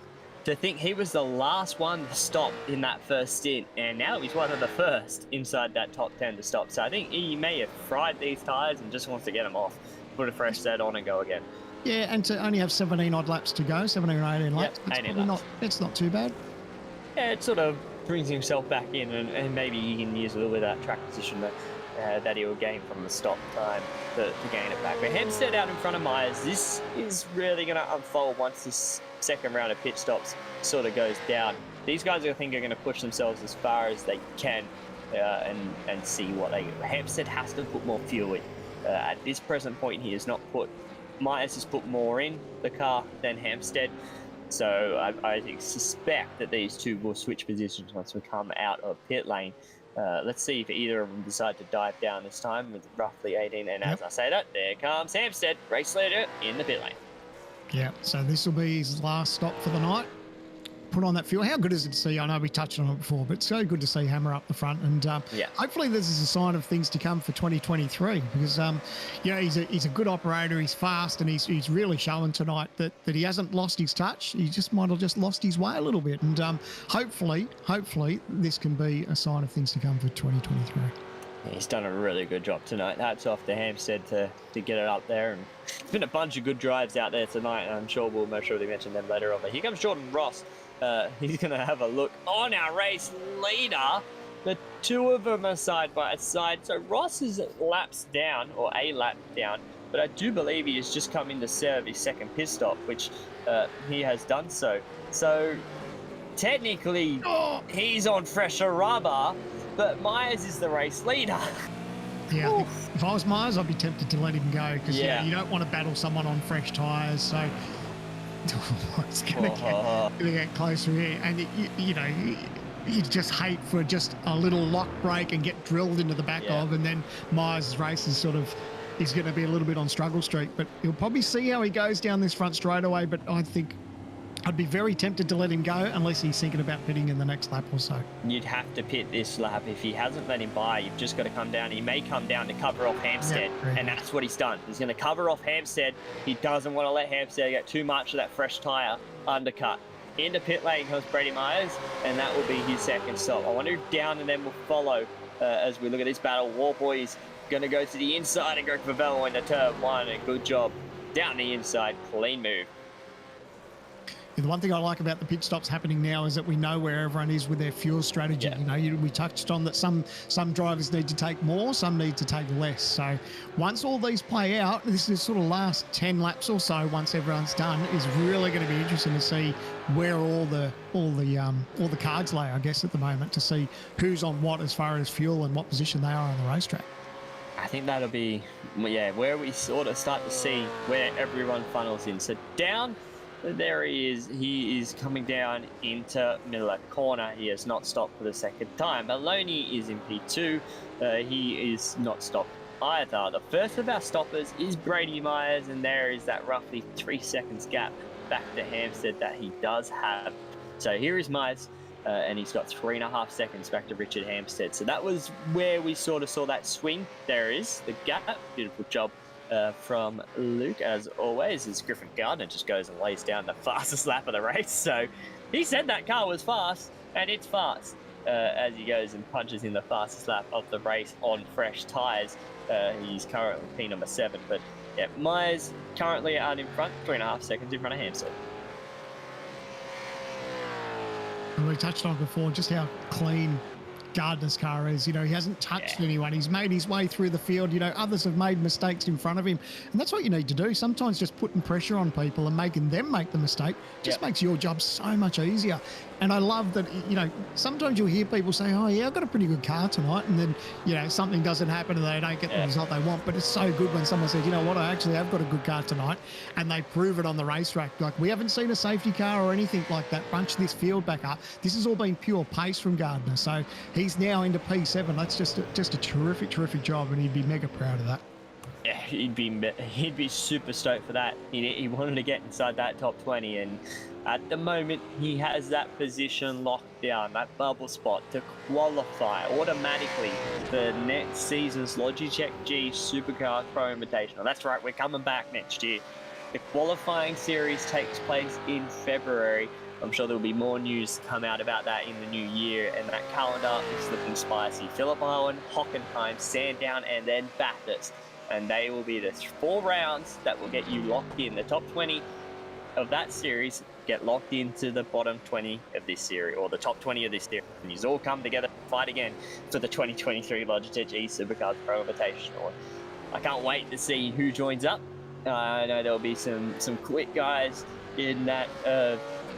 To think he was the last one to stop in that first stint, and now he's one of the first inside that top 10 to stop. So I think he may have fried these tyres and just wants to get them off, put a fresh set on and go again. Yeah, and to only have 17 odd laps to go, 17 or 18 laps, it's not too bad. Yeah, it sort of brings himself back in, and maybe he can use a little bit of that track position that he will gain from the stop time to gain it back. But Hampstead out in front of Myers. This is really going to unfold once this second round of pit stops sort of goes down. These guys, I think, are going to push themselves as far as they can and see what they... Hampstead has to put more fuel in. At this present point, he has not put... Myers has put more in the car than Hampstead. So I suspect that these two will switch positions once we come out of pit lane. Let's see if either of them decide to dive down this time with roughly 18. And as I say that, there comes Hampstead, race leader in the pit lane. Yeah, so this will be his last stop for the night. Put on that fuel. How good is it to see? I know we touched on it before, but it's so good to see Hammer up the front. And hopefully this is a sign of things to come for 2023 because, he's a good operator. He's fast and he's really showing tonight that he hasn't lost his touch. He just might have just lost his way a little bit. And hopefully this can be a sign of things to come for 2023. He's done a really good job tonight. Hats off to Hampstead to get it up there. And it's been a bunch of good drives out there tonight. And I'm sure we'll make sure we mention them later on. But here comes Jordan Ross. He's going to have a look on our race leader. The two of them are side by side. So Ross is laps down, or a lap down. But I do believe he has just come in to serve his second pit stop, which he has done so. So technically, he's on fresher rubber. But Myers is the race leader. Yeah, I think if I was Myers, I'd be tempted to let him go because you don't want to battle someone on fresh tyres. So it's going to get closer here. And, you just hate for just a little lock break and get drilled into the back of. And then Myers' race is is going to be a little bit on struggle street. But you'll probably see how he goes down this front straightaway. But I think I'd be very tempted to let him go unless he's thinking about pitting in the next lap or so. You'd have to pit this lap. If he hasn't let him by, you've just got to come down. He may come down to cover off Hampstead, and that's what he's done. He's going to cover off Hampstead. He doesn't want to let Hampstead get too much of that fresh tyre undercut. Into pit lane comes Brady Myers, and that will be his second stop. I wonder if Down and them will follow as we look at this battle. Warboy is going to go to the inside and Greg Favello into turn one, and good job. Down the inside, clean move. The one thing I like about the pit stops happening now is that we know where everyone is with their fuel strategy. We touched on that some drivers need to take more, some need to take less. So once all these play out, this is sort of last 10 laps or so, once everyone's done, is really going to be interesting to see where all the cards lay, I guess, at the moment, to see who's on what as far as fuel and what position they are on the racetrack. I think that'll be, where we sort of start to see where everyone funnels in. So Down, there he is. He is coming down into Miller corner. He has not stopped for the second time. Maloney is in P2. He is not stopped either. The first of our stoppers is Brady Myers, and there is that roughly 3 seconds gap back to Hampstead that he does have. So here is Myers, and he's got 3.5 seconds back to Richard Hampstead. So that was where we sort of saw that swing. There is the gap. Beautiful job from Luke, as always, as Griffin Gardner just goes and lays down the fastest lap of the race. So he said that car was fast, and it's fast as he goes and punches in the fastest lap of the race on fresh tyres. He's currently P number 7, but Myers currently out in front, 3.5 seconds in front of Hampstead. And we touched on before just how clean Gardner's car is. He hasn't touched anyone. He's made his way through the field. Others have made mistakes in front of him, and that's what you need to do. Sometimes just putting pressure on people and making them make the mistake just makes your job so much easier. And I love that, sometimes you'll hear people say, oh yeah, I've got a pretty good car tonight, and then, something doesn't happen and they don't get the result they want. But it's so good when someone says, you know what, I actually have got a good car tonight, and they prove it on the racetrack. Like, we haven't seen a safety car or anything like that bunch this field back up. This has all been pure pace from Gardner. So he's now into P7. That's just a terrific job, and he'd be mega proud of that. Yeah, he'd be super stoked for that. He wanted to get inside that top 20, and at the moment he has that position locked down, that bubble spot to qualify automatically for next season's Logitech G Supercars Pro Invitational. That's right, we're coming back next year. The qualifying series takes place in February. I'm sure there'll be more news to come out about that in the new year, and that calendar is looking spicy. Phillip Island, Hockenheim, Sandown, and then Bathurst. And they will be the 4 rounds that will get you locked in. The top 20 of that series get locked into the bottom 20 of this series, or the top 20 of this series. And you all come together to fight again for the 2023 Logitech G Supercars Pro Invitational. I can't wait to see who joins up. I know there'll be some quick guys in that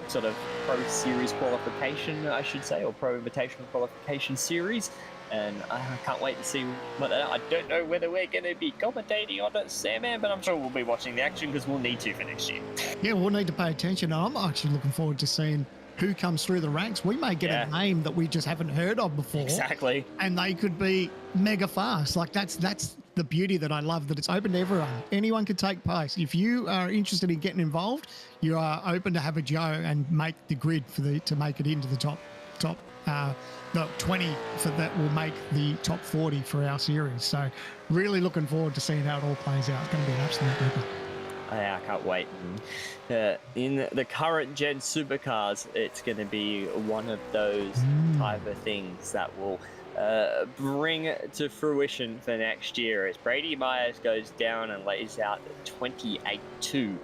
sort of Pro Series qualification, I should say, or Pro Invitational qualification series. And I can't wait to see what that. I don't know whether we're going to be commentating on it, Sam, but I'm sure we'll be watching the action because we'll need to for next year. Yeah, we'll need to pay attention. I'm actually looking forward to seeing who comes through the ranks. We may get a name that we just haven't heard of before. Exactly. And they could be mega fast. Like that's the beauty that I love, that it's open to everyone. Anyone can take place. If you are interested in getting involved, you are open to have a go and make the grid to make it into the top the 20 that will make the top 40 for our series. So really looking forward to seeing how it all plays out. It's going to be an absolute ripper. Yeah, I can't wait. In the current gen supercars, it's going to be one of those type of things that will bring to fruition for next year. As Brady Myers goes down and lays out the 28.2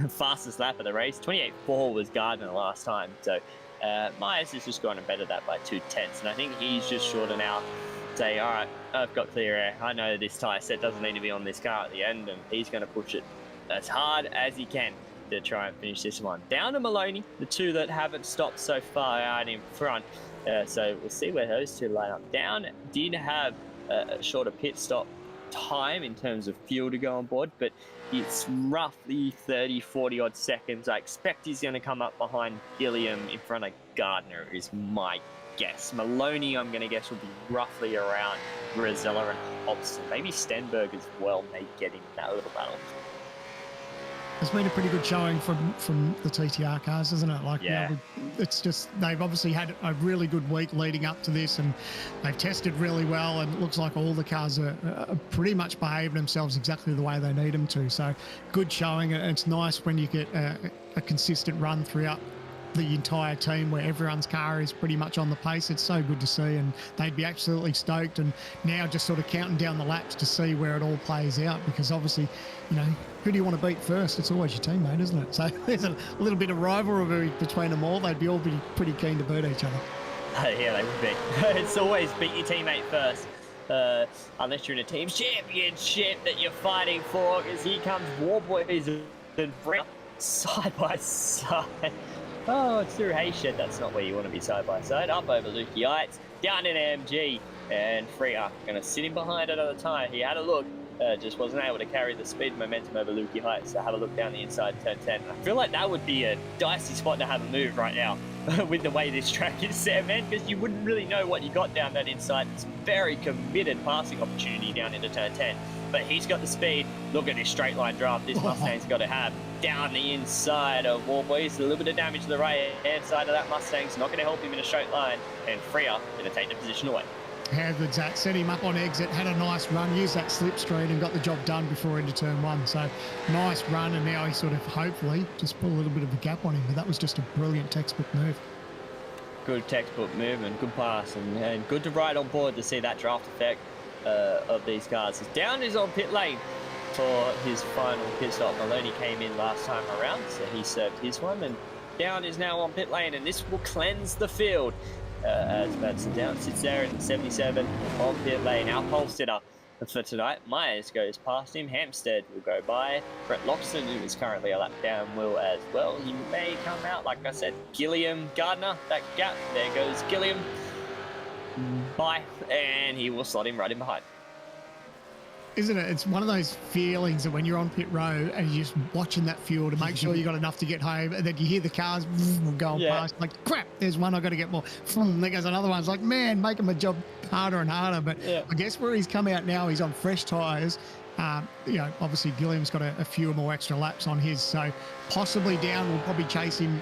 fastest lap of the race. 28.4 was Gardner last time. So Myers has just gone and bettered that by 2/10, and I think he's just short now. Say, all right, I've got clear air. I know this tyre set doesn't need to be on this car at the end, and he's going to push it as hard as he can to try and finish this one. Down to Maloney, the two that haven't stopped so far out in front. So we'll see where those two line up. Down did have a shorter pit stop time in terms of fuel to go on board, but it's roughly 30-40 odd seconds. I expect he's going to come up behind Gilliam in front of Gardner is my guess. Maloney, I'm going to guess, will be roughly around Rosella and Hobson. Maybe Stenberg as well may get in that little battle. It's been a pretty good showing from the TTR cars, isn't it? Like, yeah. It's just, they've obviously had a really good week leading up to this, and they've tested really well, and it looks like all the cars are pretty much behaving themselves exactly the way they need them to. So good showing, and it's nice when you get a consistent run throughout the entire team where everyone's car is pretty much on the pace. It's so good to see, and they'd be absolutely stoked, and now just sort of counting down the laps to see where it all plays out, because obviously, you know, who do you want to beat first? It's always your teammate, isn't it? So there's a little bit of rivalry between them all. They'd be all pretty keen to beat each other. Yeah, they would be. It's always beat your teammate first. Unless you're in a team championship that you're fighting for, because here comes Warboys and Freya side by side. Oh, it's through Hayshed. That's not where you want to be side by side. Up over Lukey Heights, down in MG, and Freya going to sit in behind another time. He had a look, just wasn't able to carry the speed and momentum over Lukey Heights. So have a look down the inside turn 10. I feel like that would be a dicey spot to have a move right now with the way this track is set, man, because you wouldn't really know what you got down that inside. It's very committed passing opportunity down into turn 10. But he's got the speed. Look at this straight line draft this Mustang's got to have. Down the inside of Warboys. A little bit of damage to the right hand side of that Mustang's not going to help him in a straight line. And Freya going to take the position away. How good's that? Set him up on exit, had a nice run, used that slipstream and got the job done before into turn 1. So nice run, and now he sort of hopefully just put a little bit of a gap on him. But that was just a brilliant textbook move. Good textbook move and good pass, and good to ride on board to see that draft effect of these cars. Down is on pit lane for his final pit stop. Maloney came in last time around, so he served his one, and Down is now on pit lane, and this will cleanse the field. As Madsen Down sits there in 77 on pit lane. Our pole sitter for tonight, Myers goes past him. Hampstead will go by. Brett Loxton, who is currently a lap down, will as well. He may come out, like I said. Gilliam, Gardner, that gap. There goes Gilliam. By, and he will slot him right in behind. Isn't it? It's one of those feelings that when you're on pit row and you're just watching that fuel to make sure you got enough to get home, and then you hear the cars going past, like, crap, there's one, I got to get more. There goes another one. It's like, man, making my job harder and harder. But I guess where he's come out now, he's on fresh tyres. You know, obviously Gilliam's got a few more extra laps on his, so possibly Down will probably chase him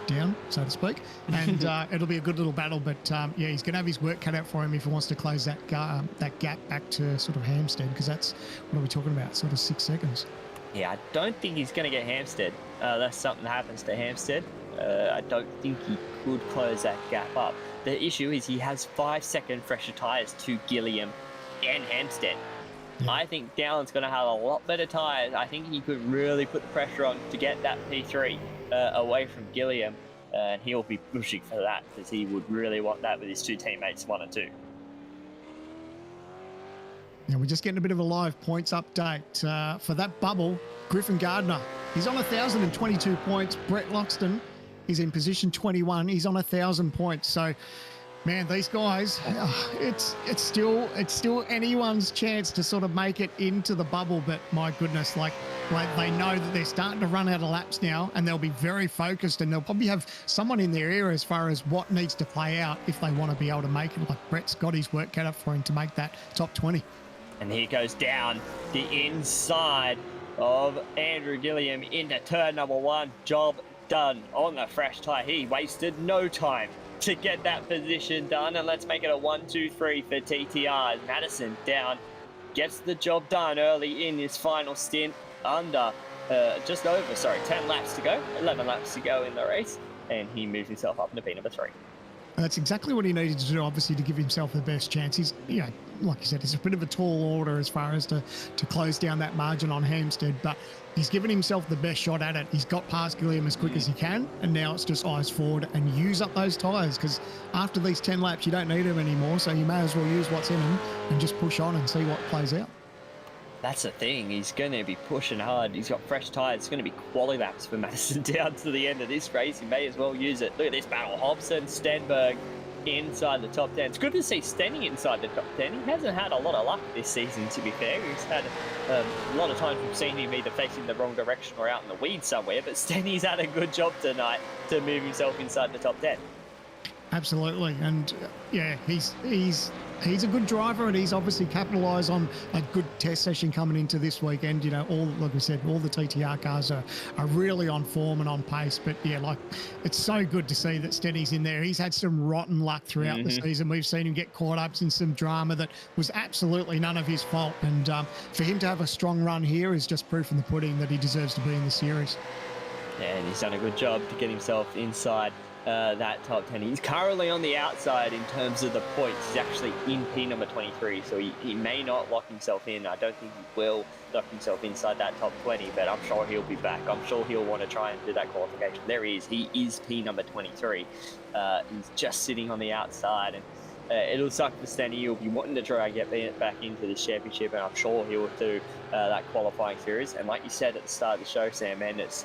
down, so to speak, and it'll be a good little battle. But yeah, he's going to have his work cut out for him if he wants to close that gap back to sort of Hampstead, because that's what are we talking about, sort of 6 seconds. Yeah, I don't think he's going to get Hampstead unless something happens to Hampstead. I don't think he could close that gap up. The issue is he has 5-second fresher tyres to Gilliam and Hampstead. Yeah. I think Dowland's going to have a lot better tyres. I think he could really put the pressure on to get that P3 away from Gilliam, and he'll be pushing for that because he would really want that with his two teammates, 1 and 2. Yeah, we're just getting a bit of a live points update for that bubble. Griffin Gardner, he's on 1,022 points. Brett Loxton is in position 21. He's on 1,000 points. So Man, these guys, it's still anyone's chance to sort of make it into the bubble, but my goodness, like they know that they're starting to run out of laps now, and they'll be very focused, and they'll probably have someone in their ear as far as what needs to play out if they want to be able to make it. Like Brett's got his work cut up for him to make that top 20. And he goes down the inside of Andrew Gilliam into turn number 1. Job done on the fresh tyre. He wasted no time to get that position done, and let's make it a 1-2-3 for TTR. Madison down, gets the job done early in his final stint, under 10 laps to go, 11 laps to go in the race, and he moves himself up into P number 3. That's exactly what he needed to do, obviously, to give himself the best chance. He's, you know, like you said, it's a bit of a tall order as far as to close down that margin on Hampstead, but he's given himself the best shot at it. He's got past Gilliam as quick as he can, and now it's just eyes forward and use up those tyres, because after these 10 laps, you don't need them anymore, so you may as well use what's in them and just push on and see what plays out. That's the thing. He's going to be pushing hard. He's got fresh tyres. It's going to be quality laps for Madison down to the end of this race. He may as well use it. Look at this battle. Hobson, Stenberg inside the top 10. It's good to see Stenny inside the top 10. He hasn't had a lot of luck this season, to be fair. He's had a lot of times we've seen him either facing the wrong direction or out in the weeds somewhere. But Stenny's had a good job tonight to move himself inside the top 10. Absolutely, and yeah, he's a good driver, and he's obviously capitalised on a good test session coming into this weekend. You know, like we said, all the TTR cars are really on form and on pace. But yeah, like it's so good to see that Stenny's in there. He's had some rotten luck throughout the season. We've seen him get caught up in some drama that was absolutely none of his fault. And for him to have a strong run here is just proof in the pudding that he deserves to be in the series. Yeah, and he's done a good job to get himself inside that top 10. He's currently on the outside in terms of the points. He's actually in P number 23, so he may not lock himself in. I don't think he will lock himself inside that top 20, but I'm sure he'll be back. I'm sure he'll want to try and do that qualification. There he is. He is P number 23. He's just sitting on the outside, and it'll suck for Stenny. He'll be wanting to try and get back into this championship, and I'm sure he'll do that qualifying series. And like you said at the start of the show, Sam, man, it's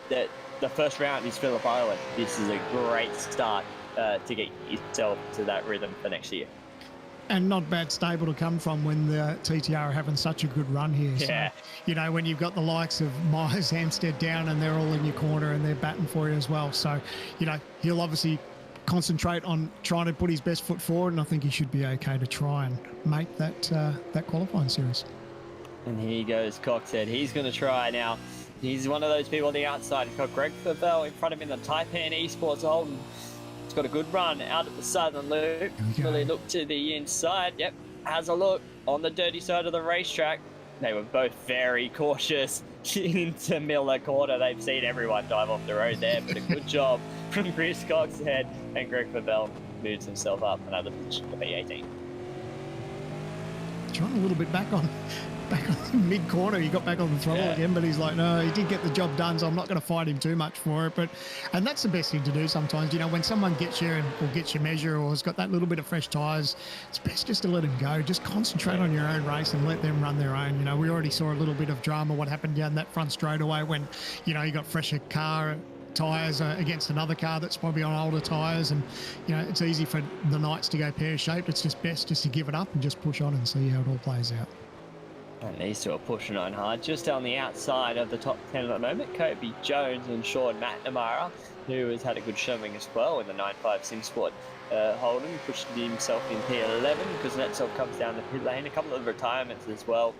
that the first round is Phillip Island. This is a great start to get yourself to that rhythm for next year. And not bad stable to come from when the TTR are having such a good run here. Yeah. So, you know, when you've got the likes of Myers, Hampstead down, and they're all in your corner and they're batting for you as well. So, you know, he'll obviously concentrate on trying to put his best foot forward, and I think he should be okay to try and make that qualifying series. And here goes Coxhead. He's going to try now. He's one of those people on the outside. He's got Greg Favell in front of him in the Taipan Esports Holden. He's got a good run out of the southern loop. Really look to the inside. Yep, has a look on the dirty side of the racetrack. They were both very cautious into Miller Corner. They've seen everyone dive off the road there, but a good job from Chris Coxhead, and Greg Favell moves himself up another position to B18. Trying a little bit back on the mid corner. He got back on the throttle again, but he's like, no, he did get the job done, so I'm not going to fight him too much for it. And that's the best thing to do sometimes. You know, when someone gets you or gets your measure or has got that little bit of fresh tyres, it's best just to let him go. Just concentrate on your own race and let them run their own. You know, we already saw a little bit of drama what happened down that front straightaway when, you know, you got fresher car tyres against another car that's probably on older tyres, and you know, it's easy for the Knights to go pear-shaped. It's just best just to give it up and just push on and see how it all plays out. And these two are pushing on hard. Just on the outside of the top 10 at the moment, Kobe Jones and Sean McNamara, who has had a good showing as well in the 9.5 SimSport Holden, pushed himself in P11 because Netsov comes down the pit lane. A couple of retirements as well.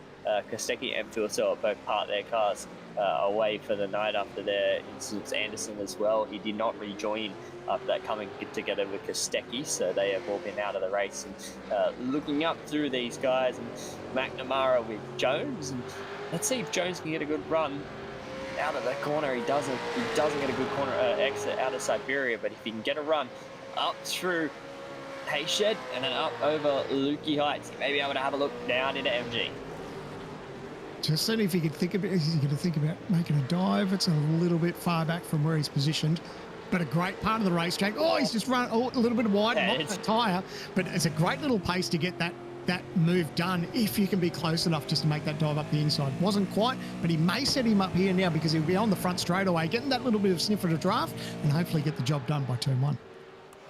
Kostecki and Philso both part their cars away for the night after their incidents. Anderson as well. He did not rejoin after that coming together with Kostecki, so they have all been out of the race. And looking up through these guys, and McNamara with Jones, and let's see if Jones can get a good run out of the corner. He doesn't get a good corner exit out of Siberia, but if he can get a run up through Hayshed and then up over Lukey Heights, he may be able to have a look down into MG. Just see if he could think about, he's going to think about making a dive. It's a little bit far back from where he's positioned, but a great part of the racetrack. Oh, he's just run a little bit wide, not that tyre, but it's a great little pace to get that move done if you can be close enough just to make that dive up the inside. Wasn't quite, but he may set him up here now because he'll be on the front straightaway, getting that little bit of sniffer to draft and hopefully get the job done by turn one.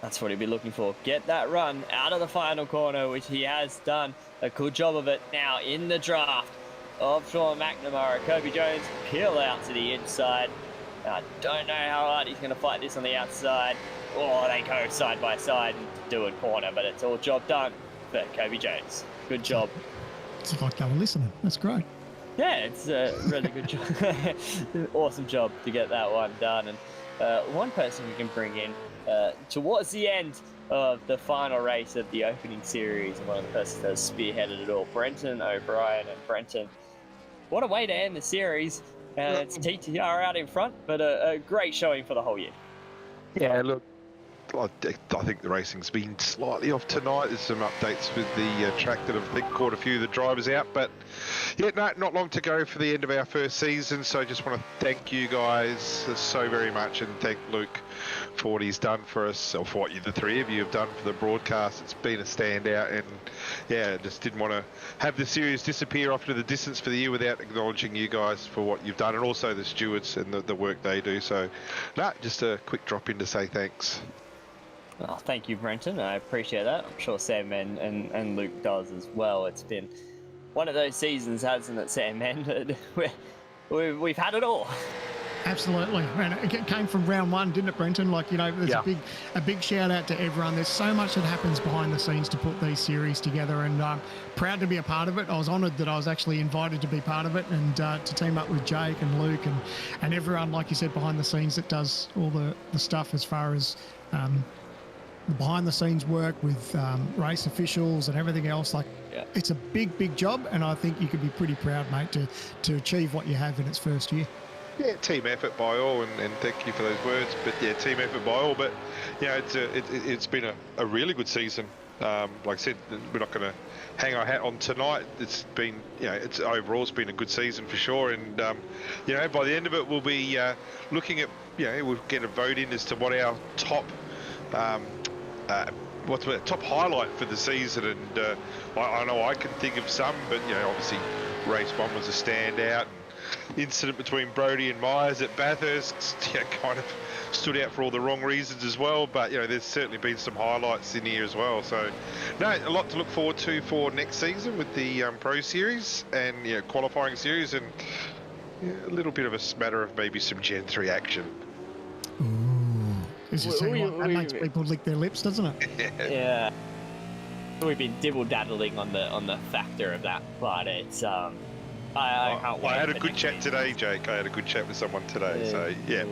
That's what he'll be looking for. Get that run out of the final corner, which he has done a good job of it. Now in the draft of Sean McNamara, Kobe Jones peel out to the inside. I don't know how hard he's going to fight this on the outside. Or they go side by side and do a corner, but it's all job done for Kobe Jones. Good job. It's like they were listening. That's great. Yeah, it's a really good job. Awesome job to get that one done. And one person we can bring in towards the end of the final race of the opening series, and one of the persons that has spearheaded it all, Brenton O'Brien. And Brenton, what a way to end the series. It's TTR out in front, but a great showing for the whole year. Yeah, look, I think the racing's been slightly off tonight. There's some updates with the track that have, I think, caught a few of the drivers out. But yeah, no, not long to go for the end of our first season. So I just want to thank you guys so very much, and thank Luke for what he's done for us, or for what the three of you have done for the broadcast. It's been a standout, and yeah, just didn't want to have the series disappear off to the distance for the year without acknowledging you guys for what you've done, and also the stewards and the work they do. So, no, just a quick drop in to say thanks. Oh, thank you, Brenton. I appreciate that. I'm sure Sam and Luke does as well. It's been one of those seasons, hasn't it, Sam? And we've had it all. Absolutely, and it came from round one, didn't it, Brenton? Like, you know, there's a big shout out to everyone. There's so much that happens behind the scenes to put these series together, and proud to be a part of it. I was honoured that I was actually invited to be part of it, and to team up with Jake and Luke and everyone, like you said, behind the scenes that does all the stuff as far as behind the scenes work with race officials and everything else. Like, it's a big job, and I think you could be pretty proud, mate, to achieve what you have in its first year. Yeah, team effort by all, and thank you for those words. But yeah, team effort by all. But yeah, it's been a really good season. Like I said, we're not going to hang our hat on tonight. It's been, you know, overall it's been a good season for sure. And you know, by the end of it, we'll be looking at, you know, we'll get a vote in as to what our top what's the top highlight for the season. And I know I can think of some, but you know, obviously race one was a standout. Incident between Brodie and Myers at Bathurst, yeah, kind of stood out for all the wrong reasons as well. But you know, there's certainly been some highlights in here as well. So, no, a lot to look forward to for next season with the Pro Series and, you know, qualifying series, and a little bit of a smatter of maybe some Gen 3 action. Ooh, that makes people lick their lips, doesn't it? Yeah. We've been dibble-daddling on the factor of that, but it's I can't wait. I had a good chat today, Jake. I had a good chat with someone today. Yeah. So, yeah.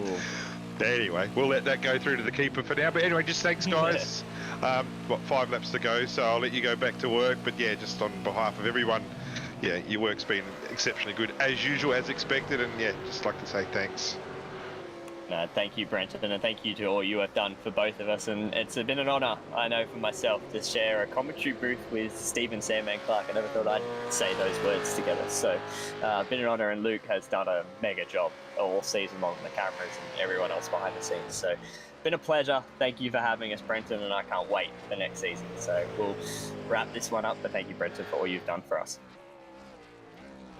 Anyway, we'll let that go through to the keeper for now. But anyway, just thanks, guys. 5 laps to go, so I'll let you go back to work. But yeah, just on behalf of everyone, yeah, your work's been exceptionally good, as usual, as expected. And yeah, just like to say thanks. Thank you, Brenton, and thank you to all you have done for both of us. And it's been an honour, I know for myself, to share a commentary booth with Stephen Sandman Clark. I never thought I'd say those words together. So, been an honour, and Luke has done a mega job all season long, the cameras and everyone else behind the scenes. So, been a pleasure. Thank you for having us, Brenton, and I can't wait for next season. So, we'll wrap this one up, but thank you, Brenton, for all you've done for us.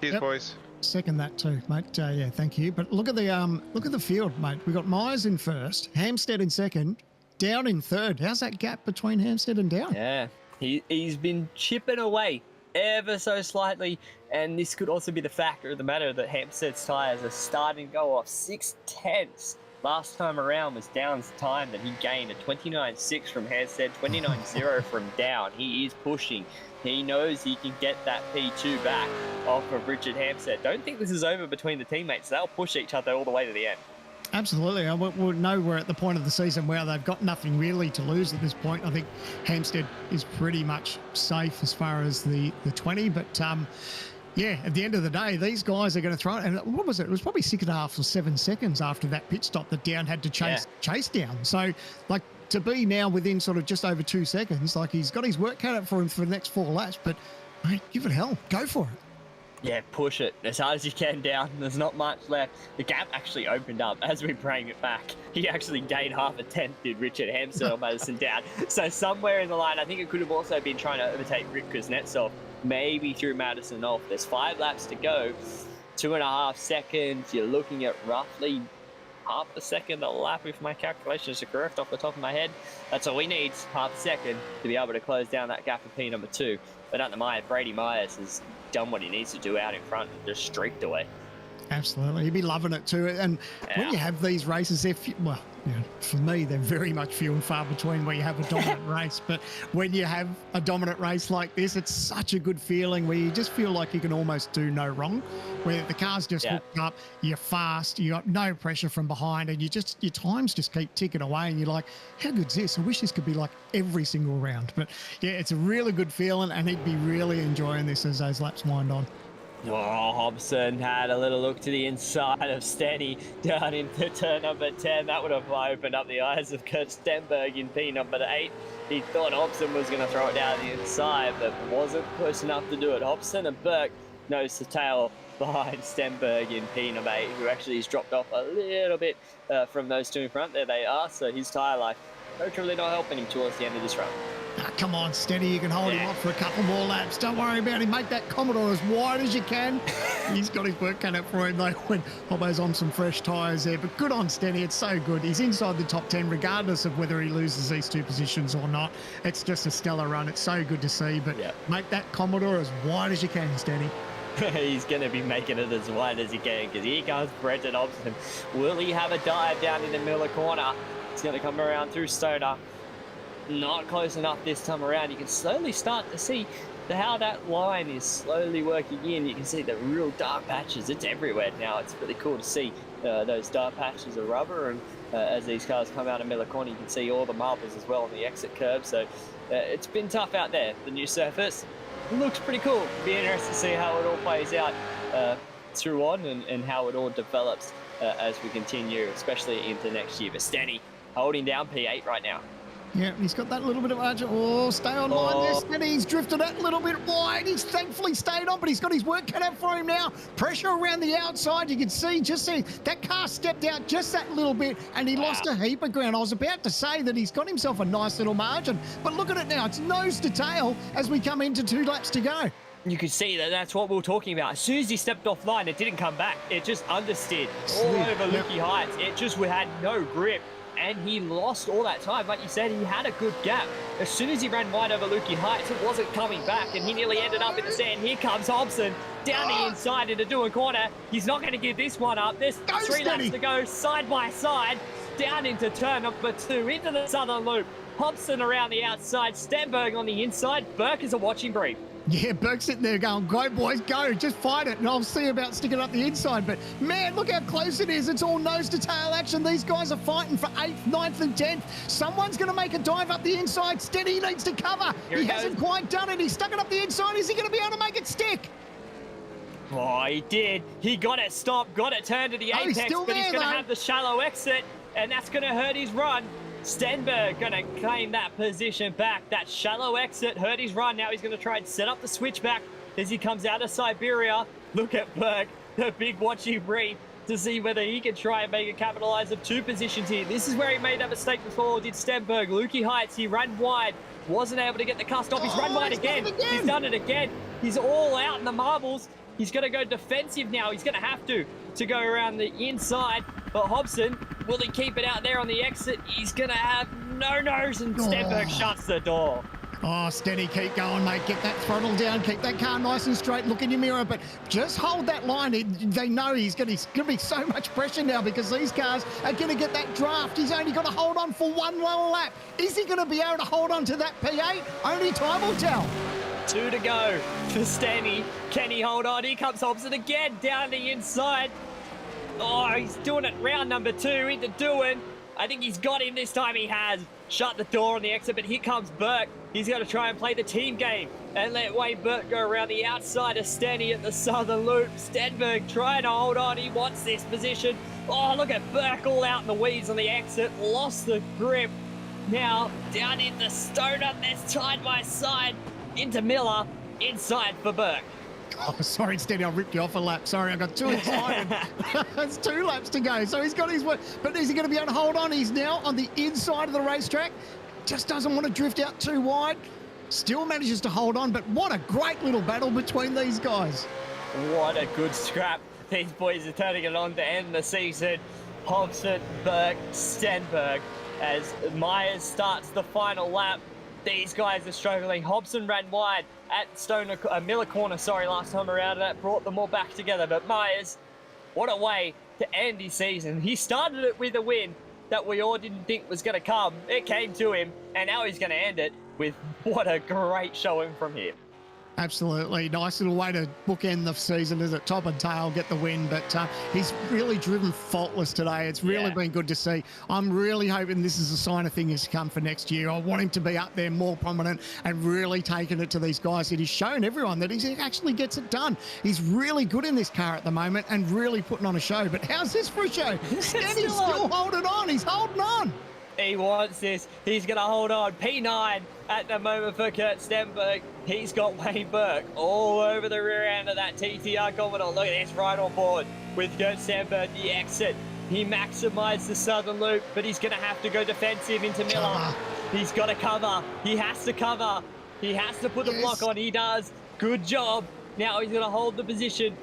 Cheers, boys. Second that too, mate. Yeah, thank you. But look at the field, mate. We got Myers in first, Hampstead in second, Down in third. How's that gap between Hampstead and Down? Yeah, he's been chipping away ever so slightly, and this could also be the factor of the matter that Hampstead's tyres are starting to go off 6/10. Last time around was Down's time that he gained a 29.6 from Hampstead, 29.0 from Down. He is pushing. He knows he can get that P2 back off of Richard Hampstead. Don't think this is over between the teammates. They'll push each other all the way to the end. Absolutely. We know we're at the point of the season where they've got nothing really to lose at this point. I think Hampstead is pretty much safe as far as the 20, but yeah, at the end of the day, these guys are going to throw it. And what was it? It was probably 6.5 or 7 seconds after that pit stop that Down had to chase Down. So, like, to be now within sort of just over 2 seconds, like, he's got his work cut out for him for the next 4 laps. But, mate, give it hell. Go for it. Yeah, push it as hard as you can, Down. There's not much left. The gap actually opened up as we bring it back. He actually gained half a tenth, did Richard Hampstead on Madison Down. So somewhere in the line, I think it could have also been trying to overtake Rick Kuznetsov, maybe through Madison off. There's 5 laps to go, 2.5 seconds. You're looking at roughly half a second a lap if my calculations are correct off the top of my head. That's all he needs, half a second, to be able to close down that gap of P number 2. But at the moment, Brady Myers has done what he needs to do out in front and just streaked away. Absolutely. He'd be loving it too. And when you have these races, for me, they're very much few and far between where you have a dominant race. But when you have a dominant race like this, it's such a good feeling where you just feel like you can almost do no wrong, where the car's just hooked up, you're fast, you got no pressure from behind, and your times just keep ticking away. And you're like, how good's this? I wish this could be like every single round. But yeah, it's a really good feeling, and he'd be really enjoying this as those laps wind on. Oh, Hobson had a little look to the inside of Stenny down into turn number 10. That would have opened up the eyes of Kurt Stenberg in P number 8. He thought Hobson was going to throw it down the inside, but wasn't close enough to do it. Hobson and Burke nose to tail behind Stenberg in P number 8, who actually has dropped off a little bit from those two in front. There they are, so his tyre life hopefully not helping him towards the end of this run. Come on, Steady, you can hold him up for a couple more laps. Don't worry about him. Make that Commodore as wide as you can. He's got his work cut out for him, though, when Hobbo's on some fresh tyres there. But good on Steady. It's so good. He's inside the top 10, regardless of whether he loses these two positions or not. It's just a stellar run. It's so good to see. But make that Commodore as wide as you can, Steady. He's going to be making it as wide as he can, because here comes Brenton Hobson. Will he have a dive down in the Miller corner? It's going to come around through Stoner. Not close enough this time around. You can slowly start to see how that line is slowly working in. You can see the real dark patches. It's everywhere now. It's really cool to see those dark patches of rubber. And as these cars come out of Miller Corner, you can see all the marbles as well on the exit curb. So it's been tough out there. The new surface looks pretty cool. It'll be interesting to see how it all plays out through on and how it all develops as we continue, especially into next year. But Stenny holding down P8 right now. Yeah, he's got that little bit of margin. Oh, stay on line there, Stenny. He's drifted that little bit wide. He's thankfully stayed on, but he's got his work cut out for him now. Pressure around the outside. You can see, that car stepped out just that little bit, and he lost a heap of ground. I was about to say that he's got himself a nice little margin, but look at it now. It's nose to tail as we come into 2 laps to go. You could see that's what we were talking about. As soon as he stepped off line, it didn't come back. It just understeered all over Lukey Heights. It just had no grip. And he lost all that time. Like you said, he had a good gap. As soon as he ran wide over Lukey Heights, it wasn't coming back, and he nearly ended up in the sand. Here comes Hobson down the inside into Doohan Corner. He's not going to give this one up. There's 3 laps to go, side by side, down into turn number 2, into the southern loop. Hobson around the outside, Stenberg on the inside. Burke is a watching brief. Yeah, Burke's sitting there going, go, boys, go. Just fight it, and I'll see about sticking up the inside. But, man, look how close it is. It's all nose-to-tail action. These guys are fighting for 8th, 9th, and 10th. Someone's going to make a dive up the inside. Steady needs to cover. He hasn't quite done it. He's stuck it up the inside. Is he going to be able to make it stick? Oh, he did. He got it stopped, got it turned to the apex, but he's going to have the shallow exit, and that's going to hurt his run. Stenberg going to claim that position back. That shallow exit hurt his run. Now he's going to try and set up the switchback as he comes out of Siberia. Look at Berg, the big watching brief, to see whether he can try and make a capitalize of 2 positions here. This is where he made that mistake before, did Stenberg. Lukey Heights, he ran wide, wasn't able to get the cust off. He's run wide again. He's done it again. He's all out in the marbles. He's going to go defensive now. He's going to have to go around the inside. But Hobson, will he keep it out there on the exit? He's going to have no nose, and Stenberg shuts the door. Oh, Steady, keep going, mate. Get that throttle down. Keep that car nice and straight. Look in your mirror, but just hold that line. They know he's going to be so much pressure now because these cars are going to get that draft. He's only got to hold on for 1 more lap. Is he going to be able to hold on to that P8? Only time will tell. 2 to go for Stenny. Can he hold on? Here comes Hobson again down the inside. Oh, he's doing it round number 2 into Doohan. I think he's got him this time. He has shut the door on the exit, but here comes Burke. He's going to try and play the team game and let Wayne Burke go around the outside of Stenny at the southern loop. Stenberg trying to hold on. He wants this position. Oh, look at Burke all out in the weeds on the exit. Lost the grip. Now down into Stoner. That's side by side into Miller. Inside for Burke. Oh, sorry, Steady, I ripped you off a lap. Sorry, I got too excited. It's 2 laps to go, so he's got his work. But is he going to be able to hold on? He's now on the inside of the racetrack. Just doesn't want to drift out too wide. Still manages to hold on, but what a great little battle between these guys. What a good scrap. These boys are turning it on to end the season. Hobson, Berg, Stenberg, as Myers starts the final lap. These guys are struggling. Hobson ran wide at Miller Corner, last time around, and that brought them all back together. But Myers, what a way to end his season. He started it with a win that we all didn't think was going to come. It came to him, and now he's going to end it with what a great showing from him. Absolutely. Nice little way to bookend the season, is it? Top and tail, get the win. But he's really driven faultless today. It's really been good to see. I'm really hoping this is a sign of things to come for next year. I want him to be up there more prominent and really taking it to these guys. That he's shown everyone that he actually gets it done. He's really good in this car at the moment and really putting on a show. But how's this for a show? Stenny's still holding on. He's holding on. He wants this. He's going to hold on. P9 at the moment for Kurt Stenberg. He's got Wayne Burke all over the rear end of that TTR Commodore. Look at this, right on board with Kurt Stenberg, the exit. He maximised the southern loop, but he's going to have to go defensive into Miller. He's got to cover. He has to cover. He has to put the block on. He does. Good job. Now he's going to hold the position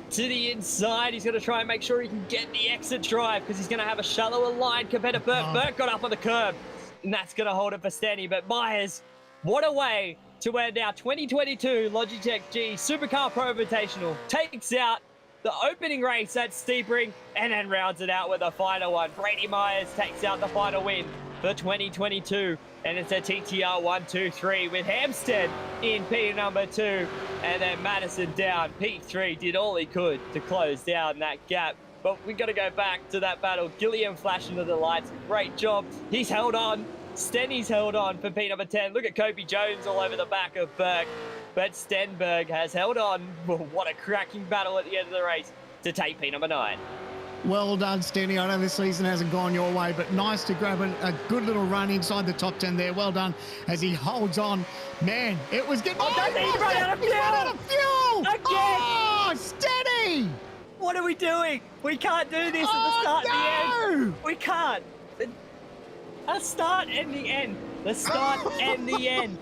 to the inside. He's going to try and make sure he can get the exit drive because he's going to have a shallower line compared to Burke. Burke got up on the curb, and that's going to hold it for Stenny. But Myers, what a way to end our 2022 Logitech G Supercar Pro Invitational. Takes out the opening race at Sebring and then rounds it out with a final one. Brady Myers takes out the final win for 2022. And it's a TTR 1-2-3 with Hampstead in P number 2. And then Madison down. P3 did all he could to close down that gap. But we got to go back to that battle. Gilliam flashed into the lights. Great job. He's held on. Stenny's held on for P number 10. Look at Kobe Jones all over the back of Burke. But Stenberg has held on. What a cracking battle at the end of the race to take P number 9. Well done, Stenny. I know this season hasn't gone your way, but nice to grab a good little run inside the top 10 there. Well done as he holds on. Man, it was getting... He's run out of fuel! Again! Oh, Stenny! What are we doing? We can't do this at the start and the end. We can't. A start and the end. The start and the end.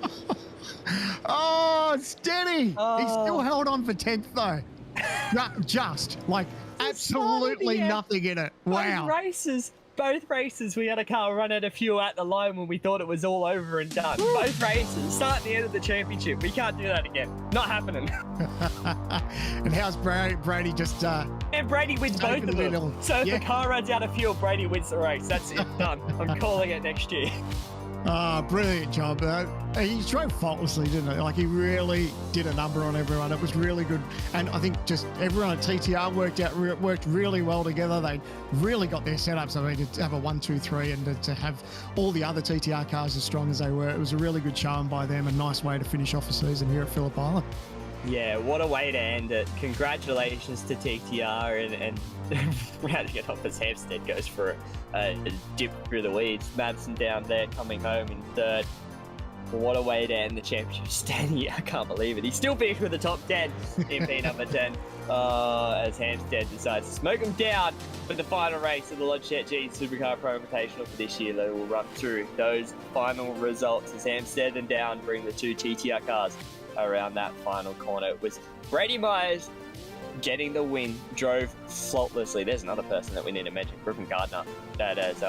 Oh, Stenny! He still held on for 10th, though. Just, like... absolutely nothing in it. Wow. Both races, we had a car run out of fuel at the line when we thought it was all over and done. Both races, start and the end of the championship. We can't do that again. Not happening. And how's Brady just... and Brady wins both of them. So if the car runs out of fuel, Brady wins the race. That's it. Done. I'm calling it next year. Brilliant job. He drove faultlessly, didn't he? Like, he really did a number on everyone. It was really good. And I think just everyone at TTR worked really well together. They really got their setups. I mean, to have a 1-2-3 and to have all the other TTR cars as strong as they were, it was a really good showing by them. A nice way to finish off the season here at Phillip Island. Yeah, what a way to end it. Congratulations to TTR and rounding it off as Hampstead goes for a dip through the weeds. Madison down there coming home in 3rd. What a way to end the championship. Stanley, I can't believe it. He still finished with the top 10 in P number 10 as Hampstead decides to smoke him down for the final race of the Logitech G Supercar Pro Invitational for this year. They will run through those final results as Hampstead and Down bring the 2 TTR cars around that final corner. It was Brady Myers getting the win, drove faultlessly. There's another person that we need to mention, Griffin Gardner, that has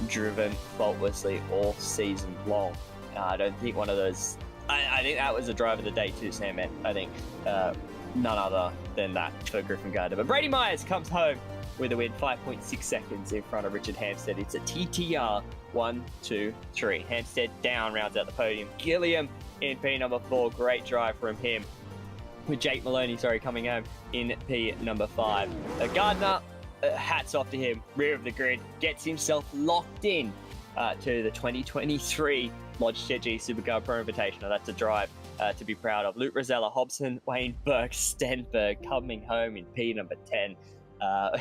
driven faultlessly all season long. I don't think one of those... I think that was the driver of the day too, Sam, man. I think none other than that for Griffin Gardner. But Brady Myers comes home with a win, 5.6 seconds in front of Richard Hampstead. It's a TTR 1-2-3. Hampstead down, rounds out the podium. Gilliam in P number 4, great drive from him. With Jake Maloney, coming home in P number 5. Gardner, hats off to him, rear of the grid, gets himself locked in to the 2023 Logitech G Supercar Pro Invitational. That's a drive to be proud of. Luke Rosella, Hobson, Wayne Burke, Stenberg coming home in P number 10.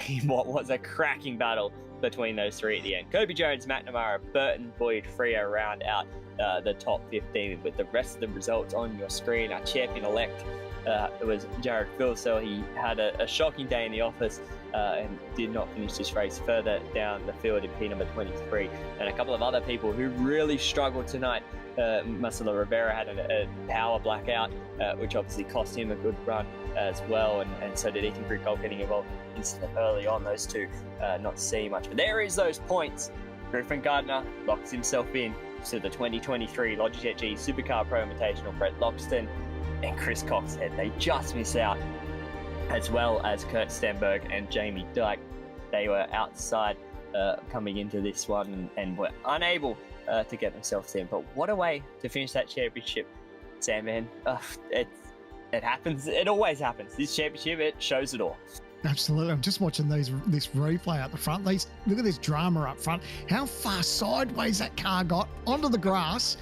In what was a cracking battle between those three at the end. Kobe Jones, McNamara, Burton, Boyd, Freo round out the top 15 with the rest of the results on your screen. Our champion-elect was Jared Phillip. He had a shocking day in the office and did not finish this race further down the field in P number 23. And a couple of other people who really struggled tonight. Marcelo Rivera had a power blackout, which obviously cost him a good run as well, and so did Ethan Grigol getting involved early on. Those two not seeing much, but there is those points. Griffin Gardner locks himself in to the 2023 Logitech G Supercar Pro Invitational. Brett Loxton and Chris Coxhead, they just miss out, as well as Kurt Stenberg and Jamie Dyke. They were outside coming into this one and were unable to get themselves in. But what a way to finish that championship, Sam, man. It happens. It always happens. This championship, it shows it all. Absolutely. I'm just watching this replay out the front. Look at this drama up front. How far sideways that car got onto the grass,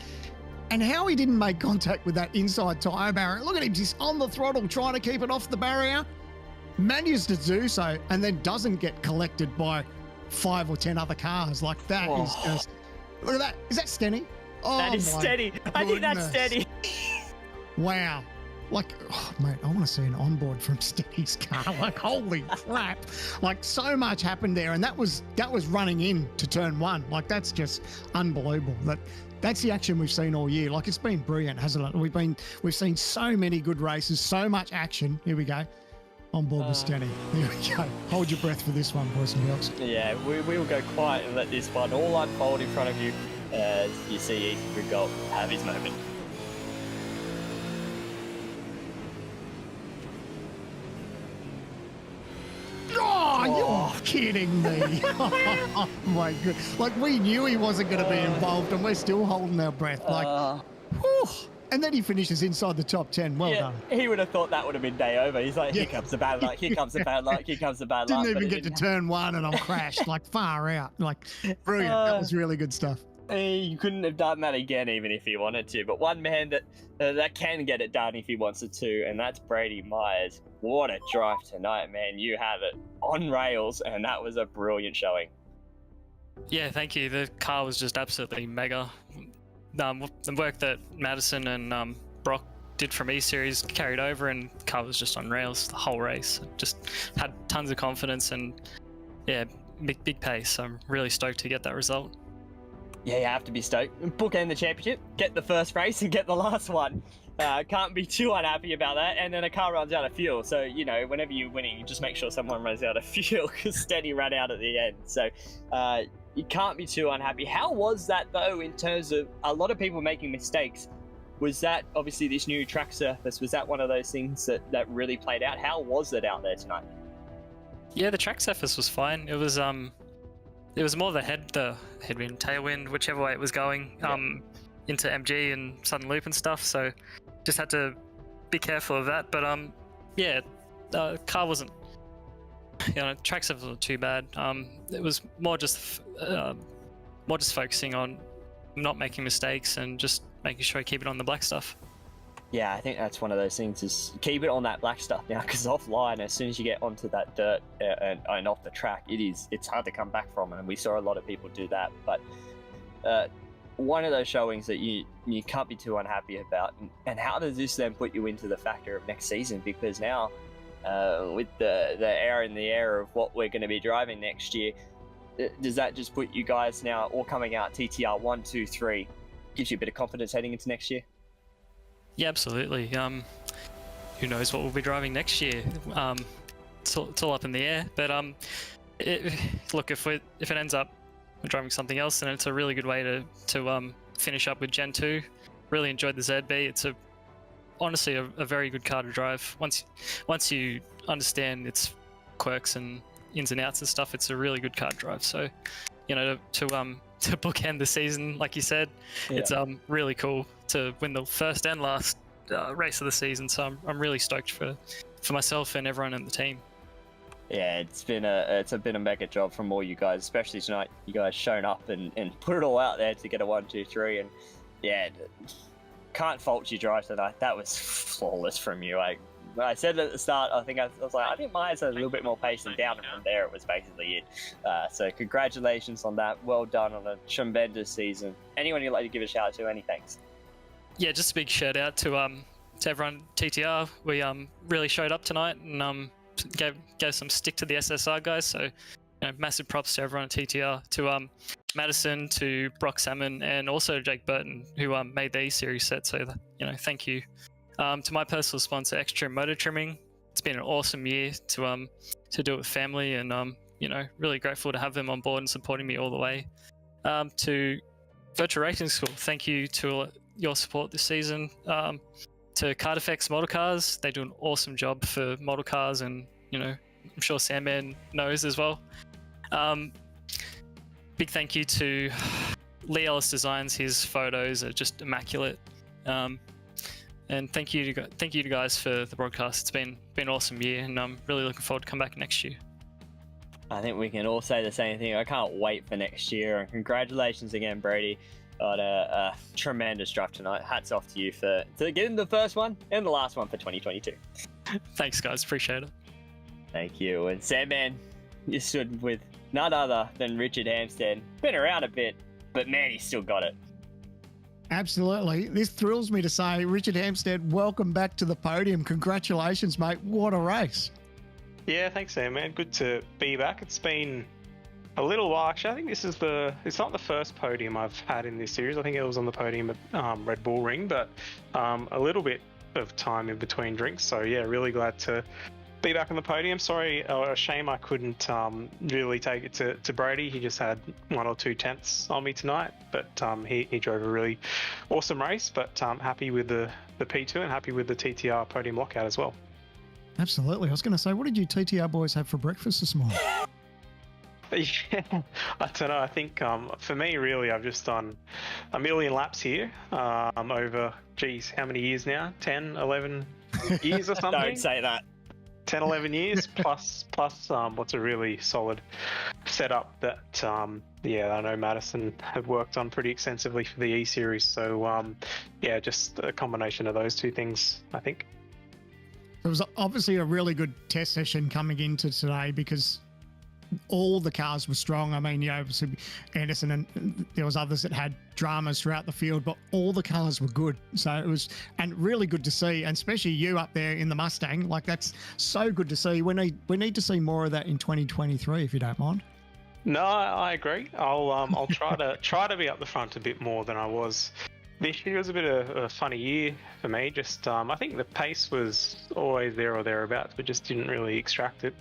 and how he didn't make contact with that inside tyre barrier. Look at him, just on the throttle trying to keep it off the barrier. Manages to do so, and then doesn't get collected by 5 or 10 other cars. Like that is just... Look at that. Is that Stenny? Oh, that is steady. I think that's steady. Wow. Like, oh, mate, I want to see an onboard from Stenny's car. Like, holy crap. Like, so much happened there. And that was running in to turn one. Like, that's just unbelievable. That's the action we've seen all year. Like, it's been brilliant, hasn't it? We've seen so many good races, so much action. Here we go. On board with Stenny. Here we go. Hold your breath for this one, boys and girls. Yeah, we will go quiet and let this one all unfold in front of you as you see Ethan Grigol have his moment. Oh, you're kidding me. Oh, my God. Like, we knew he wasn't going to be involved, and we're still holding our breath. Like, whew. And then he finishes inside the top 10. Well done. He would have thought that would have been day over. He's like, here comes the bad luck, here comes the bad luck, here comes the bad luck. Didn't even get to turn one, and I'm crashed. Like, far out. Like, brilliant. That was really good stuff. You couldn't have done that again, even if he wanted to. But one man that can get it done if he wants it to, and that's Brady Myers. What a drive tonight, man. You have it on rails, and that was a brilliant showing. Yeah, thank you. The car was just absolutely mega. The work that Madison and Brock did from E-Series carried over, and the car was just on rails the whole race. Just had tons of confidence, and yeah, big pace. I'm really stoked to get that result. Yeah, you have to be stoked. Bookend the championship, get the first race and get the last one. Can't be too unhappy about that. And then a car runs out of fuel. So, you know, whenever you're winning, you just make sure someone runs out of fuel, because Steady ran out at the end. So you can't be too unhappy. How was that, though, in terms of a lot of people making mistakes? Was that, obviously, this new track surface, was that one of those things that really played out? How was it out there tonight? Yeah, the track surface was fine. It was more the headwind, tailwind, whichever way it was going, into MG and Southern Loop and stuff. So just had to be careful of that. But the car wasn't, track surface wasn't too bad. It was more just focusing on not making mistakes and just making sure I keep it on the black stuff. Yeah, I think that's one of those things, is keep it on that black stuff now, because offline, as soon as you get onto that dirt and off the track, it's hard to come back from, and we saw a lot of people do that. But one of those showings that you can't be too unhappy about. And how does this then put you into the factor of next season? Because now, with the air in the air of what we're going to be driving next year, does that just put you guys now all coming out TTR 1, 2, 3, gives you a bit of confidence heading into next year? Yeah, absolutely. Who knows what we'll be driving next year? It's all up in the air. But look, if it ends up driving something else, then it's a really good way to finish up with Gen 2. Really enjoyed the ZB. It's honestly a very good car to drive. Once you understand its quirks and ins and outs and stuff, it's a really good car to drive. So, to bookend the season, like you said, it's really cool to win the first and last race of the season. So I'm really stoked for myself and everyone in the team. Yeah, it's been a mega job from all you guys, especially tonight. You guys shown up and put it all out there to get a 1, 2, 3, and yeah, can't fault you drive tonight. That was flawless from you. Like, I said at the start, I think I was like, I think mine had a little bit more pace and down, and from there it was basically it. So congratulations on that. Well done on a tremendous season. Anyone you'd like to give a shout out to? Any thanks? Yeah, just a big shout out to everyone at TTR. We really showed up tonight and gave some stick to the SSR guys. So massive props to everyone at TTR, to Madison, to Brock Salmon, and also Jake Burton, who made the E-Series set. So thank you. To my personal sponsor, Extreme Motor Trimming. It's been an awesome year to do it with family, and really grateful to have them on board and supporting me all the way. To Virtual Racing School, thank you to your support this season. To Cardeffects Model Cars, they do an awesome job for model cars, and I'm sure Sandman knows as well. Big thank you to Lee Ellis Designs. His photos are just immaculate. And thank you to guys for the broadcast. It's been an awesome year, and I'm really looking forward to come back next year. I think we can all say the same thing. I can't wait for next year, and congratulations again, Brady, on a tremendous drive tonight. Hats off to you for getting the first one and the last one for 2022. Thanks, guys. Appreciate it. Thank you. And Sandman, you stood with none other than Richard Hampstead. Been around a bit, but man, he's still got it. Absolutely. This thrills me to say, Richard Hampstead, welcome back to the podium. Congratulations, mate. What a race. Yeah, thanks, Sam, man. Good to be back. It's been a little while. Actually, I think it's not the first podium I've had in this series. I think it was on the podium at Red Bull Ring, but a little bit of time in between drinks. So yeah, really glad to be back on the podium. Sorry, a shame I couldn't really take it to Brady. He just had 1 or 2 tenths on me tonight, but he drove a really awesome race. But happy with the P2 and happy with the TTR podium lockout as well. Absolutely. I was going to say, what did you TTR boys have for breakfast this morning? Yeah, I don't know. I think for me, really, I've just done a million laps here over, how many years now? 10, 11 years or something? Don't say that. 10, 11 years plus what's a really solid setup that I know Madison had worked on pretty extensively for the E-Series. So just a combination of those two things, I think. It was obviously a really good test session coming into today because all the cars were strong. I mean, obviously Anderson and there was others that had dramas throughout the field, but all the cars were good. So it was, and really good to see, and especially you up there in the Mustang. Like, that's so good to see. We need to see more of that in 2023, if you don't mind. No, I agree. I'll try to be up the front a bit more than I was. This year was a bit of a funny year for me. Just I think the pace was always there or thereabouts, but just didn't really extract it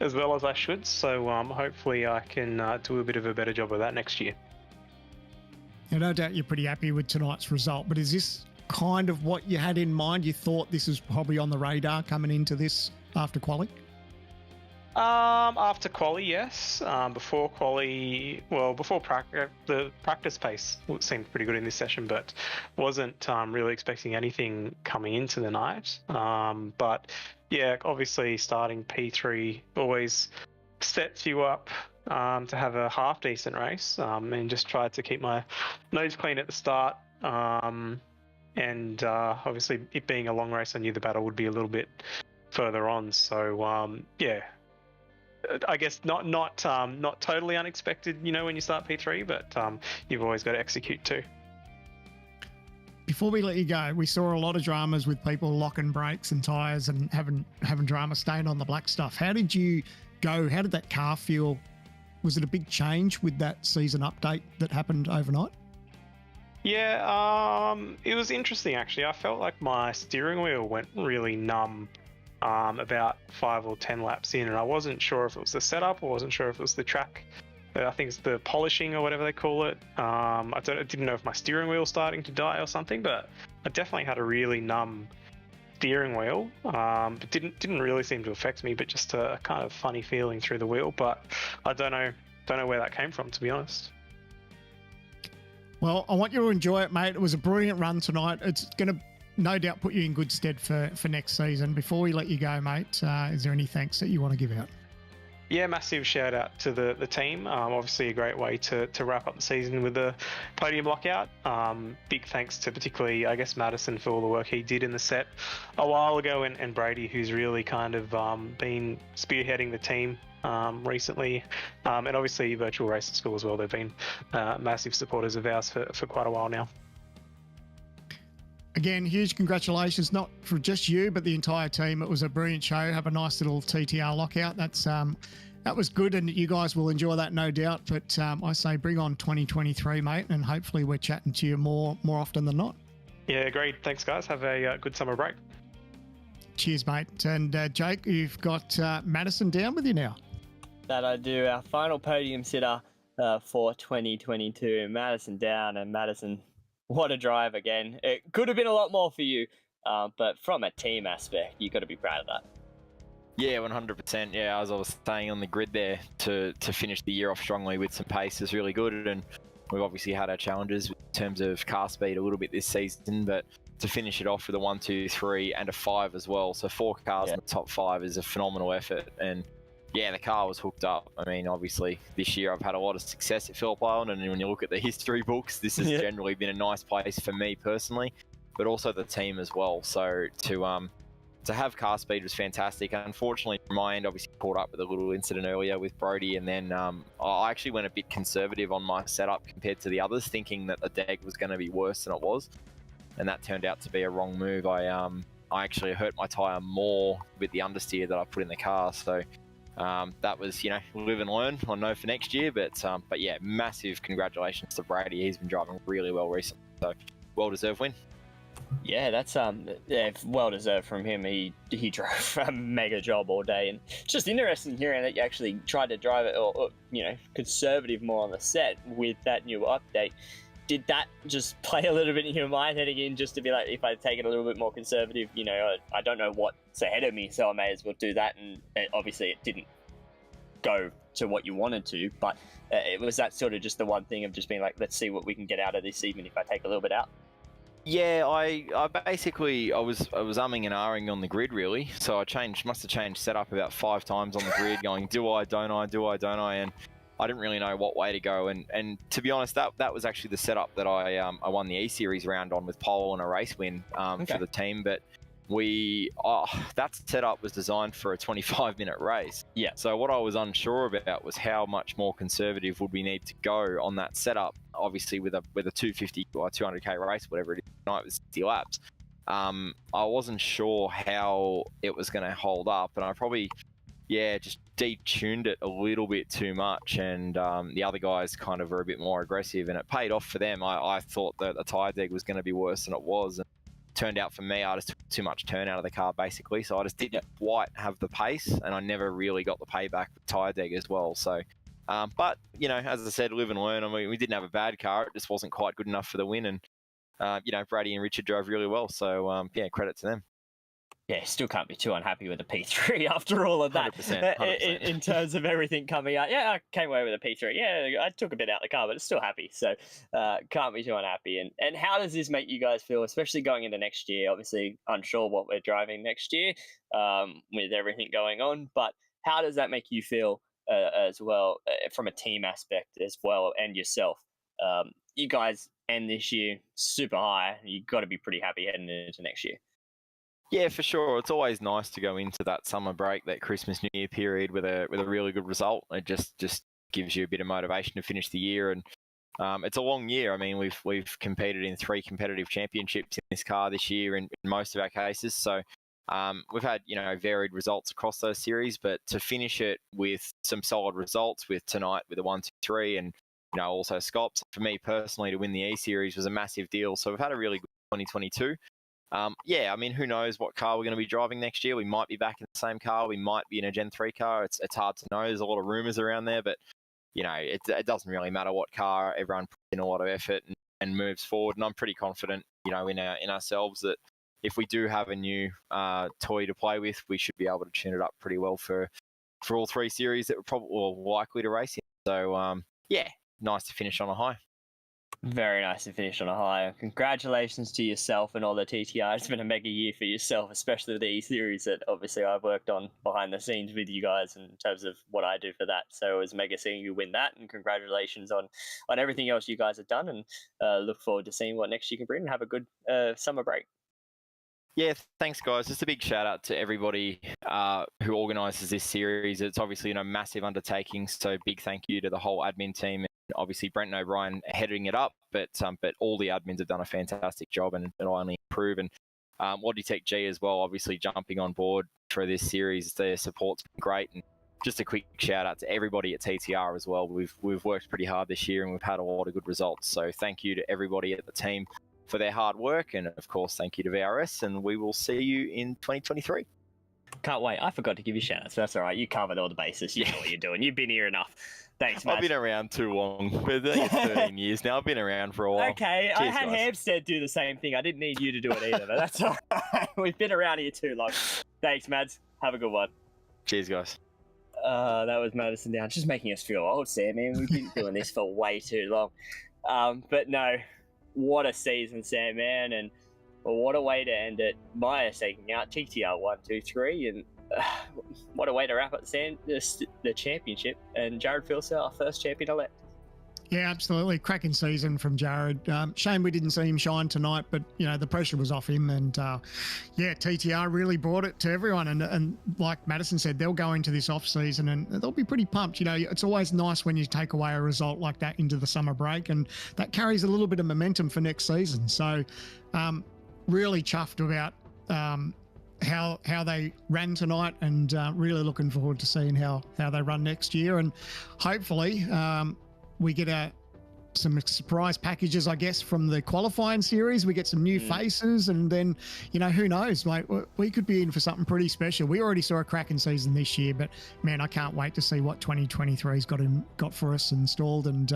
as well as I should. So hopefully I can do a bit of a better job of that next year. Yeah, no doubt you're pretty happy with tonight's result, but is this kind of what you had in mind? You thought this was probably on the radar coming into this after quali? After quali, yes. Before quali, before practice, the practice pace seemed pretty good in this session, but wasn't really expecting anything coming into the night. But yeah, obviously starting P3 always sets you up to have a half decent race, and just tried to keep my nose clean at the start. And obviously it being a long race, I knew the battle would be a little bit further on. So I guess not totally unexpected, when you start P3, but you've always got to execute too. Before we let you go, we saw a lot of dramas with people locking brakes and tyres and having drama staying on the black stuff. How did you go? How did that car feel? Was it a big change with that season update that happened overnight? Yeah, it was interesting actually. I felt like my steering wheel went really numb about 5 or 10 laps in, and I wasn't sure if it was the setup, or wasn't sure if it was the track. I think it's the polishing or whatever they call it. I didn't know if my steering wheel was starting to die or something, but I definitely had a really numb steering wheel. It didn't really seem to affect me, but just a kind of funny feeling through the wheel. But I don't know where that came from, to be honest. Well, I want you to enjoy it, mate. It was a brilliant run tonight. It's going to no doubt put you in good stead for next season. Before we let you go, mate, is there any thanks that you want to give out? Yeah, massive shout out to the team. Obviously a great way to wrap up the season with the podium lockout. Big thanks to particularly, I guess, Madison for all the work he did in the set a while ago, and Brady, who's really kind of been spearheading the team recently, and obviously Virtual Racing School as well. They've been massive supporters of ours for quite a while now. Again, huge congratulations, not for just you, but the entire team. It was a brilliant show. Have a nice little TTR lockout. That was good, and you guys will enjoy that, no doubt. But I say bring on 2023, mate, and hopefully we're chatting to you more often than not. Yeah, agreed. Thanks, guys. Have a good summer break. Cheers, mate. And Jake, you've got Madison down with you now. That I do. Our final podium sitter for 2022, Madison down, and Madison, what a drive again. It could have been a lot more for you, but from a team aspect, you got to be proud of that. Yeah, 100%. Yeah, as I was saying on the grid there, to finish the year off strongly with some pace is really good. And we've obviously had our challenges in terms of car speed a little bit this season, but to finish it off with a 1, 2, 3 and a 5 as well. So 4 cars in the top 5 is a phenomenal effort. And yeah, the car was hooked up. I mean, obviously this year I've had a lot of success at Phillip Island, and when you look at the history books, this has generally been a nice place for me personally, but also the team as well. So to have car speed was fantastic. Unfortunately, from my end, obviously caught up with a little incident earlier with Brody, and then I actually went a bit conservative on my setup compared to the others, thinking that the DEG was going to be worse than it was, and that turned out to be a wrong move. I actually hurt my tyre more with the understeer that I put in the car, so that was, live and learn. I know for next year, but yeah, massive congratulations to Brady. He's been driving really well recently, so well-deserved win. Yeah, that's well deserved from him. He drove a mega job all day, and it's just interesting hearing that you actually tried to drive it or conservative more on the set with that new update. Did that just play a little bit in your mind heading in, just to be like, if I take it a little bit more conservative, I don't know what's ahead of me, so I may as well do that. And obviously it didn't go to what you wanted to, but it was that sort of just the one thing of just being like, let's see what we can get out of this, even if I take a little bit out. Yeah, I basically was umming and ahhing on the grid really. So I must have changed setup about 5 times on the grid, going, do I, don't I, and I didn't really know what way to go. And to be honest, that was actually the setup that I won the E-Series round on, with pole and a race win for the team. But that setup was designed for a 25-minute race. Yeah. So what I was unsure about was how much more conservative would we need to go on that setup. Obviously, with a 250 or 200k race, whatever it is, tonight was 60 laps. I wasn't sure how it was going to hold up, and I probably, just detuned it a little bit too much, and the other guys kind of were a bit more aggressive, and it paid off for them. I thought that the tyre deg was going to be worse than it was, and turned out for me, I just took too much turn out of the car basically, so I just didn't quite have the pace, and I never really got the payback with tyre deg as well. So but as I said, live and learn. I mean, we didn't have a bad car, it just wasn't quite good enough for the win, and Brady and Richard drove really well, so credit to them. Yeah, still can't be too unhappy with a P3 after all of that. 100%. In terms of everything coming out. Yeah, I came away with a P3. Yeah, I took a bit out of the car, but it's still happy. So can't be too unhappy. And how does this make you guys feel, especially going into next year? Obviously, unsure what we're driving next year with everything going on. But how does that make you feel as well from a team aspect as well, and yourself? You guys end this year super high. You've got to be pretty happy heading into next year. Yeah, for sure. It's always nice to go into that summer break, that Christmas New Year period with a really good result. It just gives you a bit of motivation to finish the year, and it's a long year. I mean, we've competed in 3 competitive championships in this car this year in most of our cases. So we've had varied results across those series, but to finish it with some solid results, with tonight with a 1, 2, 3, and also Scops, for me personally to win the E-Series was a massive deal. So we've had a really good 2022. I mean, who knows what car we're going to be driving next year? We might be back in the same car. We might be in a Gen 3 car. It's hard to know. There's a lot of rumours around there, but, it doesn't really matter what car. Everyone puts in a lot of effort and moves forward. And I'm pretty confident, in ourselves, that if we do have a new toy to play with, we should be able to tune it up pretty well for all 3 series that we're probably likely to race in. So, nice to finish on a high. Very nice to finish on a high. Congratulations to yourself and all the TTR. It's been a mega year for yourself, especially with the E-Series that obviously I've worked on behind the scenes with you guys in terms of what I do for that. So it was mega seeing you win that, and congratulations on everything else you guys have done, and look forward to seeing what next year can bring, and have a good summer break. Yeah, thanks, guys. Just a big shout out to everybody who organises this series. It's obviously massive undertaking, so big thank you to the whole admin team. And obviously, Brent and O'Brien heading it up, but all the admins have done a fantastic job, and it'll only improve. And Logitech G as well, obviously jumping on board for this series. Their support's been great, and just a quick shout out to everybody at TTR as well. We've worked pretty hard this year, and we've had a lot of good results. So thank you to everybody at the team for their hard work, and of course thank you to VRS, and we will see you in 2023. Can't wait. I forgot to give you shout outs. That's all right. You covered all the bases. You know what you're doing. You've been here enough. Thanks, man. I've been around too long. I think it's 13 years now. I've been around for a while. Okay, Cheers, I had guys. Hampstead do the same thing. I didn't need you to do it either, but that's all right. We've been around here too long. Thanks, Mads. Have a good one. Cheers, guys. That was Madison down. Just making us feel old, Sam, man. We've been doing this for way too long. But no, what a season, Sam, man. And what a way to end it. Maya's taking out TTR 1, 2, 3. And what a way to wrap up the championship. And Jared Philsell, our first champion elect. Yeah, absolutely. Cracking season from Jared. Shame we didn't see him shine tonight, but, the pressure was off him. And, TTR really brought it to everyone. And like Madison said, they'll go into this off-season and they'll be pretty pumped. It's always nice when you take away a result like that into the summer break, and that carries a little bit of momentum for next season. So really chuffed about how they ran tonight, and really looking forward to seeing how they run next year. And hopefully we get some surprise packages, I guess, from the qualifying series. We get some new faces, and then, who knows, mate, we could be in for something pretty special. We already saw a cracking season this year, but man, I can't wait to see what 2023's got for us installed. And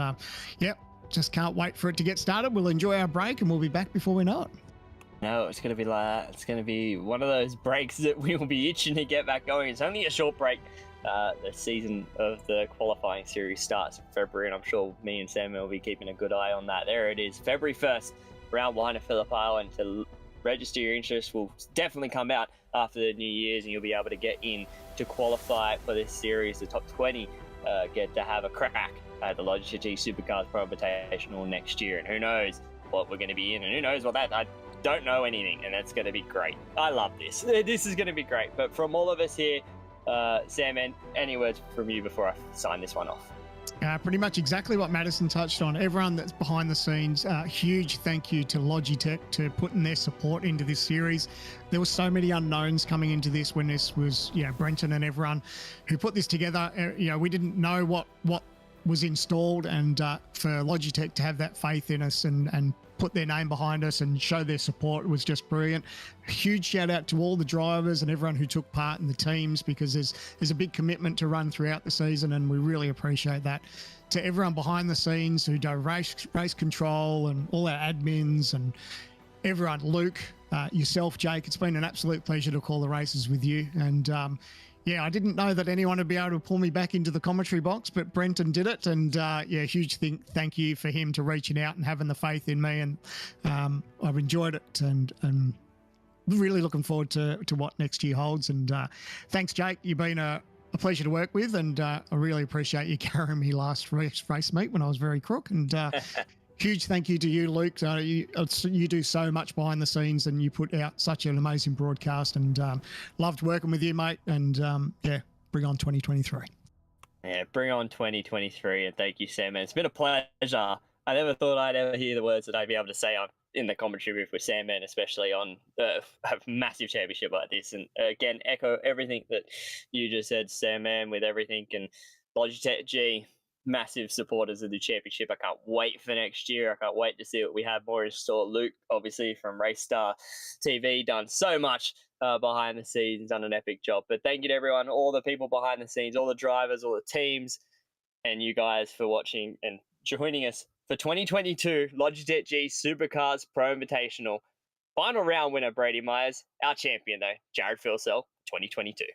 just can't wait for it to get started. We'll enjoy our break, and we'll be back before we know it. No, it's going to be one of those breaks that we will be itching to get back going. It's only a short break. The season of the qualifying series starts in February, and I'm sure me and Sam will be keeping a good eye on that. There it is, February 1st, round 1 of Phillip Island. To register your interest will definitely come out after the New Year's, and you'll be able to get in to qualify for this series. The top 20 get to have a crack at the Logitech Supercars Pro Invitational next year, and who knows what we're going to be in, and who knows what that... I don't know anything, and that's going to be great. I love this. This is going to be great. But from all of us here, Sam, any words from you before I sign this one off? Pretty much exactly what Madison touched on. Everyone that's behind the scenes, huge thank you to Logitech to putting their support into this series. There were so many unknowns coming into this when this was, Brenton and everyone who put this together. We didn't know what was installed, and for Logitech to have that faith in us and put their name behind us and show their support was just brilliant. A huge shout out to all the drivers and everyone who took part in the teams, because there's a big commitment to run throughout the season, and we really appreciate that. To everyone behind the scenes who do race control and all our admins and everyone, Luke, yourself, Jake, it's been an absolute pleasure to call the races with you. And I didn't know that anyone would be able to pull me back into the commentary box, but Brenton did it. And huge thank you for him to reaching out and having the faith in me. And I've enjoyed it and really looking forward to what next year holds. And thanks, Jake. You've been a pleasure to work with, and I really appreciate you carrying me last race meet when I was very crook. And huge thank you to you, Luke. You do so much behind the scenes, and you put out such an amazing broadcast, and loved working with you, mate. And bring on 2023. Yeah, bring on 2023, and thank you, Sam. It's been a pleasure. I never thought I'd ever hear the words that I'd be able to say in the commentary booth with Sam, man, especially on a massive championship like this. And again, echo everything that you just said, Sam, man, with everything. And Logitech G, massive supporters of the championship. I can't wait for next year. I can't wait to see what we have more in store. Luke, obviously, from Race Star TV, done so much behind the scenes, done an epic job. But thank you to everyone, all the people behind the scenes, all the drivers, all the teams, and you guys for watching and joining us for 2022 Logitech G Supercars Pro Invitational. Final round winner, Brady Myers. Our champion, though, Jared Philsell, 2022.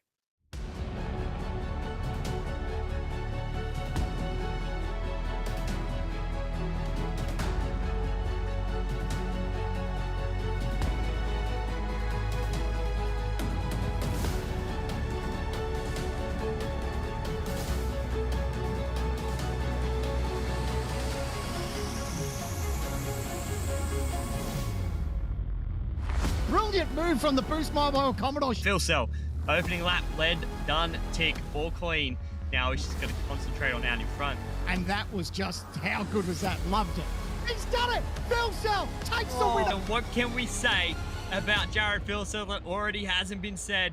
brilliant move from the Boost Mobile Commodore. Phil Cell, opening lap, lead, done, tick, all clean. Now he's just going to concentrate on out in front. And that was just, how good was that? Loved it. He's done it! Phil Cell takes the winner. And what can we say about Jared Phil Cell that already hasn't been said?